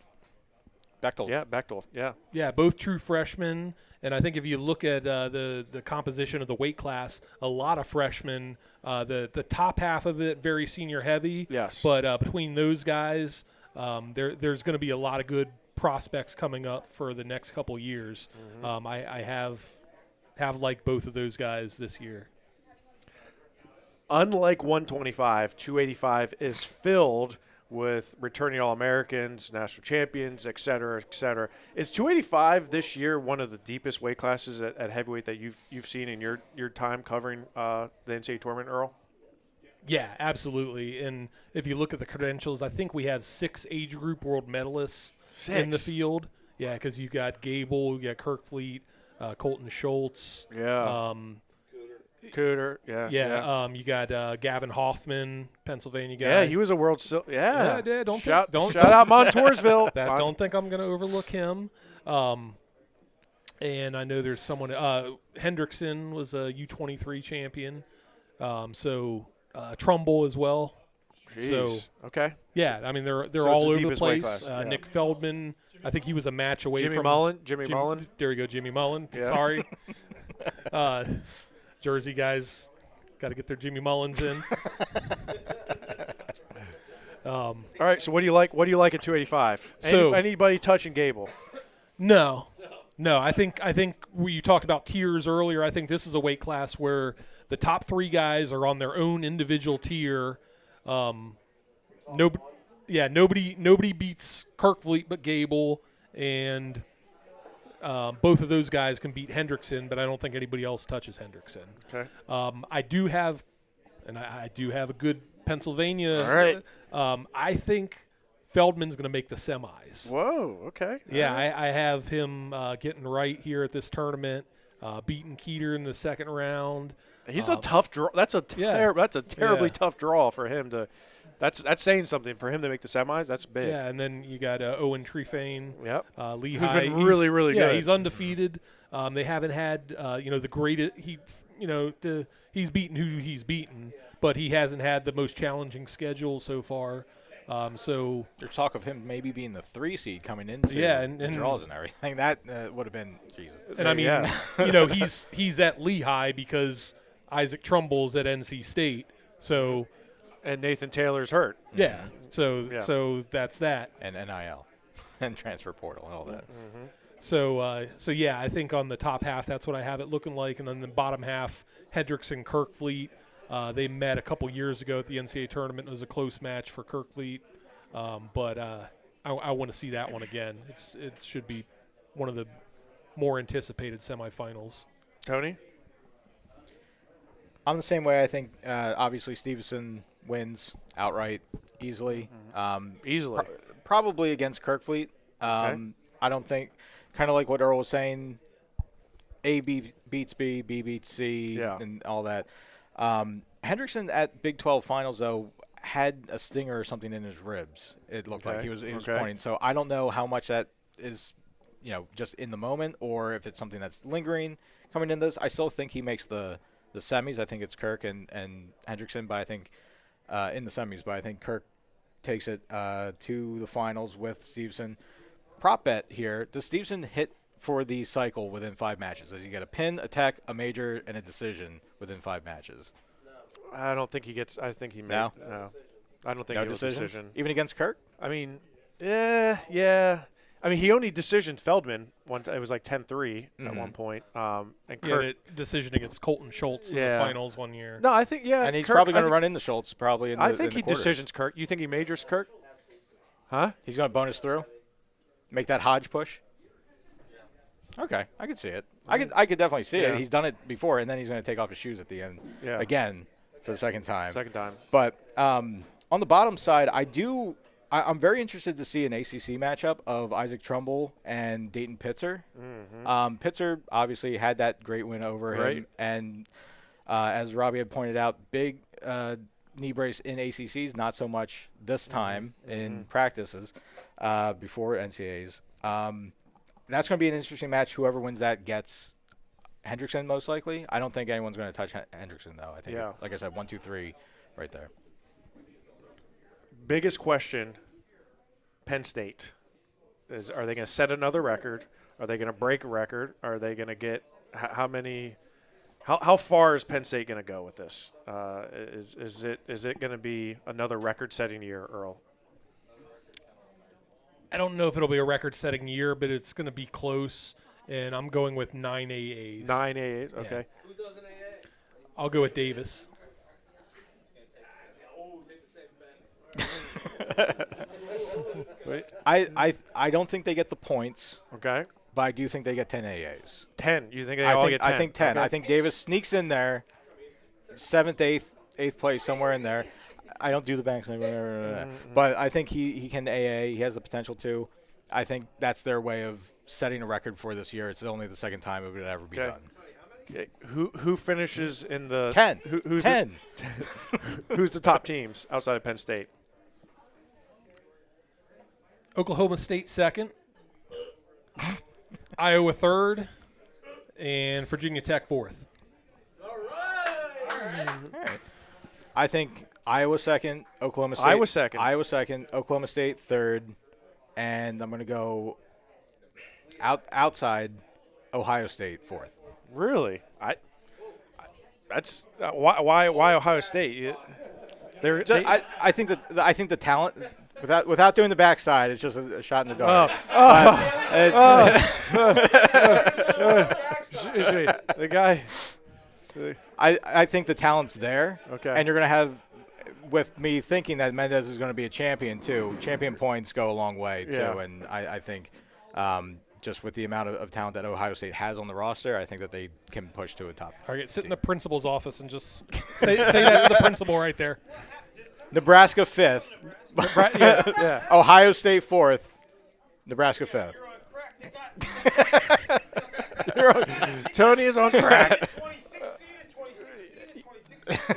Speaker 8: Bechtold.
Speaker 1: Yeah, Bechtold. Yeah.
Speaker 9: Yeah, both true freshmen. And I think if you look at the composition of the weight class, a lot of freshmen, the top half of it, very senior heavy.
Speaker 1: Yes.
Speaker 9: But between those guys, there's going to be a lot of good prospects coming up for the next couple years. I have liked both of those guys this year.
Speaker 1: Unlike 125, 285 is filled with returning All-Americans, national champions, et cetera, et cetera. Is 285 this year one of the deepest weight classes at heavyweight that you've seen in your time covering the NCAA tournament, Earl?
Speaker 9: Yeah, absolutely. And if you look at the credentials, I think we have 6 age group world medalists in the field. Yeah, because you got Gable, you got Kirkfleet, Colton Schultz.
Speaker 1: Yeah. Cooter, yeah.
Speaker 9: You got Gavin Hoffman, Pennsylvania guy.
Speaker 1: Yeah, he was a world.
Speaker 9: Yeah.
Speaker 1: Shout out Montoursville.
Speaker 9: Don't think I'm going to overlook him. And I know there's someone. Hendrickson was a U23 champion. Trumbull as well.
Speaker 1: Jeez.
Speaker 9: So
Speaker 1: okay.
Speaker 9: Yeah, I mean they're
Speaker 1: So
Speaker 9: all
Speaker 1: it's the
Speaker 9: over the
Speaker 1: deepest weight
Speaker 9: place.
Speaker 1: class. Yeah.
Speaker 9: Nick Feldman, I think he was a match away
Speaker 1: Jimmy
Speaker 9: from
Speaker 1: Mullen.
Speaker 9: There we go, Jimmy Mullen.
Speaker 1: Yeah.
Speaker 9: Sorry. Jersey guys got to get their Jimmy Mullins in.
Speaker 1: All right. So what do you like? What do you like at 285? Anybody touching Gable?
Speaker 9: No. I think you talked about tiers earlier. I think this is a weight class where the top 3 guys are on their own individual tier. Nobody beats Kirkfleet but Gable, and both of those guys can beat Hendrickson, but I don't think anybody else touches Hendrickson.
Speaker 1: Okay.
Speaker 9: I do have a good Pennsylvania.
Speaker 1: All right.
Speaker 9: I think Feldman's going to make the semis.
Speaker 1: Whoa. Okay.
Speaker 9: Yeah, I have him getting right here at this tournament, beating Keeter in the second round.
Speaker 1: He's a tough draw. That's a terribly tough draw for him to. That's saying something for him to make the semis. That's big.
Speaker 9: Yeah, and then you got Owen Trefane.
Speaker 1: Yep.
Speaker 9: Lehigh.
Speaker 1: Who's been really, really good.
Speaker 9: Yeah, he's undefeated. They haven't had the greatest. He's beaten who he's beaten, but he hasn't had the most challenging schedule so far. So
Speaker 8: there's talk of him maybe being the 3 seed coming into the draws and everything. That would have been Jesus.
Speaker 9: And I mean, he's at Lehigh because Isaac Trumbull's at NC State. So.
Speaker 1: And Nathan Taylor's hurt.
Speaker 9: Yeah. So that's that.
Speaker 8: And NIL and transfer portal and all that.
Speaker 9: So yeah, I think on the top half, that's what I have it looking like. And then the bottom half, Hendrickson, Kirkfleet. They met a couple years ago at the NCAA tournament. It was a close match for Kirkfleet. But I want to see that one again. It should be one of the more anticipated semifinals.
Speaker 1: Tony?
Speaker 8: I'm the same way. I think obviously Stevenson wins outright easily.
Speaker 1: Easily.
Speaker 8: Probably against Kirkfleet. I don't think, kind of like what Earl was saying, A beats B, B beats C, and all that. Hendrickson at Big 12 finals, though, had a stinger or something in his ribs. It looked like he was pointing. So I don't know how much that is, just in the moment, or if it's something that's lingering coming in this. I still think he makes the semis. I think it's Kirk and Hendrickson, but I think in the semis. But I think Kirk takes it to the finals with Stevenson. Prop bet here: does Stevenson hit for the cycle within 5 matches? Does he get a pin, a tech, a major, and a decision within 5 matches?
Speaker 1: I don't think he gets. I think he made.
Speaker 8: No?
Speaker 1: No. I don't think
Speaker 8: No
Speaker 1: he will
Speaker 8: decisions?
Speaker 1: decision.
Speaker 8: Even against Kirk?
Speaker 1: I mean, yeah. I mean, he only decisioned Feldman. It was like 10-3 at one point. And Kirk.
Speaker 9: Yeah, decision against Colton Schultz in the finals one year.
Speaker 1: No, I think
Speaker 8: And he's probably going to run into Schultz probably in the
Speaker 1: I think
Speaker 8: in the
Speaker 1: he
Speaker 8: quarters.
Speaker 1: decisions Kirk. You think he majors Kirk? Huh?
Speaker 8: He's going to bonus through? Make that Hodge push? Okay, I could see it. I could definitely see it. He's done it before, and then he's going to take off his shoes at the end again for the second time. But on the bottom side, I'm very interested to see an ACC matchup of Isaac Trumbull and Dayton Pitzer. Pitzer obviously had that great win over him, and as Robbie had pointed out, big knee brace in ACCs, not so much this time in practices before NCAAs. That's going to be an interesting match. Whoever wins that gets Hendrickson most likely. I don't think anyone's going to touch Hendrickson, though. I think, like I said, 1, 2, 3 right there.
Speaker 1: Biggest question, Penn State, is are they going to set another record? Are they going to break a record? Are they going to get how far is Penn State going to go with this? Is it going to be another record-setting year, Earl?
Speaker 9: I don't know if it'll be a record-setting year, but it's going to be close, and I'm going with 9 AAs.
Speaker 1: 9 AAs, okay.
Speaker 7: Who does an AA?
Speaker 9: I'll go with Davis.
Speaker 8: I don't think they get the points.
Speaker 1: Okay.
Speaker 8: But I do think they get 10 AAs.
Speaker 1: 10? You think they all get 10?
Speaker 8: I think 10.
Speaker 1: Okay.
Speaker 8: I think Davis sneaks in there, 7th, 8th place, somewhere in there. I don't do the banks, but I think he can AA. He has the potential to. I think that's their way of setting a record for this year. It's only the second time it would ever be done.
Speaker 1: Okay. Who finishes in the
Speaker 8: 10?
Speaker 1: Who's
Speaker 8: 10.
Speaker 1: Who's the top teams outside of Penn State?
Speaker 9: Oklahoma State second, Iowa third, and Virginia Tech fourth.
Speaker 8: All right. I think Iowa second, Oklahoma State. Iowa second, Oklahoma State third, and I'm going to go outside Ohio State fourth.
Speaker 1: Really? That's why Ohio State?
Speaker 8: I think the talent. Without doing the backside, it's just a shot in the dark.
Speaker 1: The guy.
Speaker 8: I think the talent's there.
Speaker 1: Okay.
Speaker 8: And you're going to have, with me thinking that Mendez is going to be a champion too. Champion points go a long way too, and I think just with the amount of talent that Ohio State has on the roster, I think that they can push to a top.
Speaker 9: All right, sit in the principal's office and just say that to the principal right there.
Speaker 8: Nebraska fifth. Ohio State fourth. Nebraska fifth.
Speaker 1: Tony is on crack.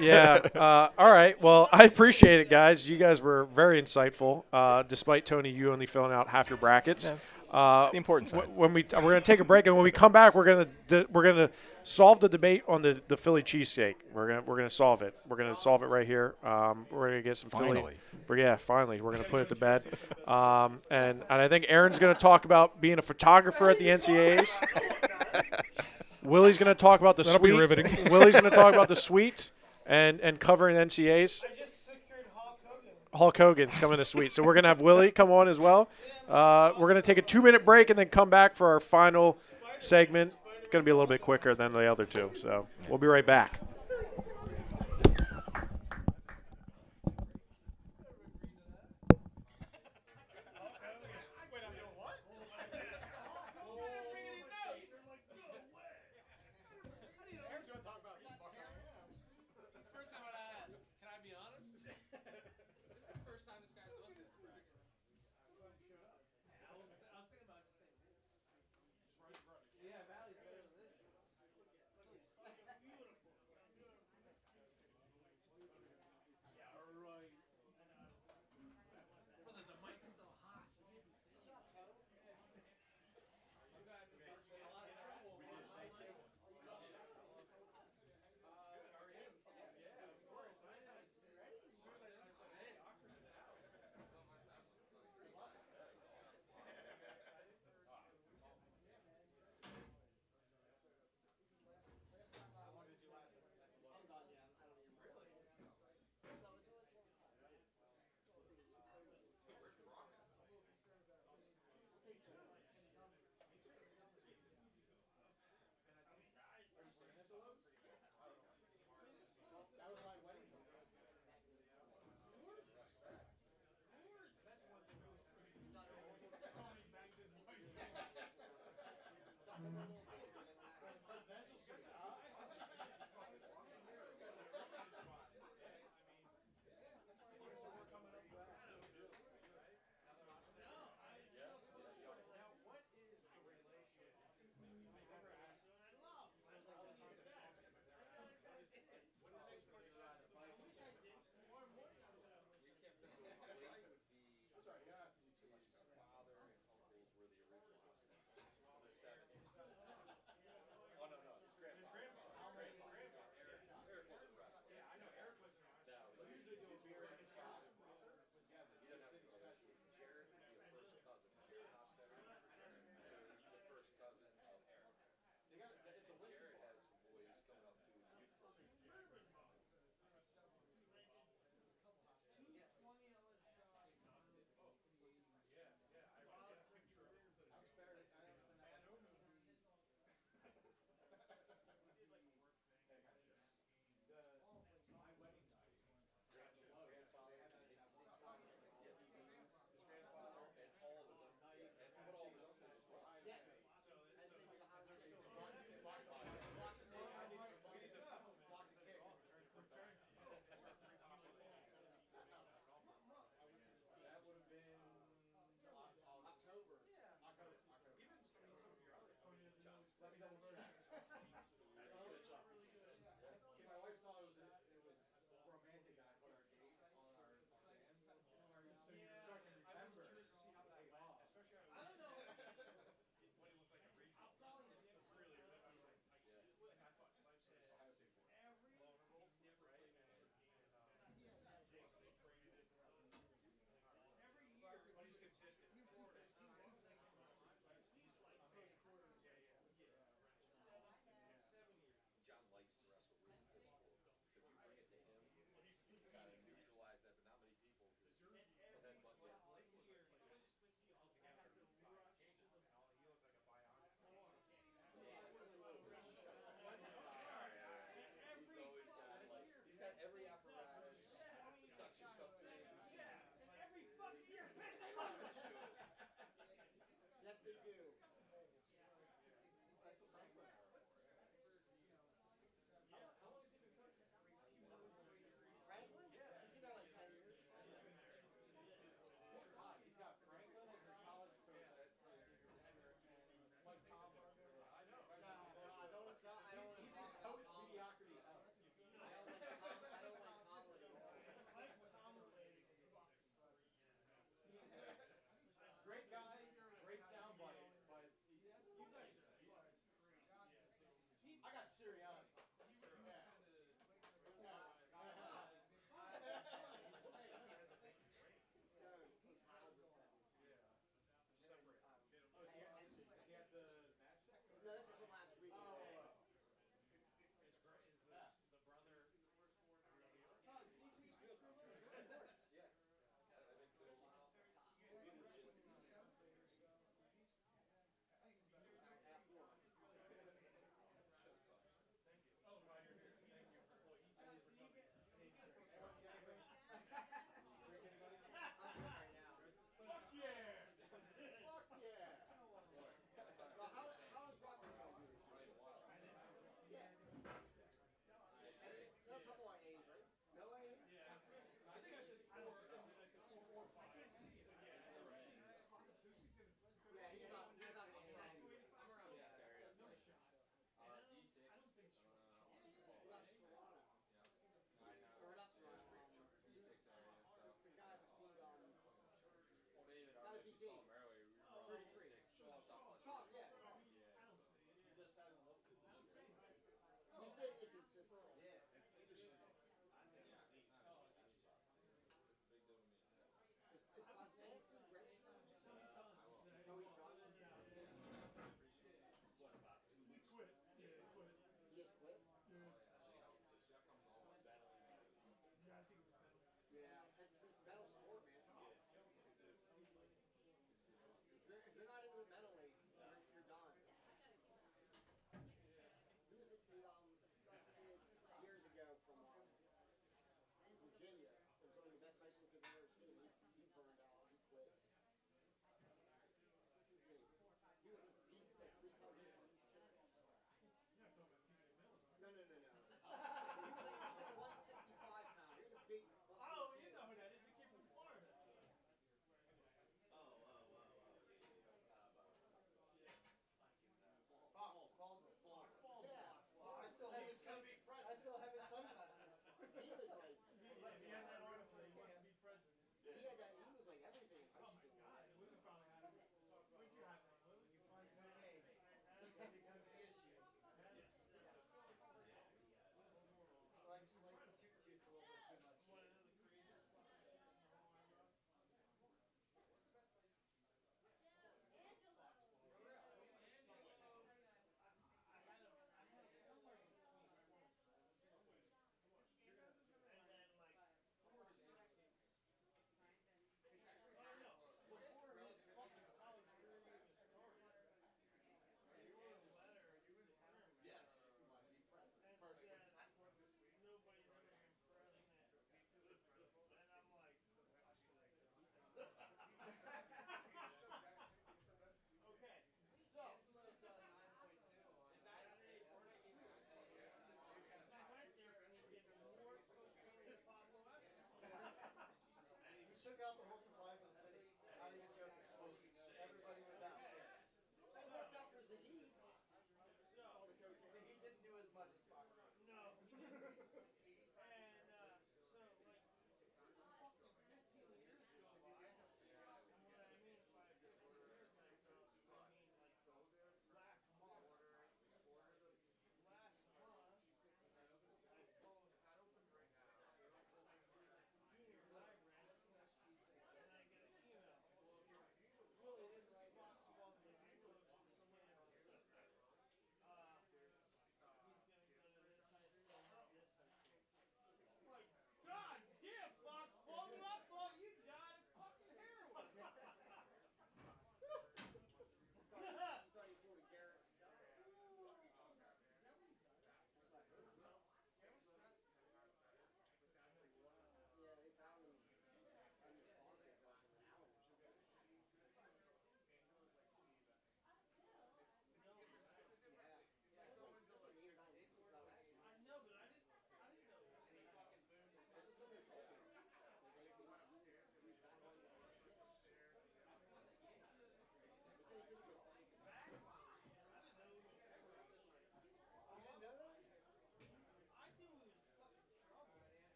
Speaker 1: Yeah. All right. Well, I appreciate it, guys. You guys were very insightful. Despite Tony, you only filling out half your brackets.
Speaker 8: The important side.
Speaker 1: We're going to take a break, and when we come back, we're gonna solve the debate on the Philly cheesesteak. We're gonna solve it. We're gonna solve it right here. We're gonna get some
Speaker 8: finally.
Speaker 1: Finally, we're gonna put it to bed. And I think Aaron's gonna talk about being a photographer at the NCAAs. Willie's gonna talk about the
Speaker 9: That'll be riveting.
Speaker 1: Willie's gonna talk about the suites and covering NCAAs.
Speaker 7: I just secured Hulk Hogan.
Speaker 1: Hulk Hogan's coming this week. So we're going to have Willie come on as well. We're going to take a 2-minute break and then come back for our final segment. It's going to be a little bit quicker than the other two. So we'll be right back.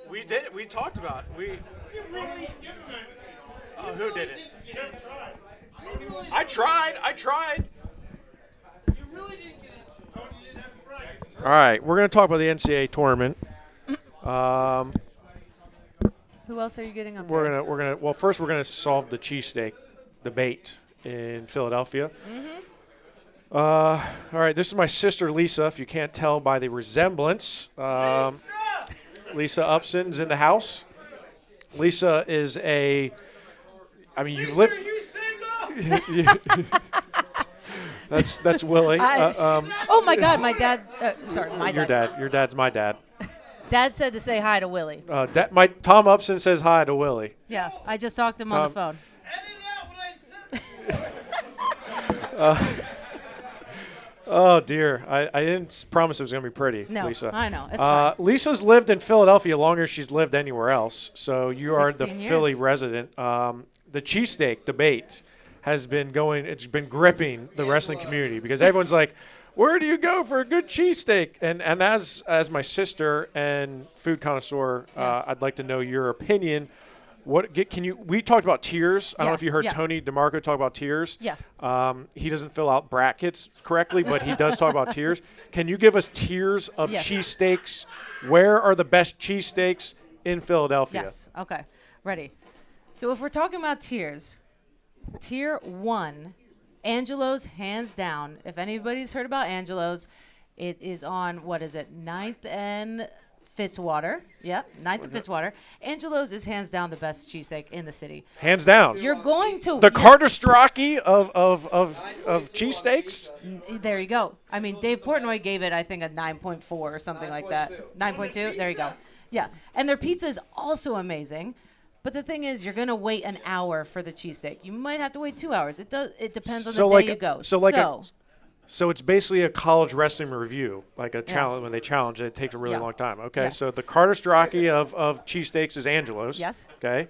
Speaker 1: We did. We talked about it. Who did it? I tried.
Speaker 7: You really didn't get into it. You didn't have to practice.
Speaker 1: All right, we're going to talk about the NCAA tournament.
Speaker 10: Who else are you getting up
Speaker 1: We're
Speaker 10: there?
Speaker 1: gonna. Well, first we're gonna solve the cheesesteak debate in Philadelphia. All right, this is my sister Lisa. If you can't tell by the resemblance, Lisa Upson's in the house. Lisa is a. I mean, you've lived.
Speaker 7: You single?
Speaker 1: That's Willie.
Speaker 10: Oh my God, my dad. Sorry, my
Speaker 1: Your
Speaker 10: dad.
Speaker 1: dad. Your dad's my dad.
Speaker 10: Dad said to say hi to Willie.
Speaker 1: My Tom Upson says hi to Willie.
Speaker 10: Yeah, I just talked to him on the phone.
Speaker 7: Edit out what I said.
Speaker 1: Oh dear, I didn't promise it was gonna be pretty,
Speaker 10: No,
Speaker 1: Lisa.
Speaker 10: I know. It's fine.
Speaker 1: Lisa's lived in Philadelphia longer than she's lived anywhere else, so you are the
Speaker 10: 16 years.
Speaker 1: Philly resident. The cheesesteak debate has been going. It's been gripping the wrestling community because everyone's like, "Where do you go for a good cheesesteak?" And as my sister and food connoisseur, I'd like to know your opinion. We talked about tiers. I don't know if you heard Tony DeMarco talk about tiers.
Speaker 10: Yeah.
Speaker 1: He doesn't fill out brackets correctly, but he does talk about tiers. Can you give us tiers of cheesesteaks? Where are the best cheesesteaks in Philadelphia?
Speaker 10: Yes. Okay. Ready. So if we're talking about tiers, tier 1, Angelo's hands down. If anybody's heard about Angelo's, it is on, 9th and Fitzwater. Yep, 9th and Fitzwater. Angelo's is hands down the best cheesesteak in the city.
Speaker 1: Hands down.
Speaker 10: You're going to
Speaker 1: The Carter Strachey of cheesesteaks?
Speaker 10: There you go. I mean, Dave Portnoy gave it, I think, a 9.4 or something like that. 9.2? There you go. Yeah. And their pizza is also amazing. But the thing is, you're going to wait an hour for the cheesesteak. You might have to wait 2 hours. It depends on the day you go.
Speaker 1: So it's basically a college wrestling review, like a challenge. When they challenge it takes a really long time. Okay,
Speaker 10: Yes.
Speaker 1: so the Carter Strachey of cheesesteaks is Angelo's.
Speaker 10: Yes.
Speaker 1: Okay.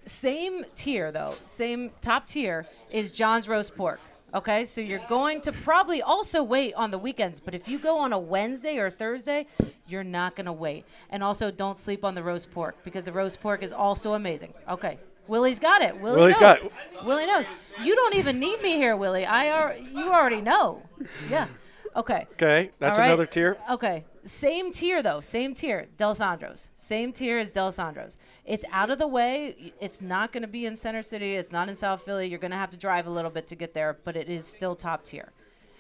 Speaker 10: Same tier, though. Same top tier is John's Roast Pork. Okay, so you're going to probably also wait on the weekends, but if you go on a Wednesday or Thursday, you're not going to wait. And also, don't sleep on the roast pork because the roast pork is also amazing. Okay, Willie's got it.
Speaker 1: Willie's got it.
Speaker 10: Willie knows. You don't even need me here, Willie. You already know. Yeah. Okay.
Speaker 1: Okay, that's
Speaker 10: All right.
Speaker 1: another tier.
Speaker 10: Okay. Same tier, though. Same tier. D'Alessandro's. Same tier as D'Alessandro's. It's out of the way. It's not going to be in Center City. It's not in South Philly. You're going to have to drive a little bit to get there, but it is still top tier.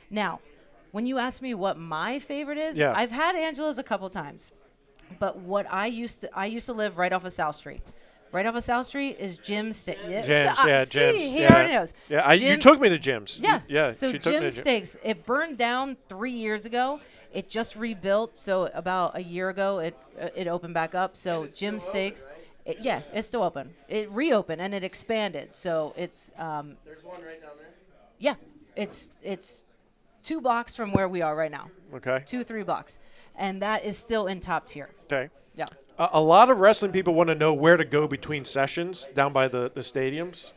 Speaker 10: Now, when you ask me what my favorite is, I've had Angelo's a couple times, but what I used to live right off of South Street. Right off of South Street is Jim's Steaks.
Speaker 1: Jim's.
Speaker 10: He already knows.
Speaker 1: Yeah, you took me to Jim's.
Speaker 10: Yeah. So
Speaker 1: she took me to
Speaker 10: Jim's Steaks, it burned down 3 years ago. It just rebuilt. So about a year ago, it opened back up. So Jim's Steaks, it's still open. It reopened and it expanded. So it's
Speaker 2: There's one right down there.
Speaker 10: yeah, it's 2 blocks from where we are right now.
Speaker 1: Okay.
Speaker 10: 2-3 blocks, and that is still in top tier.
Speaker 1: Okay.
Speaker 10: Yeah.
Speaker 1: A lot of wrestling people want to know where to go between sessions down by the stadiums,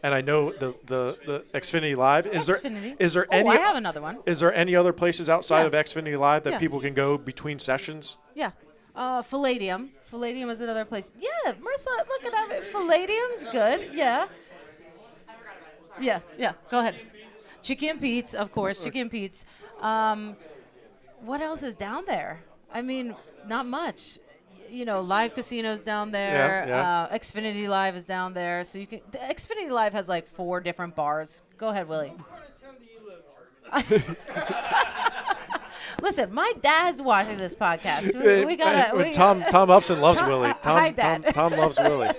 Speaker 1: and I know the Xfinity Live. Is there any?
Speaker 10: I have another one.
Speaker 1: Is there any other places outside of Xfinity Live that
Speaker 10: Yeah.
Speaker 1: people can go between sessions?
Speaker 10: Yeah. Palladium. Palladium is another place. Yeah, Marissa, look at that. Palladium's good. Yeah. Yeah. Go ahead. Chicky and Pete's, of course. Chicky and Pete's. What else is down there? I mean, not much. You know, Live Casino's down there.
Speaker 1: Yeah.
Speaker 10: Xfinity Live is down there. So you can. The Xfinity Live has like 4 different bars. Go ahead, Willie. Listen, my dad's watching this podcast. We gotta.
Speaker 1: Tom Upson loves Willie.
Speaker 10: Hi, Dad.
Speaker 1: Tom loves Willie.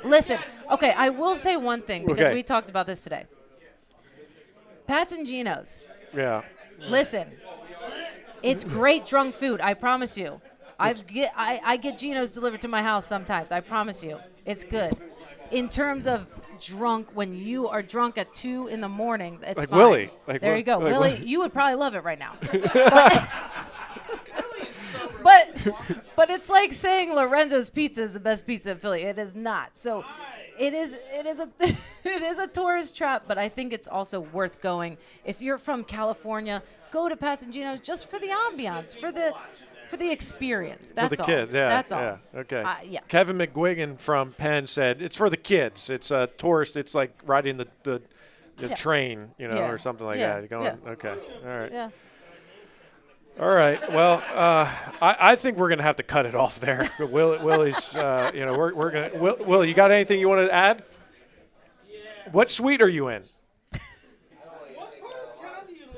Speaker 10: Listen, okay, I will say one thing because
Speaker 1: Okay.
Speaker 10: we talked about this today. Pat's and Gino's.
Speaker 1: Yeah.
Speaker 10: Listen, it's great drunk food. I promise you. I get Gino's delivered to my house sometimes. I promise you, it's good. In terms of drunk, when you are drunk at 2 in the morning, it's
Speaker 1: Like
Speaker 10: fine.
Speaker 1: Willie.
Speaker 10: There you go,
Speaker 1: like
Speaker 10: Willie.
Speaker 1: Willie.
Speaker 10: You would probably love it right now. But it's like saying Lorenzo's Pizza is the best pizza in Philly. It is not. So it is a it is a tourist trap, but I think it's also worth going. If you're from California, go to Pat's and Gino's just for the ambiance, for the experience. That's
Speaker 1: for the
Speaker 10: all.
Speaker 1: kids, yeah.
Speaker 10: That's all.
Speaker 1: Yeah, okay.
Speaker 10: Yeah.
Speaker 1: Kevin McGuigan from Penn said it's for the kids. It's a tourist. It's like riding the
Speaker 10: Yeah.
Speaker 1: train,
Speaker 10: Yeah.
Speaker 1: or something like
Speaker 10: Yeah.
Speaker 1: that. You're going, okay, all right.
Speaker 10: Yeah.
Speaker 1: All right. Well, I think we're gonna have to cut it off there. Willie's, we're gonna. Will, you got anything you want to add? What suite are you in?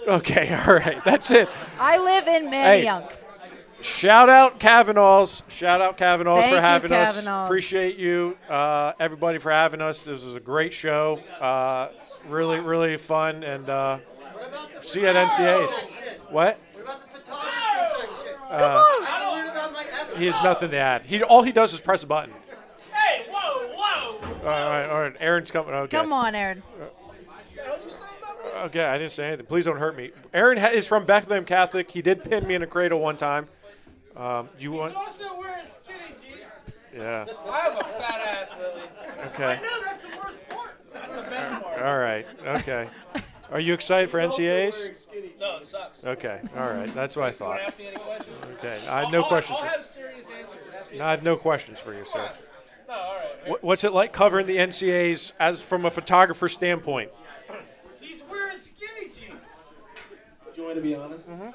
Speaker 1: Okay. All right. That's it.
Speaker 10: I live in Manayunk.
Speaker 1: Shout out Cavanaugh's. Shout out Cavanaugh's
Speaker 10: Thank
Speaker 1: for
Speaker 10: you,
Speaker 1: having us.
Speaker 10: Cavanaugh's.
Speaker 1: Appreciate you, everybody, for having us. This was a great show. Really, really fun. And see you at NCAA's. What?
Speaker 6: What about the photography section?
Speaker 10: Come on.
Speaker 6: I don't learn about my F.
Speaker 1: He has nothing to add. All he does is press a button.
Speaker 7: Hey, whoa!
Speaker 1: All right. Aaron's coming. Okay.
Speaker 10: Come on, Aaron.
Speaker 7: What'd you say about me?
Speaker 1: Okay, I didn't say anything. Please don't hurt me. Aaron is from Bethlehem Catholic. He did pin me in a cradle one time. You want?
Speaker 7: He's also wearing skinny jeans.
Speaker 1: Yeah.
Speaker 7: I have a fat ass, Willie.
Speaker 1: Okay.
Speaker 7: No, that's the worst part. That's the best part.
Speaker 1: All right. Okay. Are you excited for NCAAs?
Speaker 7: No, it sucks.
Speaker 1: Okay. All right. That's what I thought.
Speaker 7: Want to ask me any questions?
Speaker 1: Okay. I have no questions.
Speaker 7: I'll have serious answers. Ask me.
Speaker 1: No, I have no questions for you, sir.
Speaker 7: No, all right.
Speaker 1: What's it like covering the NCAAs as from a photographer standpoint?
Speaker 7: He's wearing skinny jeans.
Speaker 11: Do you want me to be honest? Mm-hmm.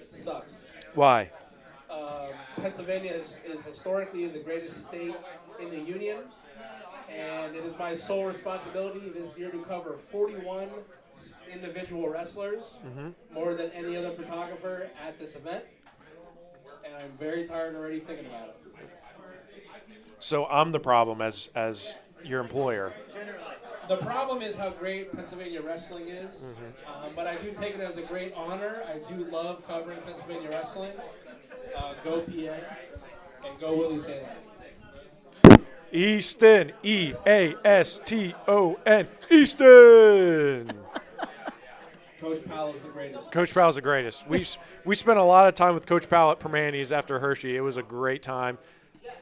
Speaker 11: It sucks.
Speaker 1: Why?
Speaker 11: Pennsylvania is historically the greatest state in the union, and it is my sole responsibility this year to cover 41 individual wrestlers, more than any other photographer at this event, and I'm very tired already thinking about it.
Speaker 1: So I'm the problem as your employer.
Speaker 11: The problem is how great Pennsylvania wrestling is, but I do take it as a great honor. I do love covering Pennsylvania wrestling. Go PA, and go Willie Salem.
Speaker 1: Easton, Easton, Easton.
Speaker 11: Coach Powell is the greatest.
Speaker 1: Coach Powell's the greatest. We spent a lot of time with Coach Powell at Permanis after Hershey. It was a great time.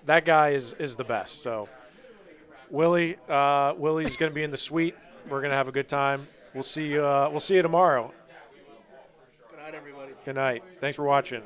Speaker 1: That guy is the best. So Willie's going to be in the suite. We're going to have a good time. We'll see you tomorrow.
Speaker 11: Good night, everybody.
Speaker 1: Good night. Thanks for watching.